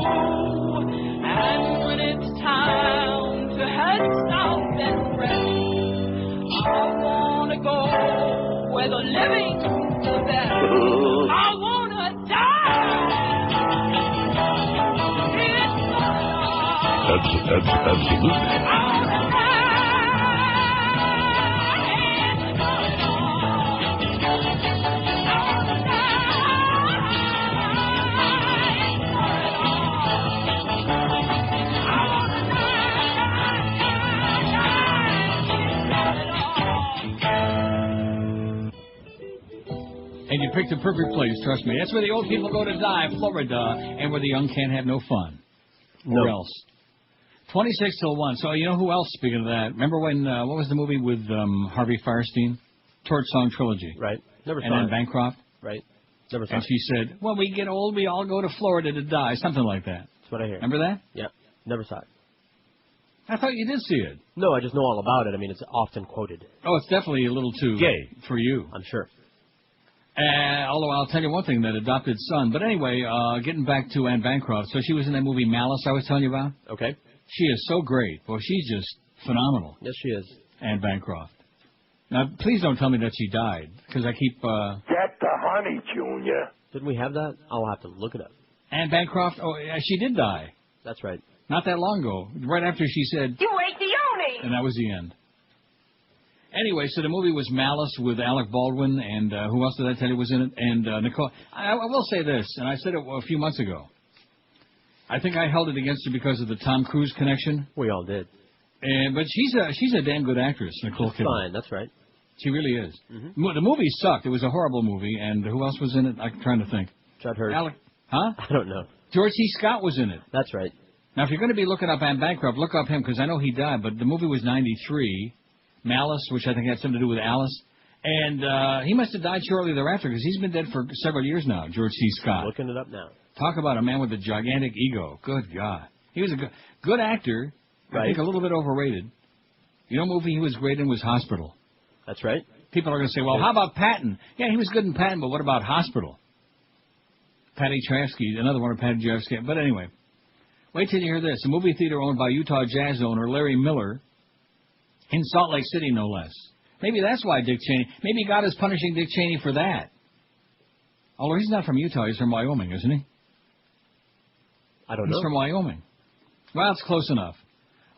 And when it's time to head south and rest, I wanna go where the living's the best. I wanna die in Florida. Absolutely. And you picked the perfect place, trust me. That's where the old people go to die, Florida, and where the young can't have no fun. No. Or else. 26 till 1. So you know who else, speaking of that? Remember when, what was the movie with Harvey Firestein? Torch Song Trilogy. Right. Never And saw then it. Bancroft. Right. Never saw And it. she said, when we get old, we all go to Florida to die. Something like that. That's what I hear. Remember that? Yep. Never saw it. I thought you did see it. No, I just know all about it. I mean, it's often quoted. Oh, it's definitely a little too gay for you. I'm sure. Although I'll tell you one thing, that adopted son. But anyway, getting back to Anne Bancroft. So she was in that movie Malice I was telling you about? Okay. She is so great. Boy, she's just phenomenal. Yes, she is. Anne Bancroft. Now, please don't tell me that she died, because I keep... Get the honey, Junior. Didn't we have that? I'll have to look it up. Anne Bancroft? Oh, yeah, she did die. That's right. Not that long ago. Right after she said... You ate the yoni! And that was the end. Anyway, so the movie was Malice with Alec Baldwin, and who else did I tell you was in it? And Nicole. I will say this, and I said it a few months ago. I think I held it against her because of the Tom Cruise connection. We all did. But she's a damn good actress, Nicole Kidman. Fine, that's right. She really is. Mm-hmm. The movie sucked. It was a horrible movie, and who else was in it? I'm trying to think. Judd Hirsch. Alec, huh? I don't know. George C. Scott was in it. That's right. Now, if you're going to be looking up Anne Bancroft, look up him, because I know he died, but the movie was 93. Malice, which I think had something to do with Alice. And he must have died shortly thereafter, because he's been dead for several years now, George C. Scott. Looking it up now. Talk about a man with a gigantic ego. Good God. He was a good actor, right. I think a little bit overrated. You know, movie he was great in was Hospital. That's right. People are going to say, well, how about Patton? Yeah, he was good in Patton, but what about Hospital? Patty Chayefsky, another one of Patty Chayefsky. But anyway, wait till you hear this. A movie theater owned by Utah Jazz owner Larry Miller in Salt Lake City, no less. Maybe that's why Dick Cheney, maybe God is punishing Dick Cheney for that. Although he's not from Utah, he's from Wyoming, isn't he? I don't know. He's from Wyoming. Well, it's close enough.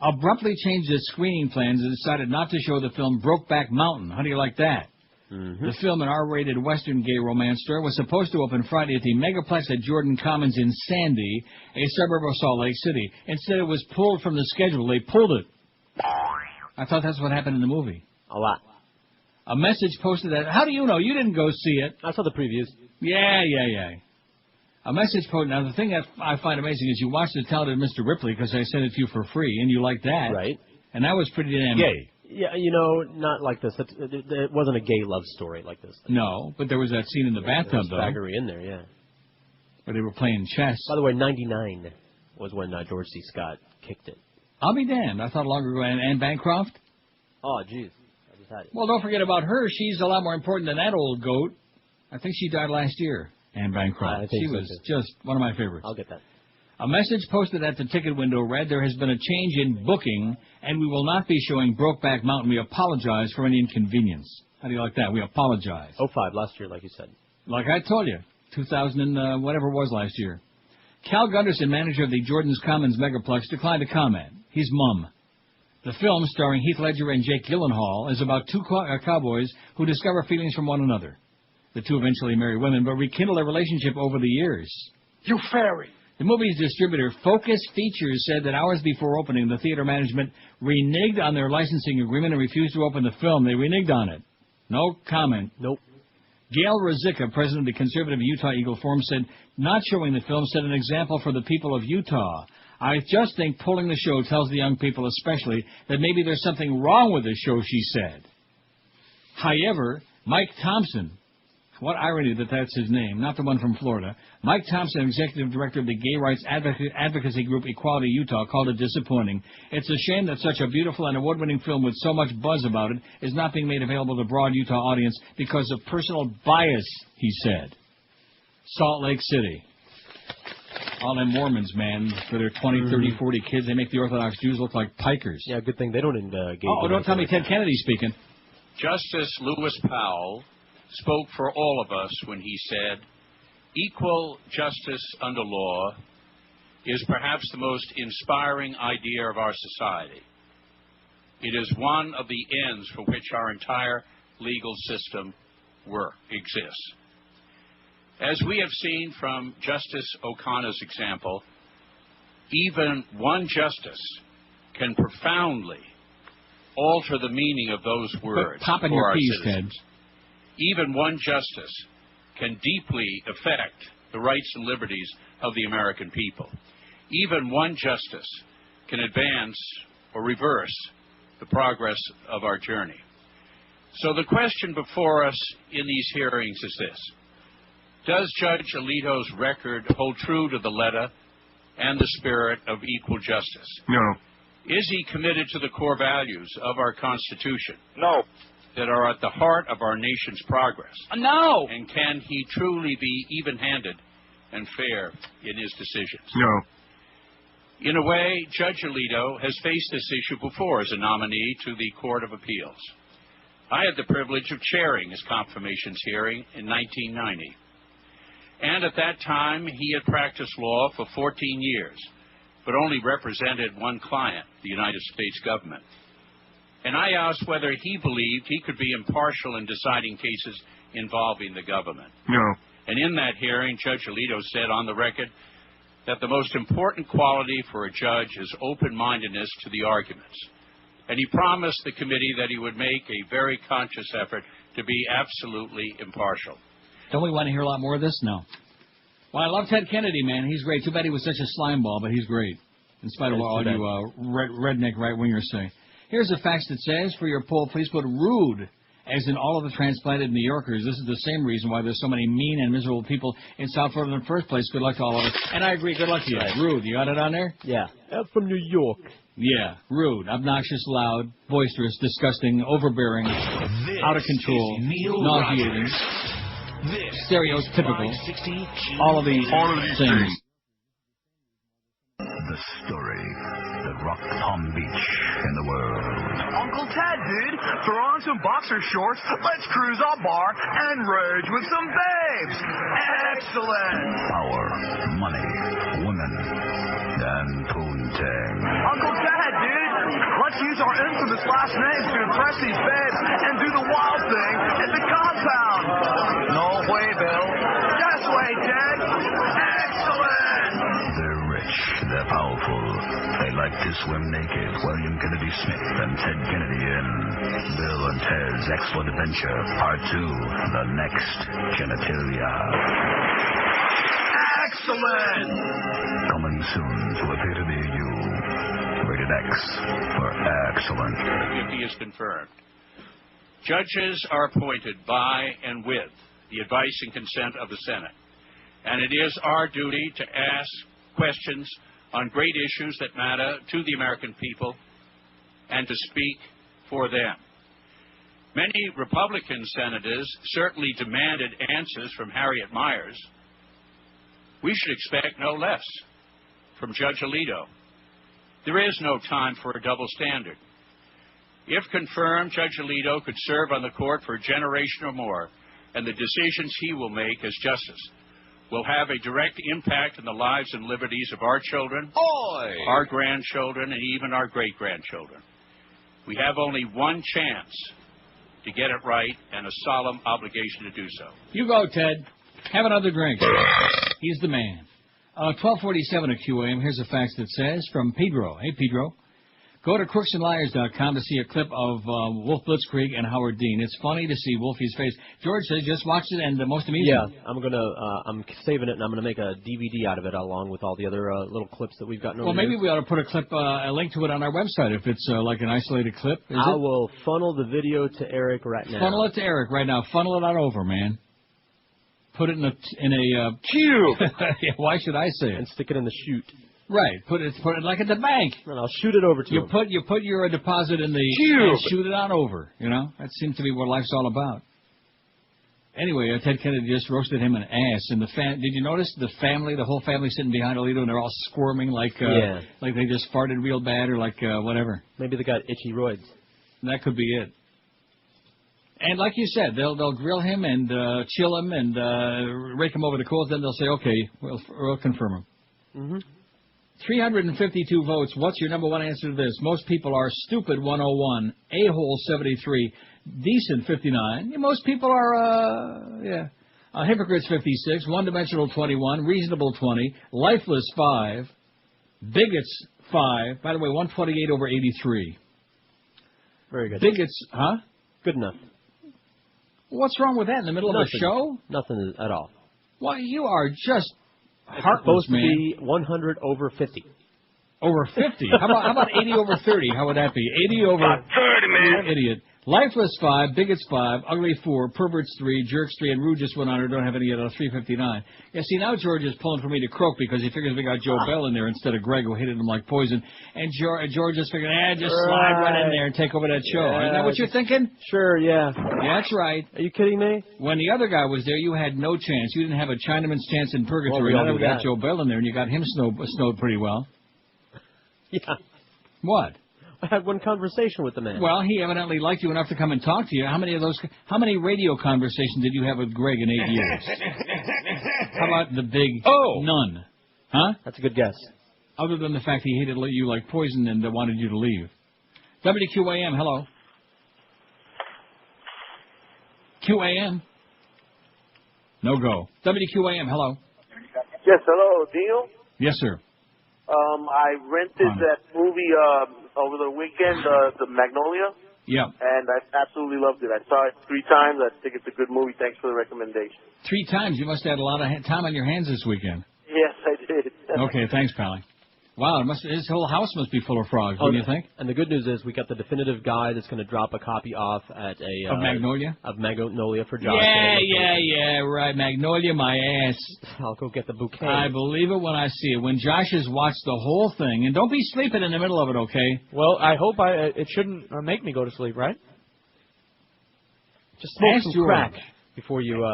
Abruptly changed its screening plans and decided not to show the film Brokeback Mountain. How do you like that? Mm-hmm. The film, an R-rated Western gay romance story, was supposed to open Friday at the Megaplex at Jordan Commons in Sandy, a suburb of Salt Lake City. Instead, it was pulled from the schedule. They pulled it. I thought that's what happened in the movie. A lot. A message posted that. How do you know? You didn't go see it. I saw the previews. Yeah. A message posted. Now, the thing that I find amazing is you watched The Talented Mr. Ripley because I sent it to you for free, and you liked that. Right. And that was pretty damn gay. Yeah, you know, not like this. It wasn't a gay love story like this. No, but there was that scene in the bathtub, though. There was Thaggery in there, yeah. Where they were playing chess. By the way, 99 was when George C. Scott kicked it. I'll be damned. I thought longer ago. Anne Bancroft? Oh, jeez. I just had it. Well, don't forget about her. She's a lot more important than that old goat. I think she died last year, Anne Bancroft. She was just one of my favorites. I'll get that. A message posted at the ticket window read, there has been a change in booking, and we will not be showing Brokeback Mountain. We apologize for any inconvenience. How do you like that? We apologize. 05, last year, like you said. Like I told you, 2000 and whatever it was last year. Cal Gunderson, manager of the Jordan's Commons Megaplex, declined to comment. He's mum. The film, starring Heath Ledger and Jake Gyllenhaal, is about two cowboys who discover feelings from one another. The two eventually marry women, but rekindle their relationship over the years. You fairy! The movie's distributor, Focus Features, said that hours before opening, the theater management reneged on their licensing agreement and refused to open the film. They reneged on it. No comment. Nope. Gail Ruzicka, president of the conservative Utah Eagle Forum, said not showing the film set an example for the people of Utah. I just think pulling the show tells the young people especially that maybe there's something wrong with the show, she said. However, Mike Thompson, what irony that that's his name, not the one from Florida. Mike Thompson, executive director of the gay rights advocacy group Equality Utah, called it disappointing. It's a shame that such a beautiful and award-winning film with so much buzz about it is not being made available to a broad Utah audience because of personal bias, he said. Salt Lake City. All them Mormons, man, for their 20, 30, 40 kids, they make the Orthodox Jews look like pikers. Yeah, good thing they don't engage. Oh, don't tell me Ted Kennedy's speaking. Justice Lewis Powell spoke for all of us when he said, equal justice under law is perhaps the most inspiring idea of our society. It is one of the ends for which our entire legal system exists. As we have seen from Justice O'Connor's example, even one justice can profoundly alter the meaning of those words Pop in for your our peas, citizens. Even one justice can deeply affect the rights and liberties of the American people. Even one justice can advance or reverse the progress of our journey. So the question before us in these hearings is this. Does Judge Alito's record hold true to the letter and the spirit of equal justice? No. Is he committed to the core values of our Constitution? No. That are at the heart of our nation's progress? No. And can he truly be even-handed and fair in his decisions? No. In a way, Judge Alito has faced this issue before as a nominee to the Court of Appeals. I had the privilege of chairing his confirmations hearing in 1990. And at that time, he had practiced law for 14 years, but only represented one client, the United States government. And I asked whether he believed he could be impartial in deciding cases involving the government. No. And in that hearing, Judge Alito said on the record that the most important quality for a judge is open-mindedness to the arguments. And he promised the committee that he would make a very conscious effort to be absolutely impartial. Don't we want to hear a lot more of this? No. Well, I love Ted Kennedy, man. He's great. Too bad he was such a slime ball, but he's great, in spite of what all you redneck right-wingers say. Here's a fax that says, for your poll, please put rude, as in all of the transplanted New Yorkers. This is the same reason why there's so many mean and miserable people in South Florida in the first place. Good luck to all of us. And I agree. Good luck to you. Right. Rude. You got it on there? Yeah. From New York. Yeah. Rude. Obnoxious, loud, boisterous, disgusting, overbearing, out of control, nauseating, stereotypical. All of these things. The story that rocked Palm Beach in the world. Uncle Ted, dude. Throw on some boxer shorts, let's cruise our bar, and rage with some babes. Excellent. Power, money, women, and poontang. Uncle Ted, dude. Let's use our infamous last names to impress these babes and do the wild thing at the compound. No way, Bill. Yes way, Ted. Excellent. They're rich. They're powerful. They like to swim naked. William Kennedy Smith and Ted Kennedy in Bill and Ted's Excellent Adventure, Part 2, The Next Genitalia. Excellent! Coming soon to a theater near you. Rated X for excellent. If he is confirmed. Judges are appointed by and with the advice and consent of the Senate. And it is our duty to ask questions on great issues that matter to the American people and to speak for them. Many Republican senators certainly demanded answers from Harriet Miers. We should expect no less from Judge Alito. There is no time for a double standard. If confirmed, Judge Alito could serve on the court for a generation or more, and the decisions he will make as justice will have a direct impact on the lives and liberties of our children, our grandchildren, and even our great-grandchildren. We have only one chance to get it right and a solemn obligation to do so. You go, Ted. Have another drink. He's the man. 1247 at QAM. Here's a fax that says, from Pedro. Hey, Pedro. Go to crooksandliars.com to see a clip of Wolf Blitzkrieg and Howard Dean. It's funny to see Wolfie's face. George says just watch it and the most amusing. Yeah, I'm saving it and I'm gonna make a DVD out of it along with all the other little clips that we've gotten over. Well, maybe we ought to put a link to it on our website if it's like an isolated clip. I will funnel the video to Eric right now. Funnel it to Eric right now. Funnel it on over, man. Put it in a cube. Why should I say it? And stick it in the chute. Right, put it like at the bank. And I'll shoot it over to you. You put your deposit in the cube and shoot it on over. You know, that seems to be what life's all about. Anyway, Ted Kennedy just roasted him an ass, and did you notice the whole family sitting behind Alito, and they're all squirming like they just farted real bad or like whatever. Maybe they got itchy roids. That could be it. And like you said, they'll grill him and chill him and rake him over the coals. Then they'll say, okay, we'll confirm him. Mm-hmm. 352 votes. What's your number one answer to this? Most people are stupid, 101. A-hole, 73. Decent, 59. Most people are, hypocrites, 56. One-dimensional, 21. Reasonable, 20. Lifeless, 5. Bigots, 5. By the way, 128 over 83. Very good. Bigots, huh? Good enough. What's wrong with that in the middle of a show? Nothing at all. Why, you are just It's heartless, supposed to be 100 over 50. Over 50? How about 80 over 30? How would that be? 80 over... 30, man. Idiot. Lifeless 5, Bigots 5, Ugly 4, Perverts 3, Jerks 3, and Rude just went on or don't have any yet on 359. Yeah, see, now George is pulling for me to croak because he figures we got Joe Bell in there instead of Greg, who hated him like poison. And George just figured, just slide right in there and take over that show. Yeah. Isn't that what you're thinking? Sure, yeah. Yeah, that's right. Are you kidding me? When the other guy was there, you had no chance. You didn't have a Chinaman's chance in purgatory. Well, Now we we got that. Joe Bell in there, and you got him snowed pretty well. Yeah. What? I had one conversation with the man. Well, he evidently liked you enough to come and talk to you. How many radio conversations did you have with Greg in 8 years? How about the big none? Huh? That's a good guess. Other than the fact he hated you like poison and wanted you to leave. WQAM, hello. QAM. No go. WQAM, hello. Yes, hello, Dino. Yes, sir. I rented that movie over the weekend, the Magnolia. Yeah. And I absolutely loved it. I saw it 3 times. I think it's a good movie. Thanks for the recommendation. 3 times? You must have had a lot of time on your hands this weekend. Yes, I did. Okay, thanks, Pally. Wow, his whole house must be full of frogs, wouldn't you think? And the good news is we got the definitive guy that's going to drop a copy off at a... Of Magnolia? Of Magnolia for Josh. Yeah, right. Magnolia, my ass. I'll go get the bouquet. I believe it when I see it. When Josh has watched the whole thing, and don't be sleeping in the middle of it, okay? Well, I hope it shouldn't make me go to sleep, right? Just smoke Ask some George. crack before you...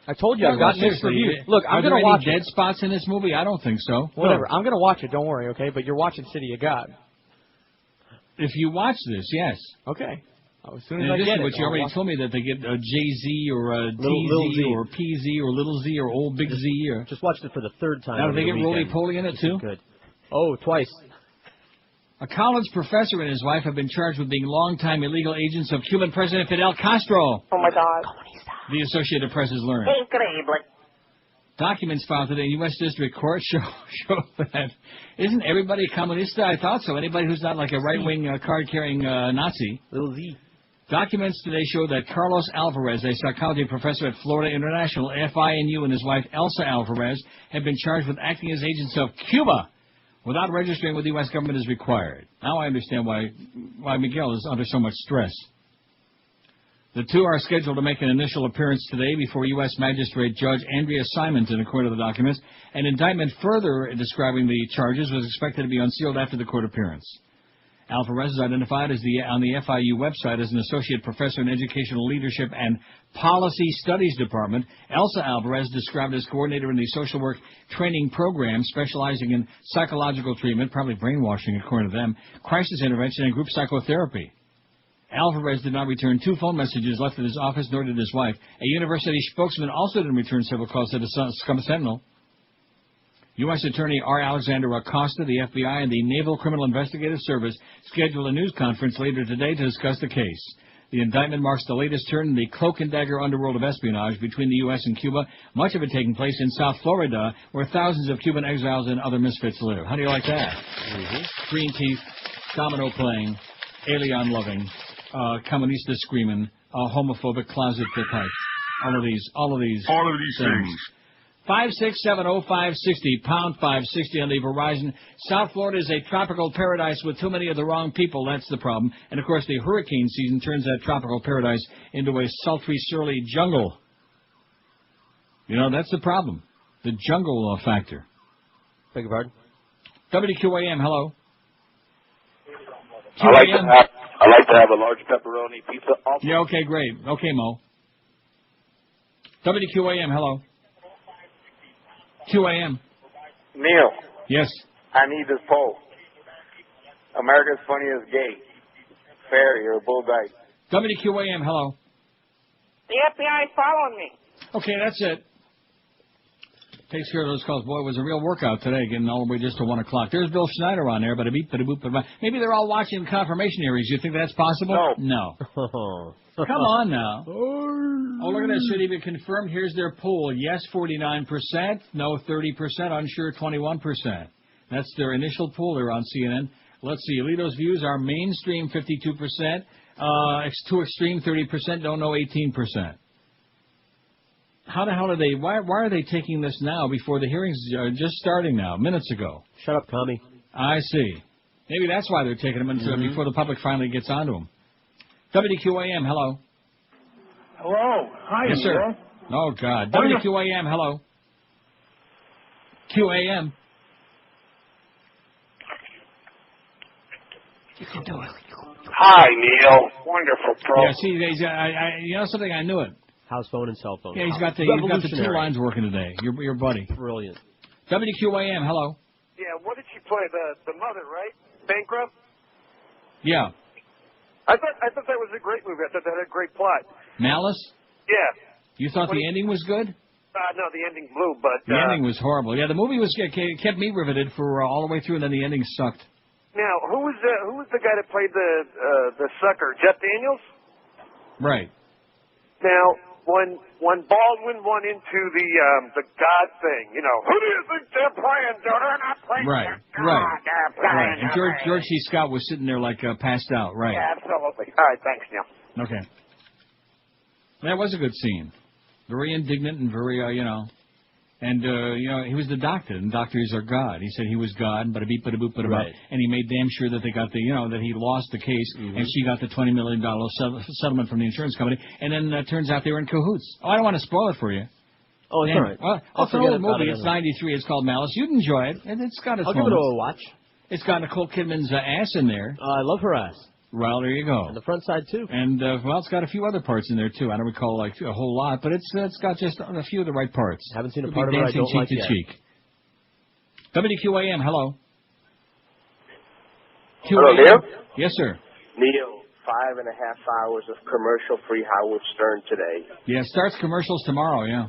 I told you Yeah, I've got well, news for seriously, you. Look, I'm going to watch dead it. spots in this movie? I don't think so. Whatever. I'm going to watch it. Don't worry, okay? But you're watching City of God. If you watch this, yes. Okay. As soon In as I addition get to it, what you I'll already watch told me that they get a JZ or a Little TZ Z. or PZ or little Z or old big Z. Or... Just watched it for the 3rd time. Now, do over they the get weekend. roly-poly in it, too? Good. Oh, twice. A college professor and his wife have been charged with being longtime illegal agents of Cuban President Fidel Castro. Oh, my God. The Associated Press has learned. Increíble. Documents filed today in U.S. District Court show that isn't everybody communista? I thought so. Anybody who's not like a right-wing card-carrying Nazi. Little Z. Documents today show that Carlos Alvarez, a psychology professor at Florida International, FINU, and his wife Elsa Alvarez have been charged with acting as agents of Cuba without registering with the U.S. government as required. Now I understand why Miguel is under so much stress. The two are scheduled to make an initial appearance today before U.S. Magistrate Judge Andrea Simonton, according to the documents. An indictment further describing the charges was expected to be unsealed after the court appearance. Alvarez is identified as on the FIU website as an associate professor in educational leadership and policy studies department. Elsa Alvarez described as coordinator in the social work training program, specializing in psychological treatment, probably brainwashing according to them, crisis intervention, and group psychotherapy. Alvarez did not return 2 phone messages left at his office, nor did his wife. A university spokesman also didn't return several calls to the Scum Sentinel. U.S. Attorney R. Alexander Acosta, the FBI, and the Naval Criminal Investigative Service scheduled a news conference later today to discuss the case. The indictment marks the latest turn in the cloak and dagger underworld of espionage between the U.S. and Cuba, much of it taking place in South Florida, where thousands of Cuban exiles and other misfits live. How do you like that? Green teeth, domino playing, alien loving, communista screaming, homophobic closet types. All of these things. 5670560, pound 560 on the Verizon. South Florida is a tropical paradise with too many of the wrong people. That's the problem. And, of course, the hurricane season turns that tropical paradise into a sultry, surly jungle. You know, that's the problem. The jungle factor. Beg your pardon? WQAM, hello. I like to have a large pepperoni pizza. Also. Yeah, okay, great. Okay, Mo. WQAM, hello. QAM. Neil. Yes. I need this poll. America's funniest gay. Fair, you're a bull dyke. WQAM, hello. The FBI is following me. Okay, that's it. Takes care of those calls. Boy, it was a real workout today, getting all the way just to 1 o'clock. There's Bill Schneider on there, but a beep, but a boop, but maybe they're all watching confirmation hearings. You think that's possible? No. Come on now. Oh, look at that. Should he be confirmed? Here's their poll. Yes, 49%. No, 30%. Unsure, 21%. That's their initial poll there on CNN. Let's see. Alito's views are mainstream, 52%. Too extreme, 30%. Don't know, 18%. How the hell are they? Why are they taking this now before the hearings are just starting now, minutes ago? Shut up, commie. I see. Maybe that's why they're taking them until before the public finally gets onto them. WQAM, hello. Hello. Hi, Yes, sir. Neil. Oh, God. Oh, yeah. WQAM, hello. QAM. You can do it. Hi, Neil. Wonderful program. Yeah, see, you know something? I knew it. House phone and cell phone. Yeah, he's got the two lines working today. Your buddy. Brilliant. WQAM, hello. Yeah, what did she play? The mother, right? Bankrupt? Yeah. I thought that was a great movie. I thought that had a great plot. Malice? Yeah. You thought the ending was good? No, the ending blew, but... The ending was horrible. Yeah, the movie kept me riveted for all the way through, and then the ending sucked. Now, who was the guy that played the sucker? Jeff Daniels? Right. Now, when Baldwin went into the God thing, you know, who do you think they're playing? They're not playing. Right. They're playing. Right. And George C. Scott was sitting there like passed out. Right. Yeah, absolutely. All right, thanks, Neil. Okay. That was a good scene. Very indignant and very, And, he was the doctor, and doctors are God. He said he was God, bada beep, bada boop, bada bop. And he made damn sure that they got that he lost the case, and she got the $20 million settlement from the insurance company. And then turns out they were in cahoots. Oh, I don't want to spoil it for you. Oh, it's all right. Well, I'll it's an old movie. It's 93. It's called Malice. You'd enjoy it. And it's got its I'll give it a watch. It's got Nicole Kidman's ass in there. I love her ass. Well, there you go. And the front side, too. And, it's got a few other parts in there, too. I don't recall, a whole lot, but it's got just a few of the right parts. Haven't seen a part of it I don't cheek like to yet. cheek. WQAM, hello. Hello, Neil? Yes, sir. Neil, 5.5 hours of commercial-free Howard Stern today. Yeah, it starts commercials tomorrow, yeah.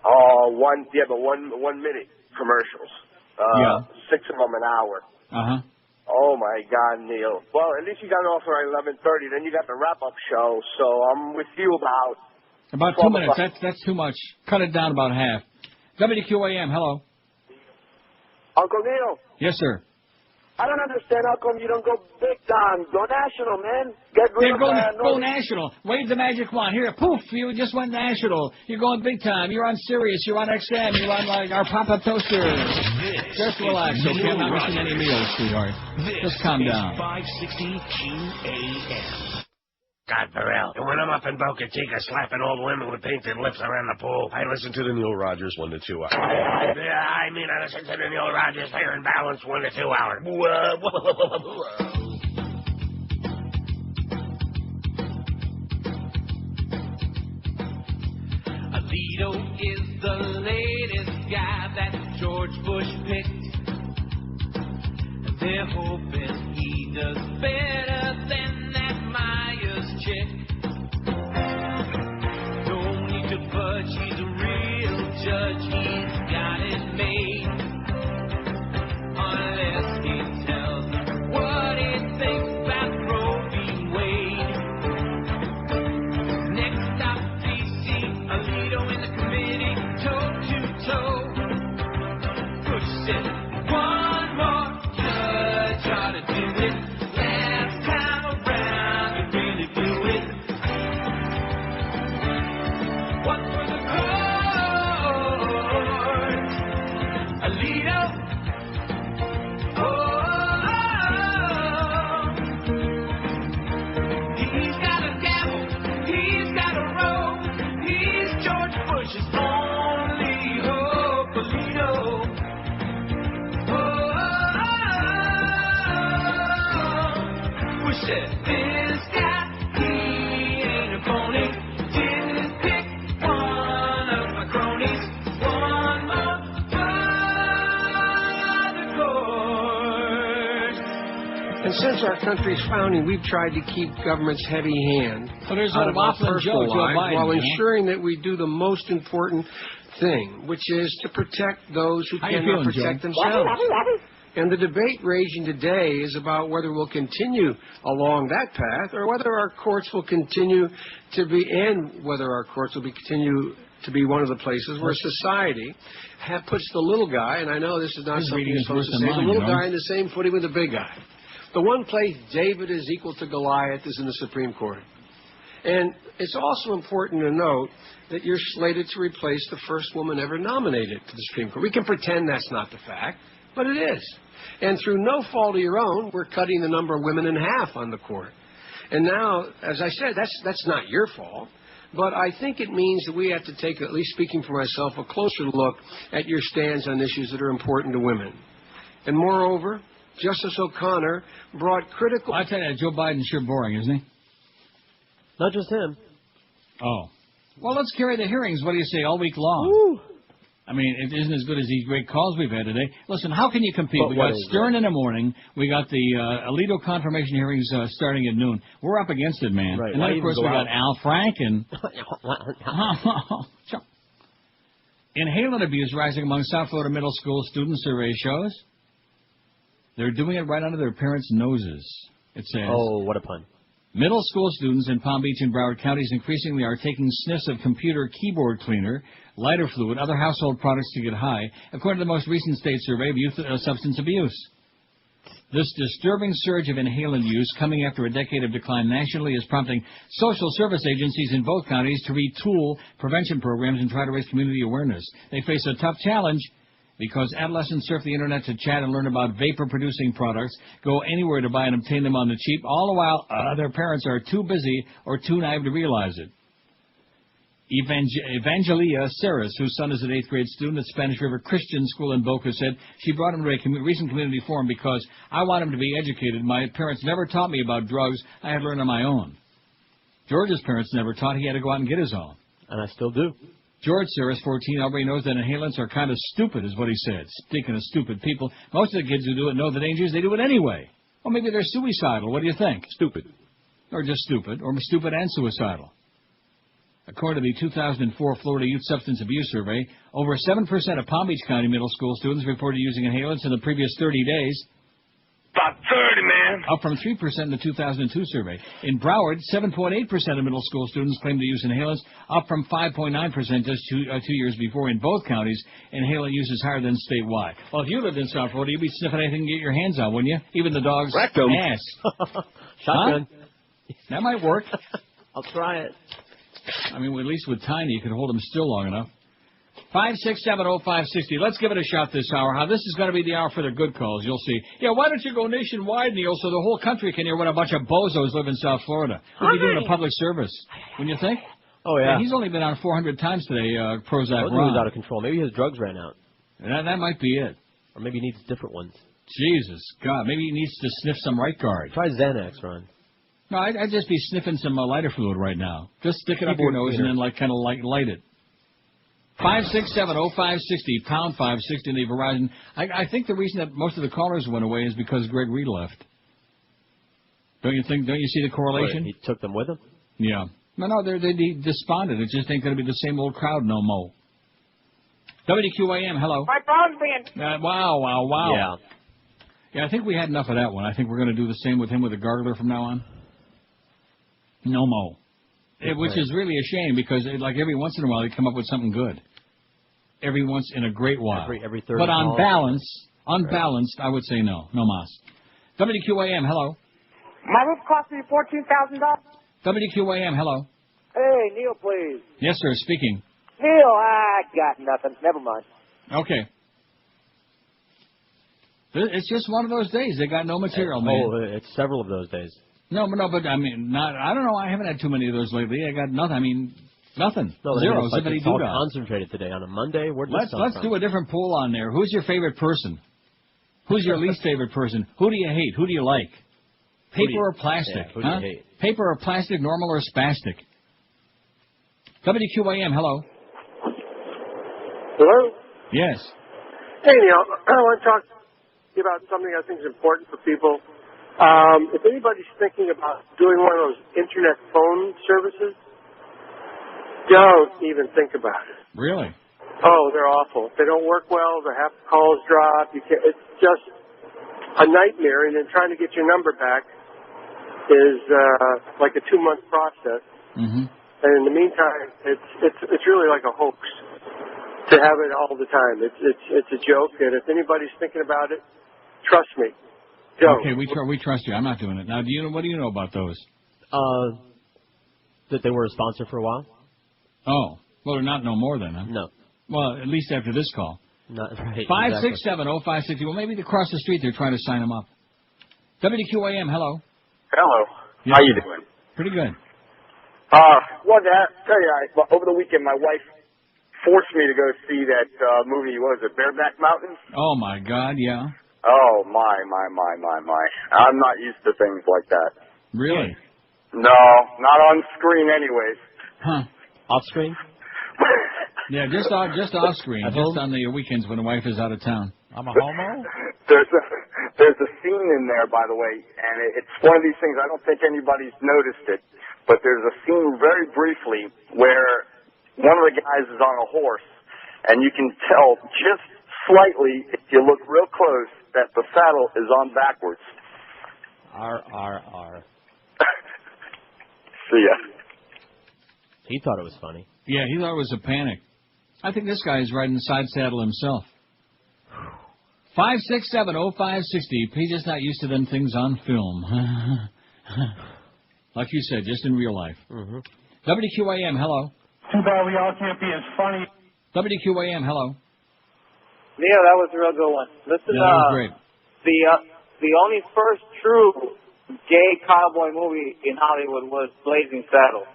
Oh, one minute commercials. Yeah. 6 of them an hour. Uh-huh. Oh, my God, Neil. Well, at least you got off around 11:30. Then you got the wrap-up show, so I'm with you About 2 minutes. That's too much. Cut it down about half. WQAM, hello. Uncle Neil, Yes, sir. I don't understand how come you don't go big time. Go national, man. Get rid of Go national. Wave the magic wand. Here, poof, you just went national. You're going big time. You're on Sirius. You're on XM. You're on, our pop-up toaster. Just relax, okay? I'm not missing any meals, sweetheart. Just calm down. 560 QAM. God, Burrell. And when I'm up in Boca Chica slapping old women with painted lips around the pool, I listen to the Neil Rogers 1 to 2 hours. Yeah, I mean, I listen to the Neil Rogers Fair and Balanced 1 to 2 hours. Alito is the latest guy that George Bush picked. They're hoping he does better than that Myers chick. No need to budge, he's a real judge, he's got it made. Unless he tells them what he thinks about Roe v. Wade. Next stop, D.C., Alito in the committee, toe to toe. Bush said, one more judge ought to do it. Last time around, you really blew it. What for the court? Alito. He's got a gavel, he's got a robe, he's George Bush's only hope, Alito. Bush said, this guy, he ain't a phony, didn't pick one of my cronies, one more for the court. And since our country's founding, we've tried to keep government's heavy hand there's out a of our waffling personal Joe, Joe lives Biden, while you know? ensuring that we do the most important thing, which is to protect those who How you cannot feeling, protect Joe? themselves. And the debate raging today is about whether we'll continue along that path or whether our courts will continue to be, and whether our courts will continue to be one of the places where society puts the little guy, and I know this is not His something reading you're is supposed to worse say, than the mine, little you know? guy in the same footing with the big guy. The one place David is equal to Goliath is in the Supreme Court. And it's also important to note that you're slated to replace the first woman ever nominated to the Supreme Court. We can pretend that's not the fact, but it is. And through no fault of your own, we're cutting the number of women in half on the court. And now, as I said, that's not your fault. But I think it means that we have to take, at least speaking for myself, a closer look at your stance on issues that are important to women. And moreover, Justice O'Connor brought critical... I tell you, Joe Biden's sure boring, isn't he? Not just him. Oh. Well, let's carry the hearings, what do you say, all week long? Woo. I mean, it isn't as good as these great calls we've had today. Listen, how can you compete? But We got Stern in the morning. We got the Alito confirmation hearings starting at noon. We're up against it, man. Right. And then, of course, we got Al Franken. Inhalant abuse rising among South Florida middle school students, survey shows. They're doing it right under their parents' noses, it says. Oh, what a pun. Middle school students in Palm Beach and Broward counties increasingly are taking sniffs of computer keyboard cleaner, lighter fluid, other household products to get high, according to the most recent state survey of youth substance abuse. This disturbing surge of inhalant use, coming after a decade of decline nationally, is prompting social service agencies in both counties to retool prevention programs and try to raise community awareness. They face a tough challenge because adolescents surf the internet to chat and learn about vapor-producing products, go anywhere to buy and obtain them on the cheap, all the while their parents are too busy or too naive to realize it. Evangelia Ceres, whose son is an 8th grade student at Spanish River Christian School in Boca, said she brought him to a recent community forum because I want him to be educated. My parents never taught me about drugs. I had to learn on my own. George's parents never taught. He had to go out and get his own. And I still do. George Ceres, 14, already knows that inhalants are kind of stupid, is what he said. Speaking of stupid people, most of the kids who do it know the dangers. They do it anyway. Or maybe they're suicidal. What do you think? Stupid. Or just stupid. Or stupid and suicidal. According to the 2004 Florida Youth Substance Abuse Survey, over 7% of Palm Beach County middle school students reported using inhalants in the previous 30 days. About 30, man. Up from 3% in the 2002 survey. In Broward, 7.8% of middle school students claim to use inhalants, up from 5.9% just two years before. In both counties, inhalant use is higher than statewide. Well, if you lived in South Florida, you'd be sniffing anything to get your hands on, wouldn't you? Even the dog's Rectum. ass. Shotgun. Huh? That might work. I'll try it. I mean, at least with Tiny, you could hold him still long enough. 5670560. Let's give it a shot this hour. How this is going to be the hour for the good calls. You'll see. Yeah, why don't you go nationwide, Neil, so the whole country can hear what a bunch of bozos live in South Florida. We'll be doing a public service. Wouldn't you think? Oh, yeah. He's only been on 400 times today, Prozac He Ron. was out of control. Maybe his drugs ran out. That might be it. Or maybe he needs different ones. Jesus, God. Maybe he needs to sniff some right guard. Try Xanax, Ron. No, I'd just be sniffing some lighter fluid right now. Just stick it up your nose and then kind of light it. 5670560, pound 560 in the Verizon. I think the reason that most of the callers went away is because Greg Reed left. Don't you think? Don't you see the correlation? What, he took them with him? Yeah. No, they're despondent. It just ain't going to be the same old crowd no more. WQAM, hello. My phone's being... Wow. Yeah. Yeah, I think we had enough of that one. I think we're going to do the same with him with a gargler from now on. No more. Which is really a shame because, every once in a while, they come up with something good. Every once in a great while. Every third. But on balance, I would say no. No mas. WQAM, hello. My roof cost me $14,000. WQAM, hello. Hey, Neil, please. Yes, sir, speaking. Neil, I got nothing. Never mind. Okay. It's just one of those days. They got no material, man. Oh, it's several of those days. No, but I mean, I don't know. I haven't had too many of those lately. I got nothing. I mean, nothing. No, zero. It's all concentrated today on a Monday. Let's do a different poll on there. Who's your favorite person? Who's your least favorite person? Who do you hate? Who do you like? Paper or plastic? Yeah, who do you hate? Paper or plastic, normal or spastic? WQAM, hello. Hello? Yes. Hey, Neil. I want to talk to you about something I think is important for people. If anybody's thinking about doing one of those internet phone services, don't even think about it. Really? Oh, they're awful. They don't work well. The half calls drop. It's just a nightmare. And then trying to get your number back is like a 2-month process. Mm-hmm. And in the meantime, it's really like a hoax to have it all the time. It's a joke. And if anybody's thinking about it, trust me. Go. Okay, we trust you. I'm not doing it. Now, what do you know about those? That they were a sponsor for a while. Oh, well, they're not no more then, huh? No. Well, at least after this call. Not right. 5670560. Well, maybe across the street they're trying to sign them up. WQAM, hello. Hello. How you doing? Pretty good. Well, tell you, over the weekend, my wife forced me to go see that movie. What was it, Bareback Mountain? Oh my God, yeah. Oh my! I'm not used to things like that. Really? No, not on screen, anyways. Huh? Off screen? Yeah, just off screen. At Just home? on the weekends when the wife is out of town. I'm a homo? There's a scene in there, by the way, and it's one of these things. I don't think anybody's noticed it, but there's a scene very briefly where one of the guys is on a horse, and you can tell just slightly, if you look real close, that the saddle is on backwards. R. See ya. He thought it was funny. Yeah, he thought it was a panic. I think this guy is riding the side saddle himself. 5670560. He's just not used to them things on film. Like you said, just in real life. Mm-hmm. WQAM, hello. Too bad we all can't be as funny. WQAM, hello. Neil, that was a real good one. Listen, Yeah, that was great. The only first true gay cowboy movie in Hollywood was Blazing Saddles.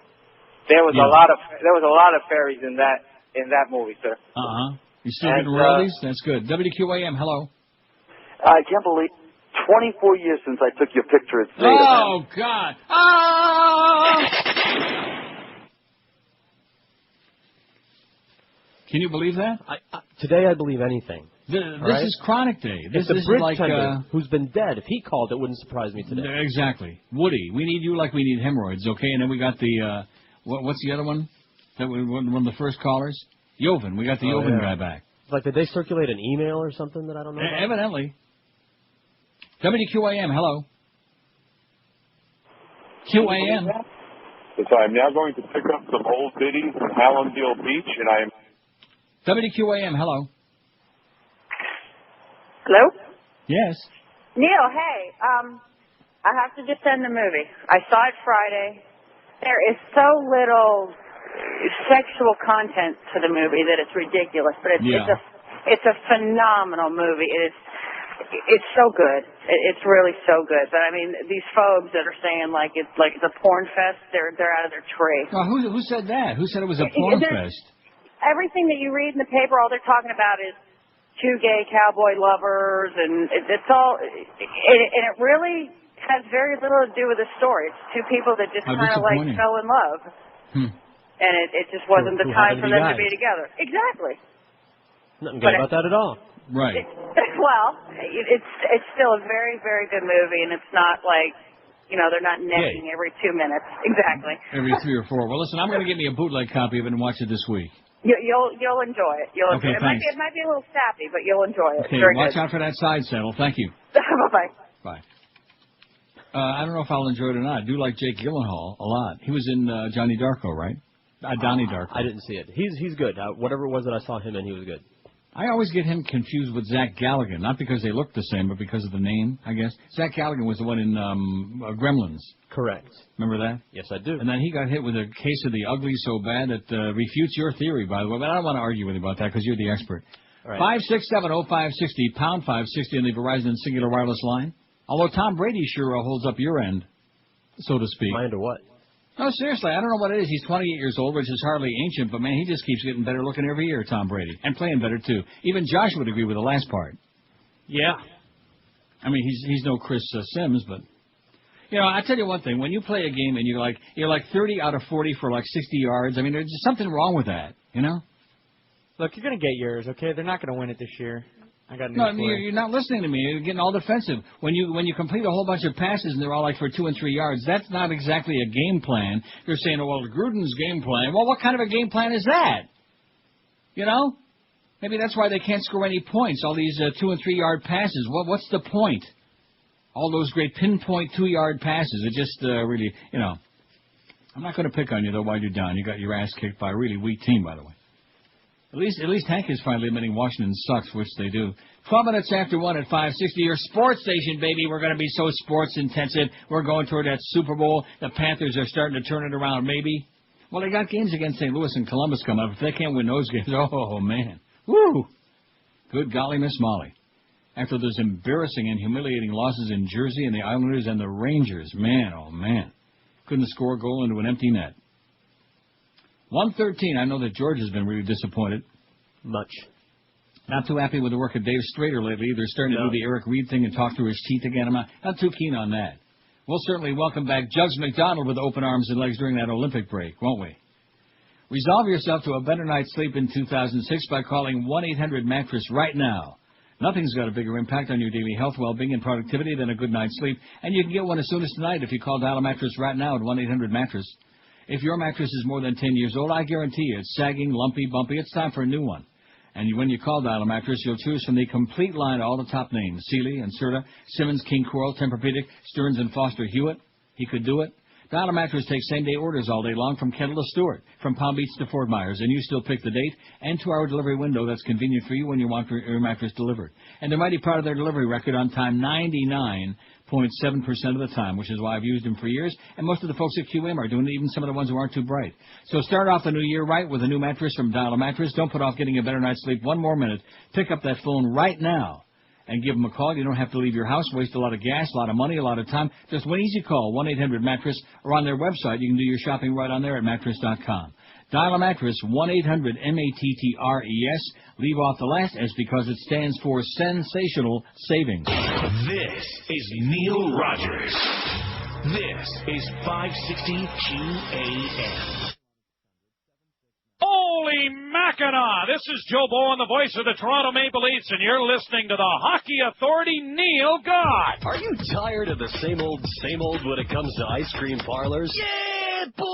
There was a lot of fairies in that movie, sir. You still getting royalties? That's good. WQAM, hello. I can't believe 24 years since I took your picture at Zeta. Oh, God. Ah! Can you believe that? Today I believe anything. This is Chronic Day. This is is bridge like tender who's been dead. If he called, it wouldn't surprise me today. Exactly. Woody, we need you like we need hemorrhoids, okay? And then we got the what's the other one? That was one of the first callers. Joven. We got the Joven guy back. Like, did they circulate an email or something that I don't know about? Evidently. WQAM, hello. QAM. Yes, I am now going to pick up some old biddies in Hallandale Beach, and I am... WQAM, hello. Hello? Yes. Neil, hey, I have to defend the movie. I saw it Friday. There is so little sexual content to the movie that it's ridiculous, but it's a phenomenal movie. It's so good. It's really so good. But I mean, these phobes that are saying like it's a porn fest, they're out of their tree. Well, who said that? Who said it was a porn fest? Everything that you read in the paper, all they're talking about is two gay cowboy lovers, and it's all, and it really has very little to do with the story. It's two people that just kind of like fell in love, and it just wasn't the time for them to be together. Exactly. Nothing good about that at all. Right. Well, it's still a very, very good movie, and it's not like, they're not necking every 2 minutes. Exactly. Every 3 or 4. Well, listen, I'm going to get me a bootleg copy of it and watch it this week. You'll enjoy it. You'll enjoy it. It might be a little sappy, but you'll enjoy it. Okay, watch out for that side saddle. Thank you. Bye-bye. Bye. I don't know if I'll enjoy it or not. I do like Jake Gyllenhaal a lot. He was in Johnny Darko, right? Donnie Darko. I didn't see it. He's good. Whatever it was that I saw him in, he was good. I always get him confused with Zach Galligan, not because they look the same, but because of the name, I guess. Zach Galligan was the one in Gremlins. Correct. Remember that? Yes, I do. And then he got hit with a case of the ugly so bad that refutes your theory, by the way. But I don't want to argue with you about that because you're the expert. All right. 5670560, pound 560 on the Verizon Singular Wireless line. Although Tom Brady sure holds up your end, so to speak. My end of what? No, seriously, I don't know what it is. He's 28 years old, which is hardly ancient, but, man, he just keeps getting better looking every year, Tom Brady. And playing better, too. Even Josh would agree with the last part. Yeah. I mean, he's no Chris Sims, but... I tell you one thing. When you play a game and you're like 30 out of 40 for like 60 yards, I mean, there's just something wrong with that, Look, you're going to get yours, okay? They're not going to win it this year. I got news No, for you. you're not listening to me. You're getting all defensive. When you complete a whole bunch of passes and they're all like for 2 and 3 yards, that's not exactly a game plan. You're saying, oh, well, Gruden's game plan. Well, what kind of a game plan is that? Maybe that's why they can't score any points, all these 2 and 3 yard passes. What's the point? All those great pinpoint 2 yard passes. It just really, I'm not going to pick on you, though, while you're down. You got your ass kicked by a really weak team, by the way. At least Hank is finally admitting Washington sucks, which they do. 12 minutes after 1 at 560. Your sports station, baby. We're going to be so sports intensive. We're going toward that Super Bowl. The Panthers are starting to turn it around, maybe. Well, they got games against St. Louis and Columbus coming up. If they can't win those games, oh, man. Woo! Good golly, Miss Molly. After those embarrassing and humiliating losses in Jersey and the Islanders and the Rangers, man, oh, man. Couldn't score a goal into an empty net. 113. I know that George has been really disappointed. Much. Not too happy with the work of Dave Strader lately. They're starting to do the Eric Reed thing and talk through his teeth again. I'm not too keen on that. We'll certainly welcome back Jugs McDonald with open arms and legs during that Olympic break, won't we? Resolve yourself to a better night's sleep in 2006 by calling 1-800-MATTRESS right now. Nothing's got a bigger impact on your daily health, well-being, and productivity than a good night's sleep, and you can get one as soon as tonight if you call Dial a Mattress right now at 1-800-MATTRESS. If your mattress is more than 10 years old, I guarantee you it's sagging, lumpy, bumpy. It's time for a new one. And when you call Dial a Mattress, you'll choose from the complete line of all the top names: Sealy, Inserta, Simmons, King Coral, Tempur-Pedic, Stearns & Foster Hewitt. He could do it. Dial a Mattress takes same-day orders all day long from Kendall to Stewart, from Palm Beach to Fort Myers, and you still pick the date and 2-hour delivery window that's convenient for you when you want your mattress delivered. And they're mighty proud of their delivery record on time, 99.7% of the time, which is why I've used them for years, and most of the folks at QM are doing it, even some of the ones who aren't too bright. So start off the new year right with a new mattress from Dial a Mattress. Don't put off getting a better night's sleep one more minute. Pick up that phone right now and give them a call. You don't have to leave your house, waste a lot of gas, a lot of money, a lot of time. Just one easy call, 1-800-MATTRESS, or on their website. You can do your shopping right on there at mattress.com. Dial a Mattress, 1-800-MATTRES. Leave off the last S because it stands for sensational savings. This is Neil Rogers. This is 560 QAM. Holy Mackinac! This is Joe Bowen, the voice of the Toronto Maple Leafs, and you're listening to the Hockey Authority, Neil Gott. Are you tired of the same old when it comes to ice cream parlors? Yeah, boy!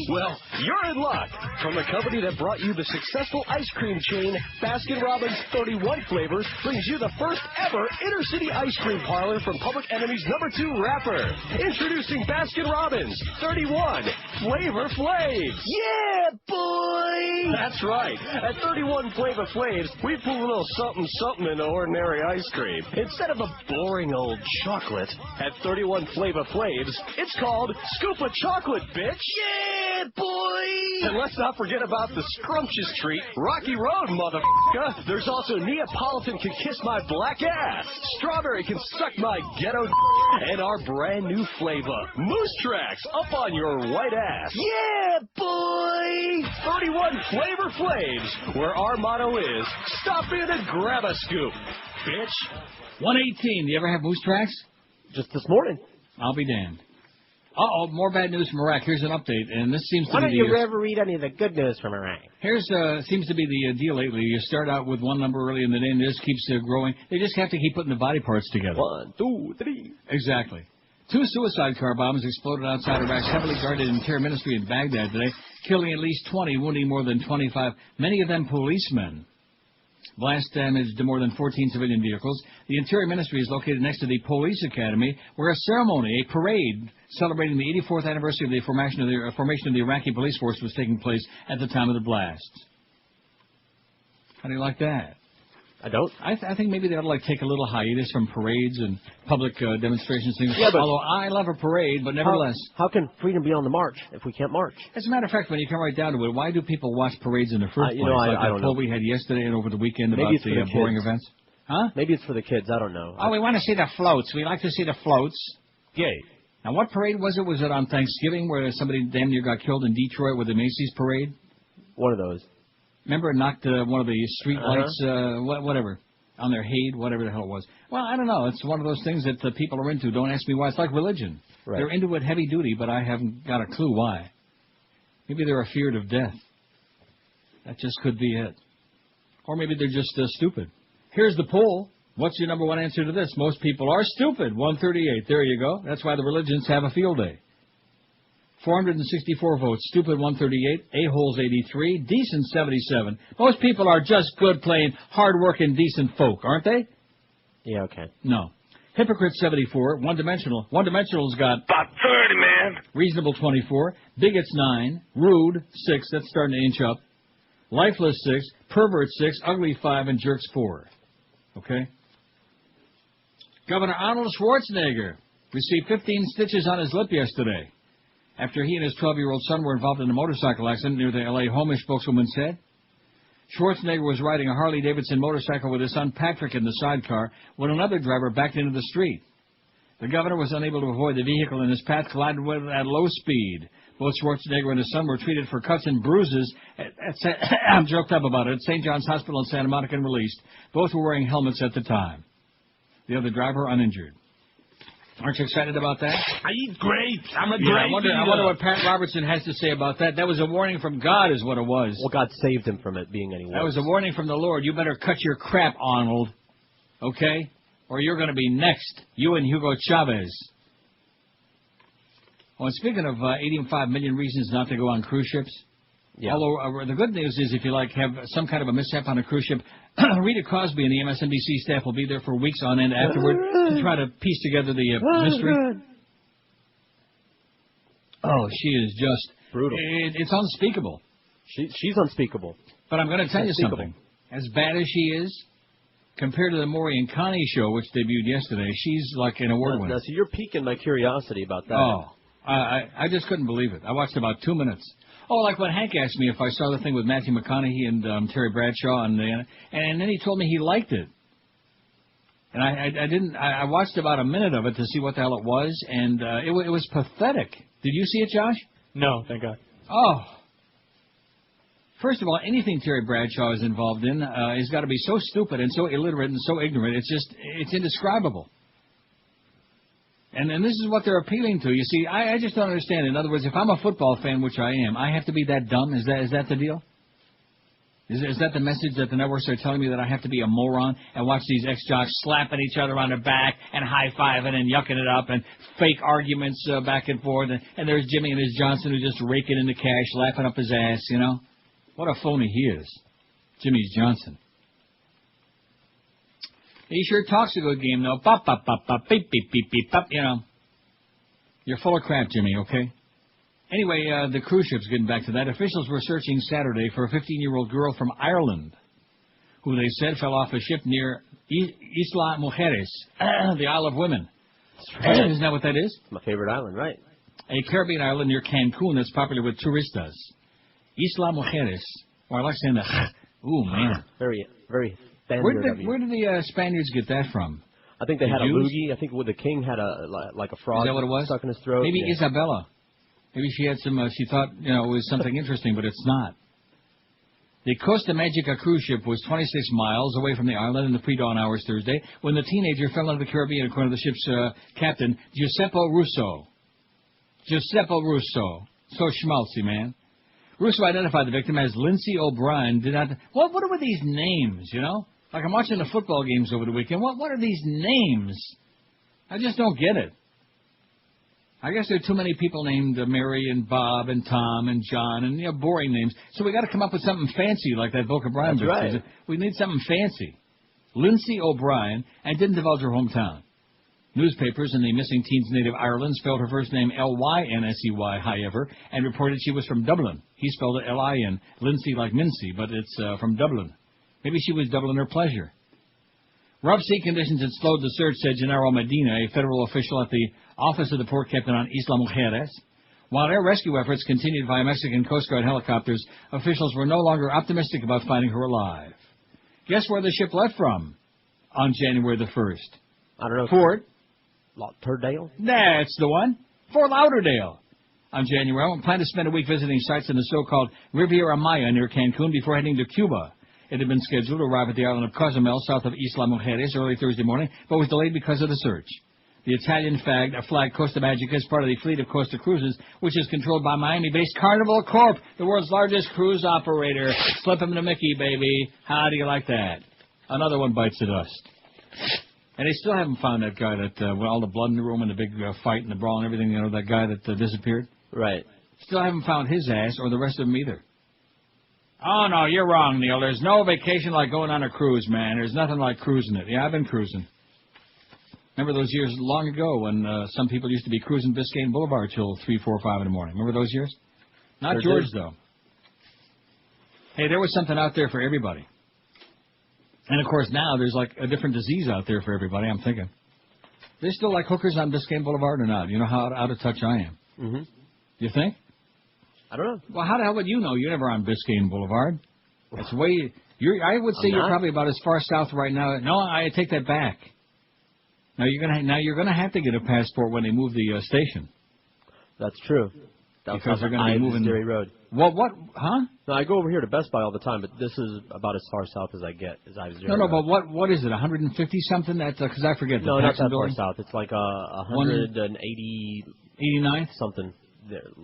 Well, you're in luck. From the company that brought you the successful ice cream chain, Baskin-Robbins 31 Flavors brings you the first ever inner-city ice cream parlor from Public Enemy's #2 rapper. Introducing Baskin-Robbins 31 Flavor Flaves. Yeah, boy! That's right. At 31 Flavor Flaves, we put a little something into ordinary ice cream. Instead of a boring old chocolate, at 31 Flavor Flaves, it's called Scoop of Chocolate, bitch. Yeah, boy! And let's not forget about the scrumptious treat, Rocky Road, motherfucker. There's also Neapolitan can kiss my black ass, Strawberry can suck my ghetto, and our brand new flavor, Moose Tracks, up on your white ass. Yeah, boy! 31 Flavor Flaves, where our motto is, stop in and grab a scoop, bitch. 118. You ever have Moose Tracks? Just this morning. I'll be damned. Uh-oh, more bad news from Iraq. Here's an update, and this seems to be Why don't you ever read any of the good news from Iraq? Here's seems to be the deal lately. You start out with one number early in the day, and it just keeps growing. They just have to keep putting the body parts together. 1, 2, 3. Exactly. 2 suicide car bombs exploded outside Iraq's heavily guarded interior ministry in Baghdad today, killing at least 20, wounding more than 25, many of them policemen. Blast damaged more than 14 civilian vehicles. The Interior Ministry is located next to the Police Academy, where a ceremony, a parade, celebrating the 84th anniversary of the formation of the Iraqi police force was taking place at the time of the blasts. How do you like that? I don't. I think maybe they ought to take a little hiatus from parades and public demonstrations. Things. Yeah, but although I love a parade, but nevertheless. How can freedom be on the march if we can't march? As a matter of fact, when you come right down to it, why do people watch parades in the first place? I don't know. We had yesterday and over the weekend Maybe about it's the boring events. Huh? Maybe it's for the kids. I don't know. Oh, we want to see the floats. We like to see the floats. Yay. Now, what parade was it? Was it on Thanksgiving where somebody damn near got killed in Detroit with the Macy's parade? One of those. Remember it knocked one of the street lights, whatever, on their head, whatever the hell it was. Well, I don't know. It's one of those things that people are into. Don't ask me why. It's like religion. Right. They're into it heavy duty, but I haven't got a clue why. Maybe they're afeared of death. That just could be it. Or maybe they're just stupid. Here's the poll. What's your number one answer to this? Most people are stupid. 138. There you go. That's why the religions have a field day. 464 votes. Stupid 138. A-holes 83. Decent 77. Most people are just good, plain, hard-working, decent folk, aren't they? Yeah, okay. No. Hypocrite 74. One-dimensional. One-dimensional's got... About 30, man. Reasonable 24. Bigots 9. Rude 6. That's starting to inch up. Lifeless 6. Pervert 6. Ugly 5. And jerks 4. Okay? Governor Arnold Schwarzenegger received 15 stitches on his lip yesterday after he and his 12-year-old son were involved in a motorcycle accident near the L.A. home, his spokeswoman said. Schwarzenegger was riding a Harley-Davidson motorcycle with his son Patrick in the sidecar when another driver backed into the street. The governor was unable to avoid the vehicle in his path, collided with it at low speed. Both Schwarzenegger and his son were treated for cuts and bruises. I'm joked up about it. At St. John's Hospital in Santa Monica and released. Both were wearing helmets at the time. The other driver uninjured. Aren't you excited about that? Great. I'm a Yeah, great I wonder what Pat Robertson has to say about that. That was a warning from God is what it was. Well, God saved him from it being any worse. That was a warning from the Lord. You better cut your crap, Arnold. Okay? Or you're going to be next. You and Hugo Chavez. Oh, and speaking of 85 million reasons not to go on cruise ships, although the good news is if you have some kind of a mishap on a cruise ship, Rita Cosby and the MSNBC staff will be there for weeks on end afterward to try to piece together the mystery. Oh, she is just brutal. It's unspeakable. She's unspeakable. But I'm going to tell you something. As bad as she is, compared to the Maury and Connie show, which debuted yesterday, she's like an award winner. Now, so you're piquing my curiosity about that. Oh. I just couldn't believe it. I watched about 2 minutes. Oh, like when Hank asked me if I saw the thing with Matthew McConaughey and Terry Bradshaw, and then he told me he liked it. And I didn't. I watched about a minute of it to see what the hell it was, and it was pathetic. Did you see it, Josh? No, thank God. Oh. First of all, anything Terry Bradshaw is involved in has got to be so stupid and so illiterate and so ignorant. It's indescribable. And this is what they're appealing to. You see, I just don't understand. In other words, if I'm a football fan, which I am, I have to be that dumb? Is that the deal? Is that the message that the networks are telling me, that I have to be a moron and watch these ex-jocks slapping each other on the back and high-fiving and yucking it up and fake arguments back and forth? And there's Jimmy and his Johnson who just rake it in the cash, laughing up his ass, you know? What a phony he is, Jimmy's Johnson. He sure talks a good game, though. Pop, pop, pop, pop, beep, beep, beep, beep, pop, you know. You're full of crap, Jimmy, okay? Anyway, the cruise ship's getting back to that. Officials were searching Saturday for a 15-year-old girl from Ireland who they said fell off a ship near Isla Mujeres, the Isle of Women. Isn't that what that is? My favorite island, right. A Caribbean island near Cancun that's popular with turistas. Isla Mujeres. Or I like saying that. Ooh, man. Very, very Where did the Spaniards get that from? I think they had a loogie. I think the king had like a frog. Is that what it was? Stuck in his throat. Maybe Isabella. Maybe she had some. She thought it was something interesting, but it's not. The Costa Magica cruise ship was 26 miles away from the island in the pre-dawn hours Thursday when the teenager fell into the Caribbean, according to the ship's captain, Giuseppe Russo. Giuseppe Russo. So schmaltzy, man. Russo identified the victim as Lindsay O'Brien. What are with these names, you know? Like I'm watching the football games over the weekend. What are these names? I just don't get it. I guess there are too many people named Mary and Bob and Tom and John and boring names. So we got to come up with something fancy like that Boca Brian. That's right. We need something fancy. Lindsay O'Brien, and didn't divulge her hometown. Newspapers in the missing teen's native Ireland spelled her first name Lynsey, however, and reported she was from Dublin. He spelled it Lin, Lindsay like Mincy, but it's from Dublin. Maybe she was doubling her pleasure. Rough sea conditions had slowed the search, said Gennaro Medina, a federal official at the office of the port captain on Isla Mujeres. While air rescue efforts continued via Mexican Coast Guard helicopters, officials were no longer optimistic about finding her alive. Guess where the ship left from on January the 1st? I don't know. Fort Lauderdale? That's the one. Fort Lauderdale. On January, I plan to spend a week visiting sites in the so-called Riviera Maya near Cancun before heading to Cuba. It had been scheduled to arrive at the island of Cozumel, south of Isla Mujeres, early Thursday morning, but was delayed because of the search. The Italian flag Costa Magica is part of the fleet of Costa Cruises, which is controlled by Miami-based Carnival Corp., the world's largest cruise operator. Slip him the Mickey, baby. How do you like that? Another one bites the dust. And they still haven't found that guy with all the blood in the room and the big fight and the brawl and everything, that guy that disappeared. Right. Still haven't found his ass or the rest of them either. Oh, no, you're wrong, Neil. There's no vacation like going on a cruise, man. There's nothing like cruising it. Yeah, I've been cruising. Remember those years long ago when some people used to be cruising Biscayne Boulevard till 3, 4, 5 in the morning? Remember those years? Not George, though. Hey, there was something out there for everybody. And, of course, now there's like a different disease out there for everybody, I'm thinking. They still like hookers on Biscayne Boulevard or not? You know how out of touch I am. Mm-hmm. You think? I don't know. Well, how the hell would you know? You're never on Biscayne Boulevard. It's way... I would say you're probably about as far south right now. No, I take that back. Now you're gonna have to get a passport when they move the station. That's true. Because they're going to be moving. Dairy Road. What? Huh? No, I go over here to Best Buy all the time, but this is about as far south as I get. No, but what is it? 150 something? That's because I forget. No, not that far south. It's like 189th something.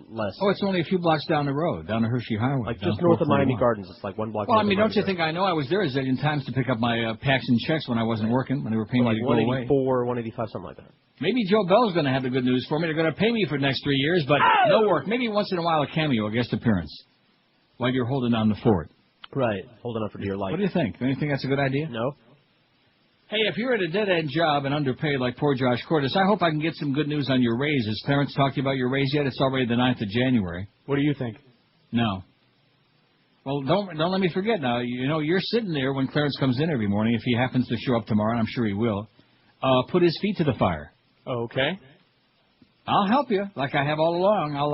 Less. Oh, it's only a few blocks down the road, down the Hershey Highway. Like just north of Miami Gardens. It's like 1 block. Well, I mean, don't you think I know I was there a zillion times to pick up my packs and checks when I wasn't working, when they were paying me to go away? 184, 185, something like that. Maybe Joe Bell's going to have the good news for me. They're going to pay me for the next 3 years, but no work. Maybe once in a while a cameo, a guest appearance, while you're holding down the fort. Right, holding on for dear life. What do you think? Do you think that's a good idea? No. Hey, if you're at a dead-end job and underpaid like poor Josh Cordes, I hope I can get some good news on your raise. Has Clarence talked to you about your raise yet? It's already the 9th of January. What do you think? No. Well, don't let me forget now. You know, you're sitting there when Clarence comes in every morning. If he happens to show up tomorrow, and I'm sure he will, put his feet to the fire. Okay. I'll help you, like I have all along. I'll,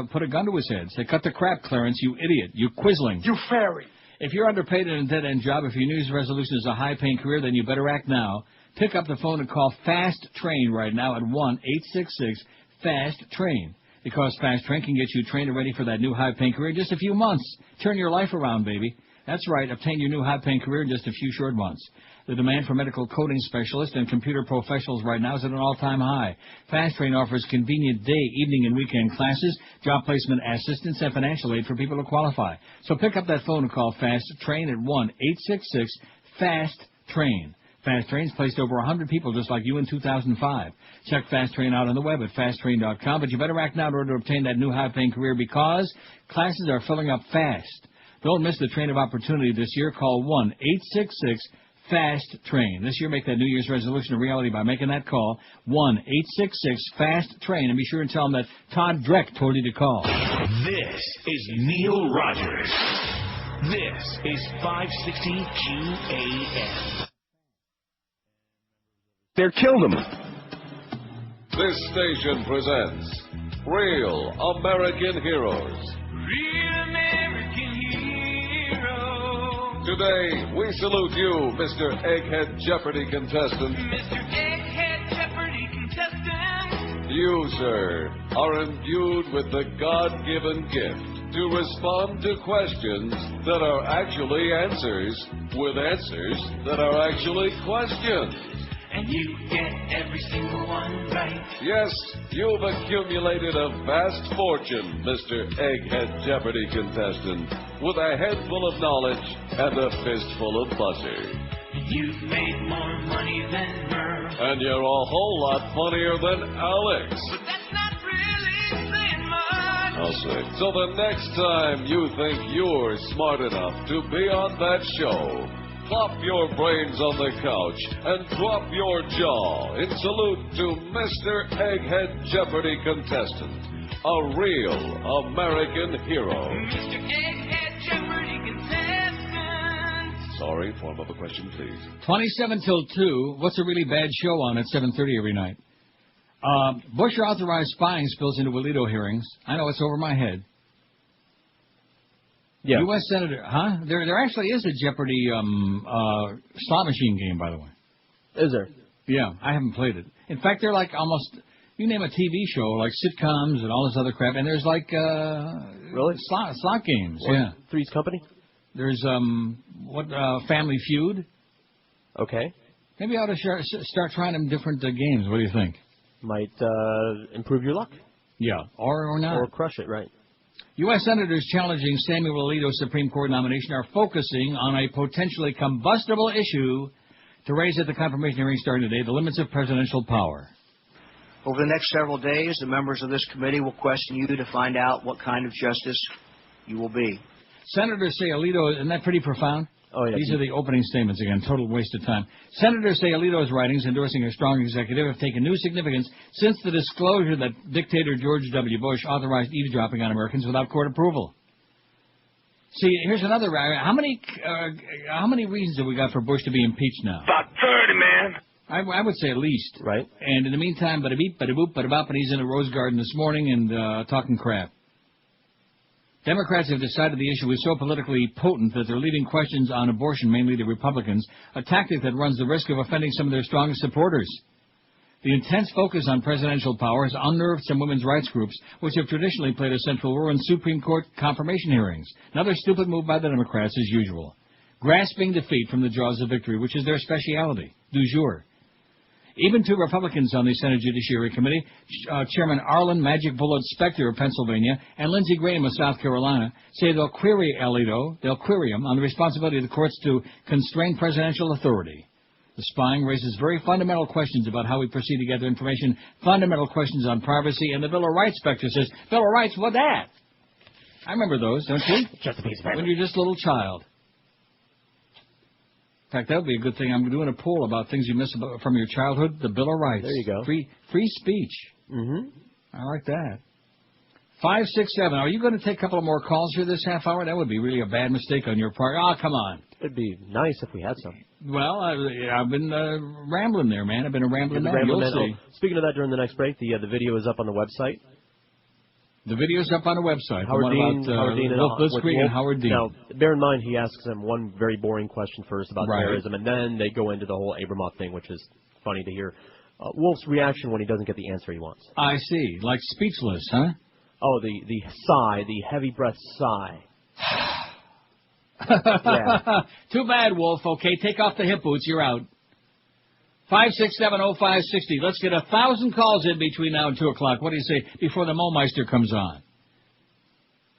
put a gun to his head. Say, cut the crap, Clarence, you idiot. You quisling. You fairy. If you're underpaid in a dead-end job, if your New Year's resolution is a high-paying career, then you better act now. Pick up the phone and call Fast Train right now at 1-866-FAST-TRAIN. Because Fast Train can get you trained and ready for that new high-paying career in just a few months. Turn your life around, baby. That's right. Obtain your new high-paying career in just a few short months. The demand for medical coding specialists and computer professionals right now is at an all-time high. Fast Train offers convenient day, evening, and weekend classes, job placement assistance, and financial aid for people who qualify. So pick up that phone and call Fast Train at 1-866-FAST-TRAIN. Fast Train's placed over 100 people just like you in 2005. Check Fast Train out on the web at fasttrain.com, but you better act now in order to obtain that new high-paying career because classes are filling up fast. Don't miss the train of opportunity this year. Call 1-866-FAST Train. This year, make that New Year's resolution a reality by making that call, 1-866-FAST-TRAIN, and be sure and tell them that Todd Dreck told you to call. This is Neil Rogers. This is 560 QAM. They killed him. This station presents Real American Heroes. Real American hero. Today, we salute you, Mr. Egghead Jeopardy contestant. Mr. Egghead Jeopardy contestant. You, sir, are imbued with the God-given gift to respond to questions that are actually answers with answers that are actually questions. And you get every single one right. Yes, you've accumulated a vast fortune, Mr. Egghead Jeopardy contestant, with a head full of knowledge and a fistful of butter. You've made more money than Merv. And you're a whole lot funnier than Alex. But that's not really saying much. I'll say. So the next time you think you're smart enough to be on that show, plop your brains on the couch and drop your jaw in salute to Mr. Egghead Jeopardy contestant, a real American hero. Mr. Egghead Jeopardy contestant. Sorry, form of a question, please. 27 till 2. What's a really bad show on at 7:30 every night? Bush authorized spying spills into Alito hearings. I know it's over my head. Yeah. U.S. Senator, huh? There actually is a Jeopardy slot machine game, by the way. Is there? Yeah, I haven't played it. In fact, they're like almost, you name a TV show, like sitcoms and all this other crap, and there's like really slot games. What? Yeah. Three's Company? There's Family Feud. Okay. Maybe I ought to start trying them different games. What do you think? Might improve your luck. Yeah, or not. Or crush it, right. U.S. Senators challenging Samuel Alito's Supreme Court nomination are focusing on a potentially combustible issue to raise at the confirmation hearing starting today, the limits of presidential power. Over the next several days, the members of this committee will question you to find out what kind of justice you will be. Senators say Alito, isn't that pretty profound? Oh, yeah. These are the opening statements again, total waste of time. Senators say Alito's writings endorsing a strong executive have taken new significance since the disclosure that dictator George W. Bush authorized eavesdropping on Americans without court approval. See, here's another. How many reasons have we got for Bush to be impeached now? About 30, man. I would say at least. Right. And in the meantime, bada beep, bada boop, bada bop, and he's in a rose garden this morning and talking crap. Democrats have decided the issue is so politically potent that they're leaving questions on abortion mainly to Republicans, a tactic that runs the risk of offending some of their strongest supporters. The intense focus on presidential power has unnerved some women's rights groups, which have traditionally played a central role in Supreme Court confirmation hearings. Another stupid move by the Democrats, as usual. Grasping defeat from the jaws of victory, which is their speciality, du jour. Even two Republicans on the Senate Judiciary Committee, Chairman Arlen Magic Bullet Specter of Pennsylvania and Lindsey Graham of South Carolina, say they'll query Alito, they'll query him on the responsibility of the courts to constrain presidential authority. The spying raises very fundamental questions about how we proceed to gather information, fundamental questions on privacy, and the Bill of Rights Specter says, Bill of Rights, what that? I remember those, don't you? Just a piece of paper. When you're just a little child. In fact, that would be a good thing. I'm doing a poll about things you miss from your childhood. The Bill of Rights. There you go. Free speech. Mm-hmm. I like that. 567. Are you going to take a couple of more calls here this half hour? That would be really a bad mistake on your part. Oh, come on. It'd be nice if we had some. Well, I've been rambling there, man. I've been a rambling man. You'll see. Speaking of that, during the next break, the video is up on the website. The video's up on the website. Howard Dean, Wolf Blitzkrieg and Howard Dean. Now, bear in mind, he asks them one very boring question first about terrorism, and then they go into the whole Abramoff thing, which is funny to hear. Wolf's reaction when he doesn't get the answer he wants. I see. Like speechless, huh? Oh, the sigh, the heavy breath sigh. Yeah. Too bad, Wolf. Okay, take off the hip boots. You're out. 5670560. Let's get 1,000 calls in between now and 2 o'clock. What do you say before the Moemeister comes on?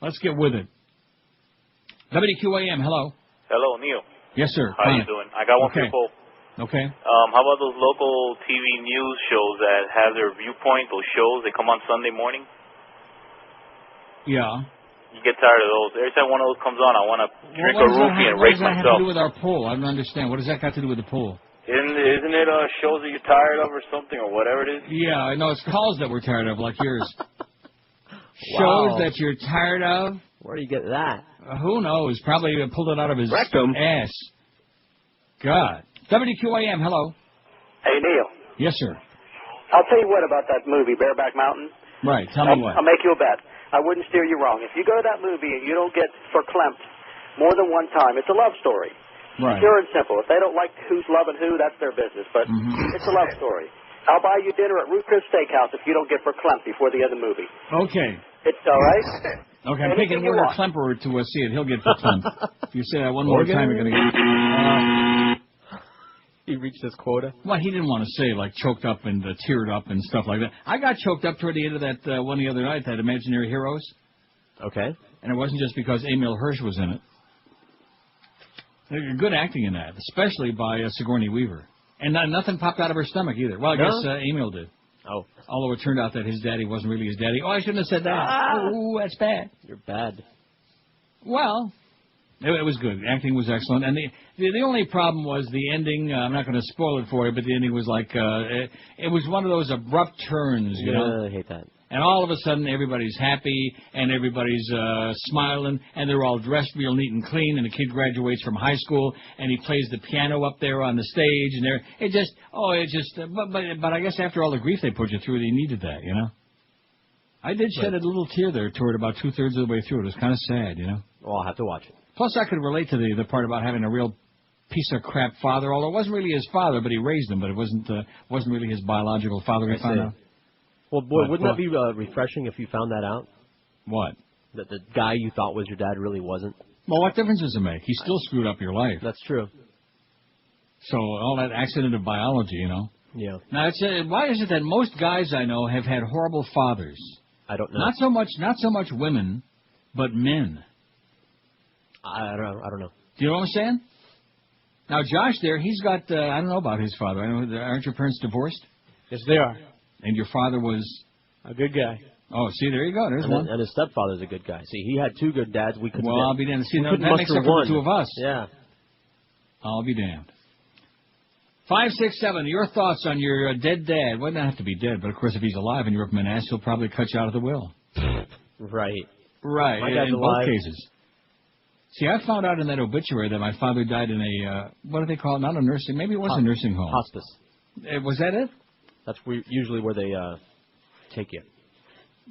Let's get with it. WQAM, hello. Hello, Neil. Yes, sir. How you doing? I got one for you, Paul. Okay. How about those local TV news shows that have their viewpoint, those shows, they come on Sunday morning? Yeah. You get tired of those. Every time one of those comes on, I want to drink a roofie and What rake does that have myself. to do with our poll? I don't understand. What does that got to do with the poll? Isn't it shows that you're tired of or something or whatever it is? Yeah, I know. It's calls that we're tired of, like yours. Wow. Shows that you're tired of? Where do you get that? Who knows? Probably pulled it out of his Rectum. ass. God. WQAM, hello. Hey, Neil. Yes, sir. I'll tell you what about that movie, Bareback Mountain. Right. Tell me what. I'll make you a bet. I wouldn't steer you wrong. If you go to that movie and you don't get verklempt more than one time, it's a love story. Right. Pure and simple. If they don't like who's loving who, that's their business. But it's a love story. I'll buy you dinner at Ruth Chris Steakhouse if you don't get verklempt before the end of the movie. Okay. It's all right. Okay, I'm taking Anything you Werner want. Klemperer to see it. He'll get verklempt. If you say that one more Morgan? time, you're going to get... He reached his quota. Well, he didn't want to say, like, choked up and teared up and stuff like that. I got choked up toward the end of that one the other night, that Imaginary Heroes. Okay. And it wasn't just because Emil Hirsch was in it. There's good acting in that, especially by Sigourney Weaver. And nothing popped out of her stomach either. Well, I guess Emil did. Oh. Although it turned out that his daddy wasn't really his daddy. Oh, I shouldn't have said that. Oh, that's bad. You're bad. Well, it was good. Acting was excellent. And the only problem was the ending. I'm not going to spoil it for you, but the ending was like, it was one of those abrupt turns, you know. I hate that. And all of a sudden, everybody's happy, and everybody's smiling, and they're all dressed real neat and clean, and the kid graduates from high school, and he plays the piano up there on the stage, and but I guess after all the grief they put you through, they needed that, you know? I did shed a little tear there toward about 2/3 of the way through. It was kind of sad, you know? Well, I'll have to watch it. Plus, I could relate to the part about having a real piece of crap father, although it wasn't really his father, but he raised him, but it wasn't really his biological father, he found out. Well, boy, wouldn't that be refreshing if you found that out? What? That the guy you thought was your dad really wasn't? Well, what difference does it make? He still screwed up your life. That's true. So all that accident of biology, you know. Yeah. Now, why is it that most guys I know have had horrible fathers? I don't know. Not so much women, but men. I don't know. Do you know what I'm saying? Now, Josh there, he's got, I don't know about his father. I know, aren't your parents divorced? Yes, they are. And your father was? A good guy. Oh, see, there you go. There's one. And his stepfather's a good guy. See, he had two good dads. We couldn't. Well, I'll be damned. See, we that couldn't makes muster up for one. the two of us. Yeah. I'll be damned. 567, your thoughts on your dead dad. Well, not have to be dead, but of course, if he's alive and you're up in an ass, he'll probably cut you out of the will. Right. Right. My dad's in alive. both cases. See, I found out in that obituary that my father died in a, what do they call it? Not a nursing, maybe it was a nursing home. Hospice. Was that it? That's usually where they take you.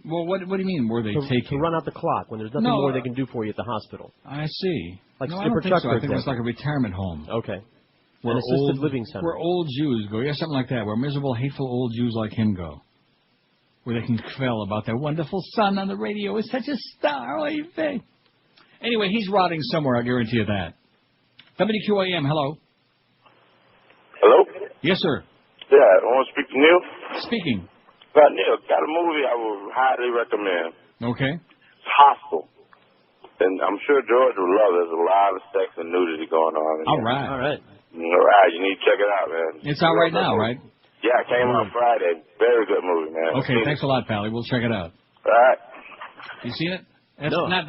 Well, what do you mean, where they take to you? run out the clock when there's nothing more they can do for you at the hospital. I see. Like no, I Skipper don't think Chuck, so. for I think it was example. like a retirement home. Okay. Where assisted living center. Where old Jews go. Yeah, something like that. Where miserable, hateful old Jews like him go. Where they can quell about their wonderful son on the radio is such a star. What do you think? Anyway, he's rotting somewhere, I guarantee you that. WQAM, hello. Hello? Yes, sir. Yeah, I want to speak to Neil. Speaking. Neil, got a movie I would highly recommend. Okay. It's Hostel. And I'm sure George will love it. There's a lot of sex and nudity going on. All right. All right, you need to check it out, man. It's out right now, right? Yeah, it came out Friday. Very good movie, man. Okay, thanks a lot, Pally. We'll check it out. All right. You seen it? That's No. not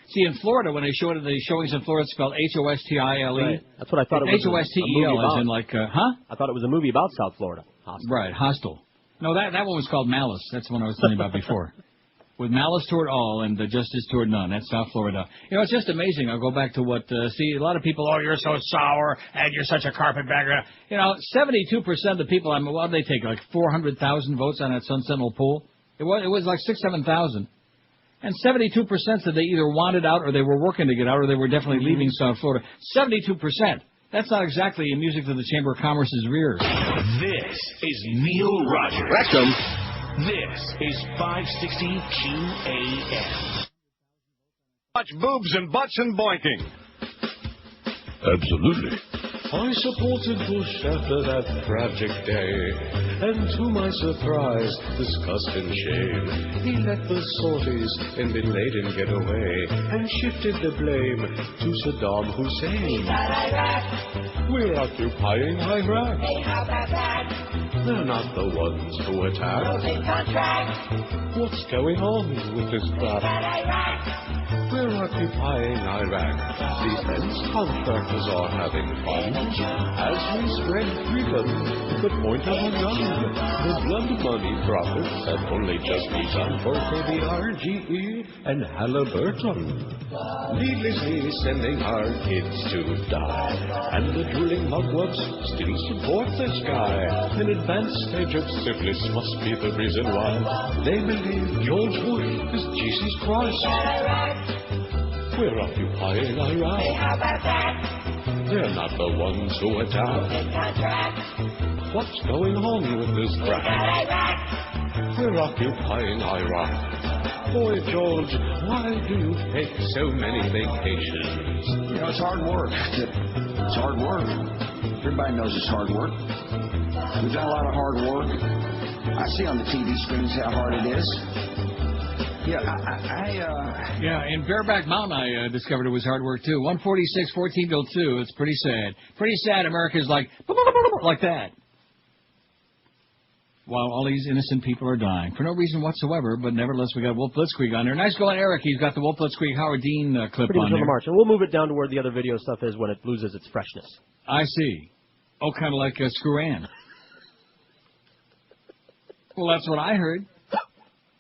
See, in Florida, when they showed it, the showings in Florida, it's spelled Hostile. Right. That's what I thought it was. Hostel, as in like, huh? I thought it was a movie about South Florida. Hostel. Right, Hostel. No, that one was called Malice. That's the one I was telling you about before. With malice toward all and the justice toward none. That's South Florida. You know, it's just amazing. I'll go back to what, see, a lot of people, oh, you're so sour and you're such a carpetbagger. You know, 72% of the people, what did they take, like 400,000 votes on that Sun Sentinel poll? It was like 6,000, 7,000. And 72% said they either wanted out or they were working to get out or they were definitely leaving South Florida. 72%. That's not exactly music to the Chamber of Commerce's rears. This is Neil Rogers. Welcome. This is 560 QAM. Much boobs and butts and boinking. Absolutely. I supported Bush after that tragic day, and to my surprise, disgust and shame, he let the sorties in Bin Laden get away, and shifted the blame to Saddam Hussein. We're occupying Iraq. Hey, how about that? They're not the ones who attack. Closing contract. What's going on with this crap? We're occupying Iraq. Defense contractors are having fun as we spread freedom at the point of a gun. The blood money profits have only just begun for KBR, GE, and Halliburton. Needlessly sending our kids to die. And the drooling mugwumps still support this guy. An advanced stage of syphilis must be the reason why they believe George Bush is Jesus Christ. We're occupying Iraq. Hey, how about that? They're not the ones who attack. What's going on with this crap? We're occupying Iraq. Boy, George, why do you take so many vacations? You know, it's hard work. It's hard work. Everybody knows it's hard work. We've done a lot of hard work. I see on the TV screens how hard it is. Yeah, Yeah, in Bareback Mountain, I discovered it was hard work, too. 146, 14 till 2. It's pretty sad. Pretty sad America's like that. While all these innocent people are dying. For no reason whatsoever, but nevertheless, we got Wolf Blitzkrieg on there. Nice going, Eric. He's got the Wolf Blitzkrieg Howard Dean clip Pretty on much on there. the march. And we'll move it down to where the other video stuff is when it loses its freshness. I see. Oh, kind of like Screw Ann. Well, that's what I heard.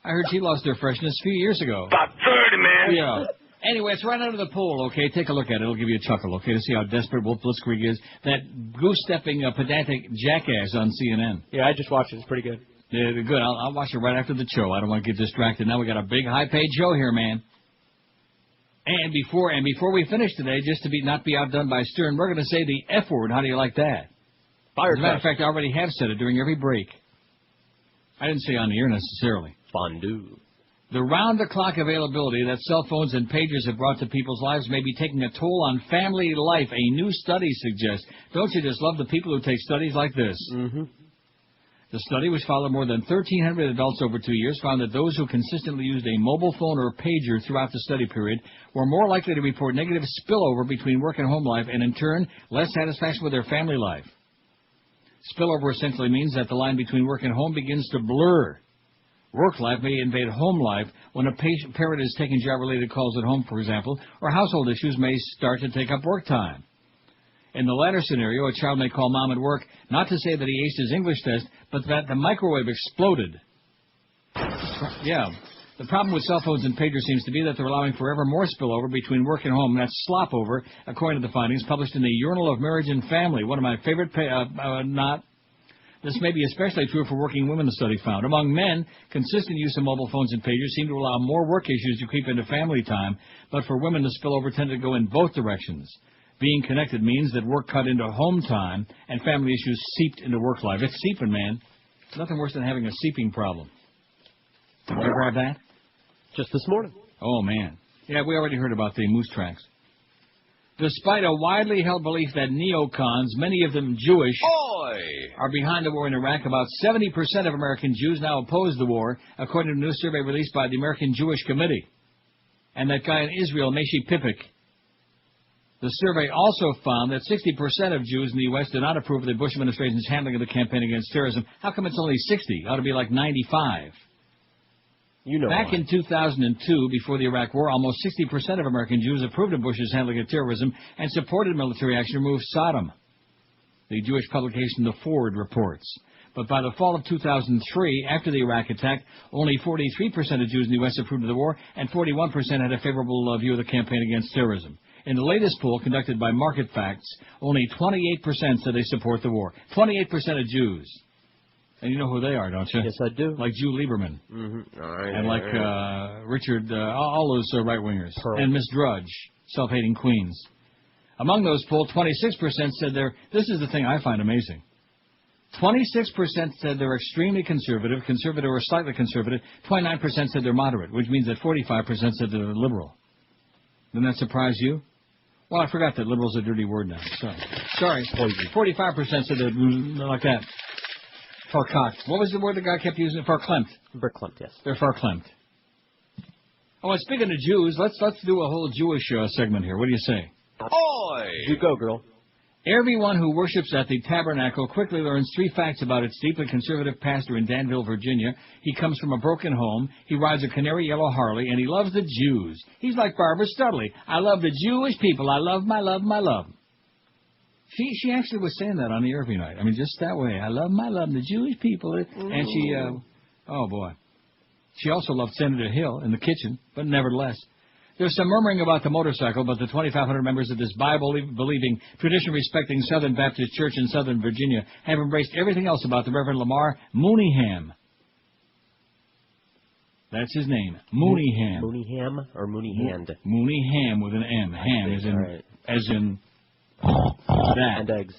I heard she lost her freshness a few years ago. About 30, man. Yeah. Anyway, it's right under the poll, okay? Take a look at it. It'll give you a chuckle, okay, to see how desperate Wolf Blitzkrieg is. That goose-stepping, pedantic jackass on CNN. Yeah, I just watched it. It's pretty good. Yeah, good. I'll watch it right after the show. I don't want to get distracted. Now we got a big, high-paid show here, man. And before we finish today, just to not be outdone by Stern, we're going to say the F word. How do you like that? As a matter of fact, I already have said it during every break. I didn't say on the air necessarily. Fondue. The round-the-clock availability that cell phones and pagers have brought to people's lives may be taking a toll on family life, a new study suggests. Don't you just love the people who take studies like this? Mm-hmm. The study, which followed more than 1,300 adults over 2 years, found that those who consistently used a mobile phone or pager throughout the study period were more likely to report negative spillover between work and home life and, in turn, less satisfaction with their family life. Spillover essentially means that the line between work and home begins to blur. Work life may invade home life when a parent is taking job-related calls at home, for example, or household issues may start to take up work time. In the latter scenario, a child may call mom at work not to say that he aced his English test, but that the microwave exploded. Yeah. The problem with cell phones and pagers seems to be that they're allowing forever more spillover between work and home. That's slopover, according to the findings published in the Journal of Marriage and Family, one of my favorite This may be especially true for working women, the study found. Among men, consistent use of mobile phones and pagers seem to allow more work issues to creep into family time, but for women, the spillover tended to go in both directions. Being connected means that work cut into home time and family issues seeped into work life. It's seeping, man. Nothing worse than having a seeping problem. Want to grab that? Just this morning. Oh, man. Yeah, we already heard about the moose tracks. Despite a widely held belief that neocons, many of them Jewish, are behind the war in Iraq, about 70% of American Jews now oppose the war, according to a new survey released by the American Jewish Committee. And that guy in Israel, Meshi Pipik. The survey also found that 60% of Jews in the U.S. did not approve of the Bush administration's handling of the campaign against terrorism. How come it's only 60? It ought to be like 95. You know Back why. in 2002, before the Iraq War, almost 60% of American Jews approved of Bush's handling of terrorism and supported military action to remove Saddam. The Jewish publication The Forward reports. But by the fall of 2003, after the Iraq attack, only 43% of Jews in the U.S. approved of the war, and 41% had a favorable view of the campaign against terrorism. In the latest poll conducted by Market Facts, only 28% said they support the war. 28% of Jews. And you know who they are, don't you? Yes, I do. Like Jew Lieberman. Mm-hmm. All right, And like Richard, all those right-wingers. And Miss Drudge, self-hating queens. Among those polled, 26% said this is the thing I find amazing. 26% said they're extremely conservative or slightly conservative. 29% said they're moderate, which means that 45% said they're liberal. Doesn't that surprise you? Well, I forgot that liberal's a dirty word now. Sorry. 45% said they're like that. Farcocked. What was the word the guy kept using? Farklempt. Verklempt, yes. They're farklempt. Oh, and speaking of Jews, let's do a whole Jewish segment here. What do you say? Oi! You go, girl. Everyone who worships at the Tabernacle quickly learns 3 facts about its deeply conservative pastor in Danville, Virginia. He comes from a broken home. He rides a canary yellow Harley, and he loves the Jews. He's like Barbara Studley. I love the Jewish people. I love my love, my love. She actually was saying that on the air every night. I mean, just that way. I love my love, the Jewish people. And she, oh boy. She also loved Senator Hill in the kitchen, but nevertheless. There's some murmuring about the motorcycle, but the 2,500 members of this Bible-believing, tradition-respecting Southern Baptist Church in Southern Virginia have embraced everything else about the Reverend Lamar Mooneyham. That's his name, Mooneyham. Mooneyham or Mooneyhand? Mooneyham with an M. Ham as in that. And eggs.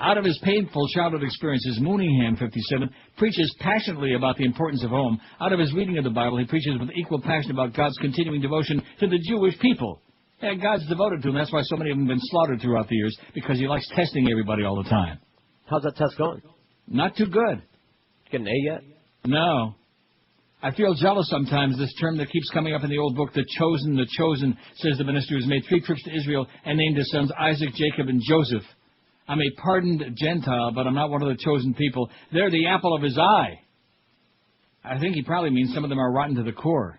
Out of his painful childhood experiences, Mooneyham, 57, preaches passionately about the importance of home. Out of his reading of the Bible, he preaches with equal passion about God's continuing devotion to the Jewish people. And God's devoted to them. That's why so many of them have been slaughtered throughout the years, because he likes testing everybody all the time. How's that test going? Not too good. Get an A yet? No. I feel jealous sometimes, this term that keeps coming up in the old book, the chosen, says the minister who's made 3 trips to Israel and named his sons Isaac, Jacob, and Joseph. I'm a pardoned Gentile, but I'm not one of the chosen people. They're the apple of his eye. I think he probably means some of them are rotten to the core.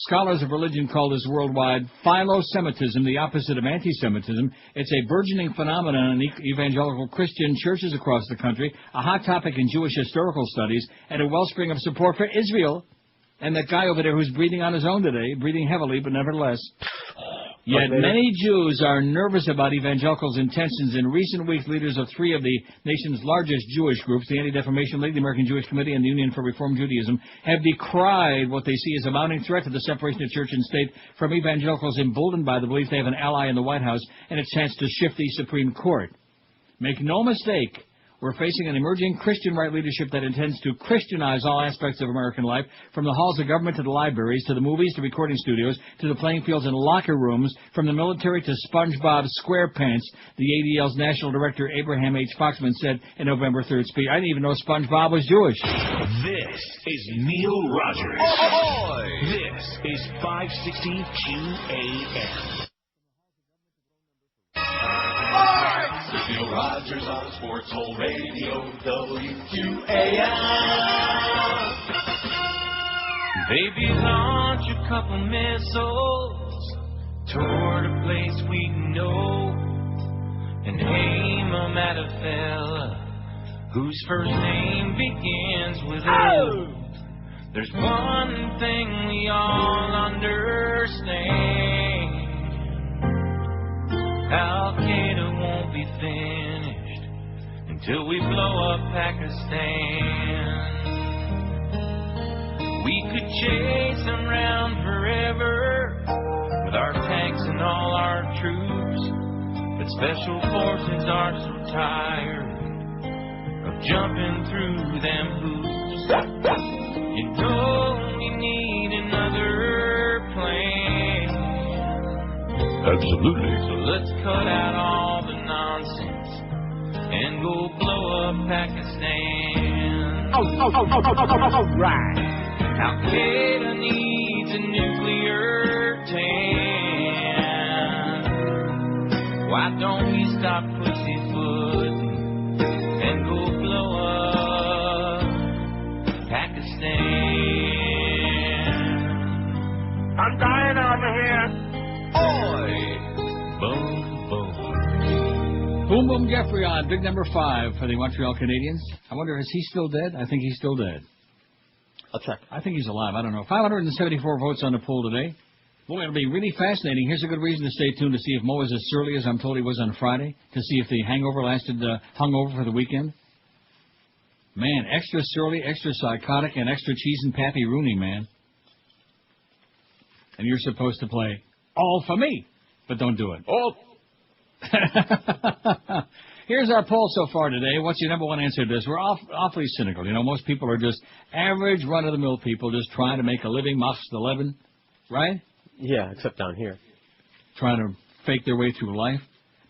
Scholars of religion call this worldwide philo-Semitism, the opposite of anti-Semitism. It's a burgeoning phenomenon in evangelical Christian churches across the country, a hot topic in Jewish historical studies, and a wellspring of support for Israel. And that guy over there who's breathing on his own today, breathing heavily, but nevertheless. Yet many Jews are nervous about evangelicals' intentions. In recent weeks, leaders of 3 of the nation's largest Jewish groups, the Anti-Defamation League, the American Jewish Committee, and the Union for Reform Judaism, have decried what they see as a mounting threat to the separation of church and state from evangelicals emboldened by the belief they have an ally in the White House and a chance to shift the Supreme Court. Make no mistake, we're facing an emerging Christian right leadership that intends to Christianize all aspects of American life, from the halls of government to the libraries, to the movies, to recording studios, to the playing fields and locker rooms, from the military to SpongeBob SquarePants, the ADL's national director Abraham H. Foxman said in November 3rd speech. I didn't even know SpongeBob was Jewish. This is Neil Rogers. This is 560 QAM. Neil Rogers on Sports Hole Radio, WQAM. Baby, launch a couple missiles toward a place we know and aim 'em at a fella whose first name begins with O. There's one thing we all understand. Al-Qaeda won't be finished until we blow up Pakistan. We could chase them round forever with our tanks and all our troops. Special forces are so tired of jumping through them hoops. You know we need another plan. Absolutely. So let's cut out all the nonsense and go blow up Pakistan. Right. Al-Qaeda needs a nuclear tan. Why don't we stop pussyfooting and go blow up Pakistan? I'm dying over here. Oi! Boom, boom. Boom Boom Jeffrey on big number 5 for the Montreal Canadiens. I wonder, is he still dead? I think he's still dead. I'll check. I think he's alive. I don't know. 574 votes on the poll today. Boy, it'll be really fascinating. Here's a good reason to stay tuned to see if Mo is as surly as I'm told he was on Friday, to see if the hangover hung over for the weekend. Man, extra surly, extra psychotic, and extra cheese and Pappy Rooney, man. And you're supposed to play all for me, but don't do it. All. Here's our poll so far today. What's your number one answer to this? We're awfully cynical. You know, most people are just average, run-of-the-mill people just trying to make a living, machs 11, right? Yeah, except down here. Trying to fake their way through life.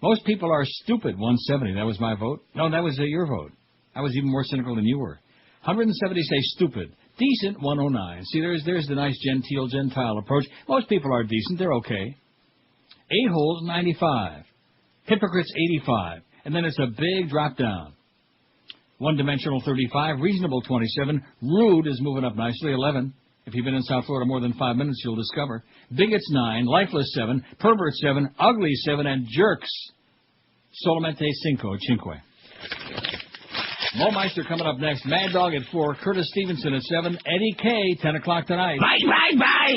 Most people are stupid, 170. That was my vote. No, that was your vote. I was even more cynical than you were. 170 say stupid. Decent, 109. See, there's the nice gentile approach. Most people are decent. They're okay. A-holes, 95. Hypocrites, 85. And then it's a big drop down. One-dimensional, 35. Reasonable, 27. Rude is moving up nicely, 11. If you've been in South Florida more than 5 minutes, you'll discover. Bigots, 9. Lifeless, 7. Perverts, 7. Ugly, 7. And jerks, solamente 5. Mo Meister coming up next. Mad Dog at 4. Curtis Stevenson at 7. Eddie K, 10 o'clock tonight. Bye, bye, bye.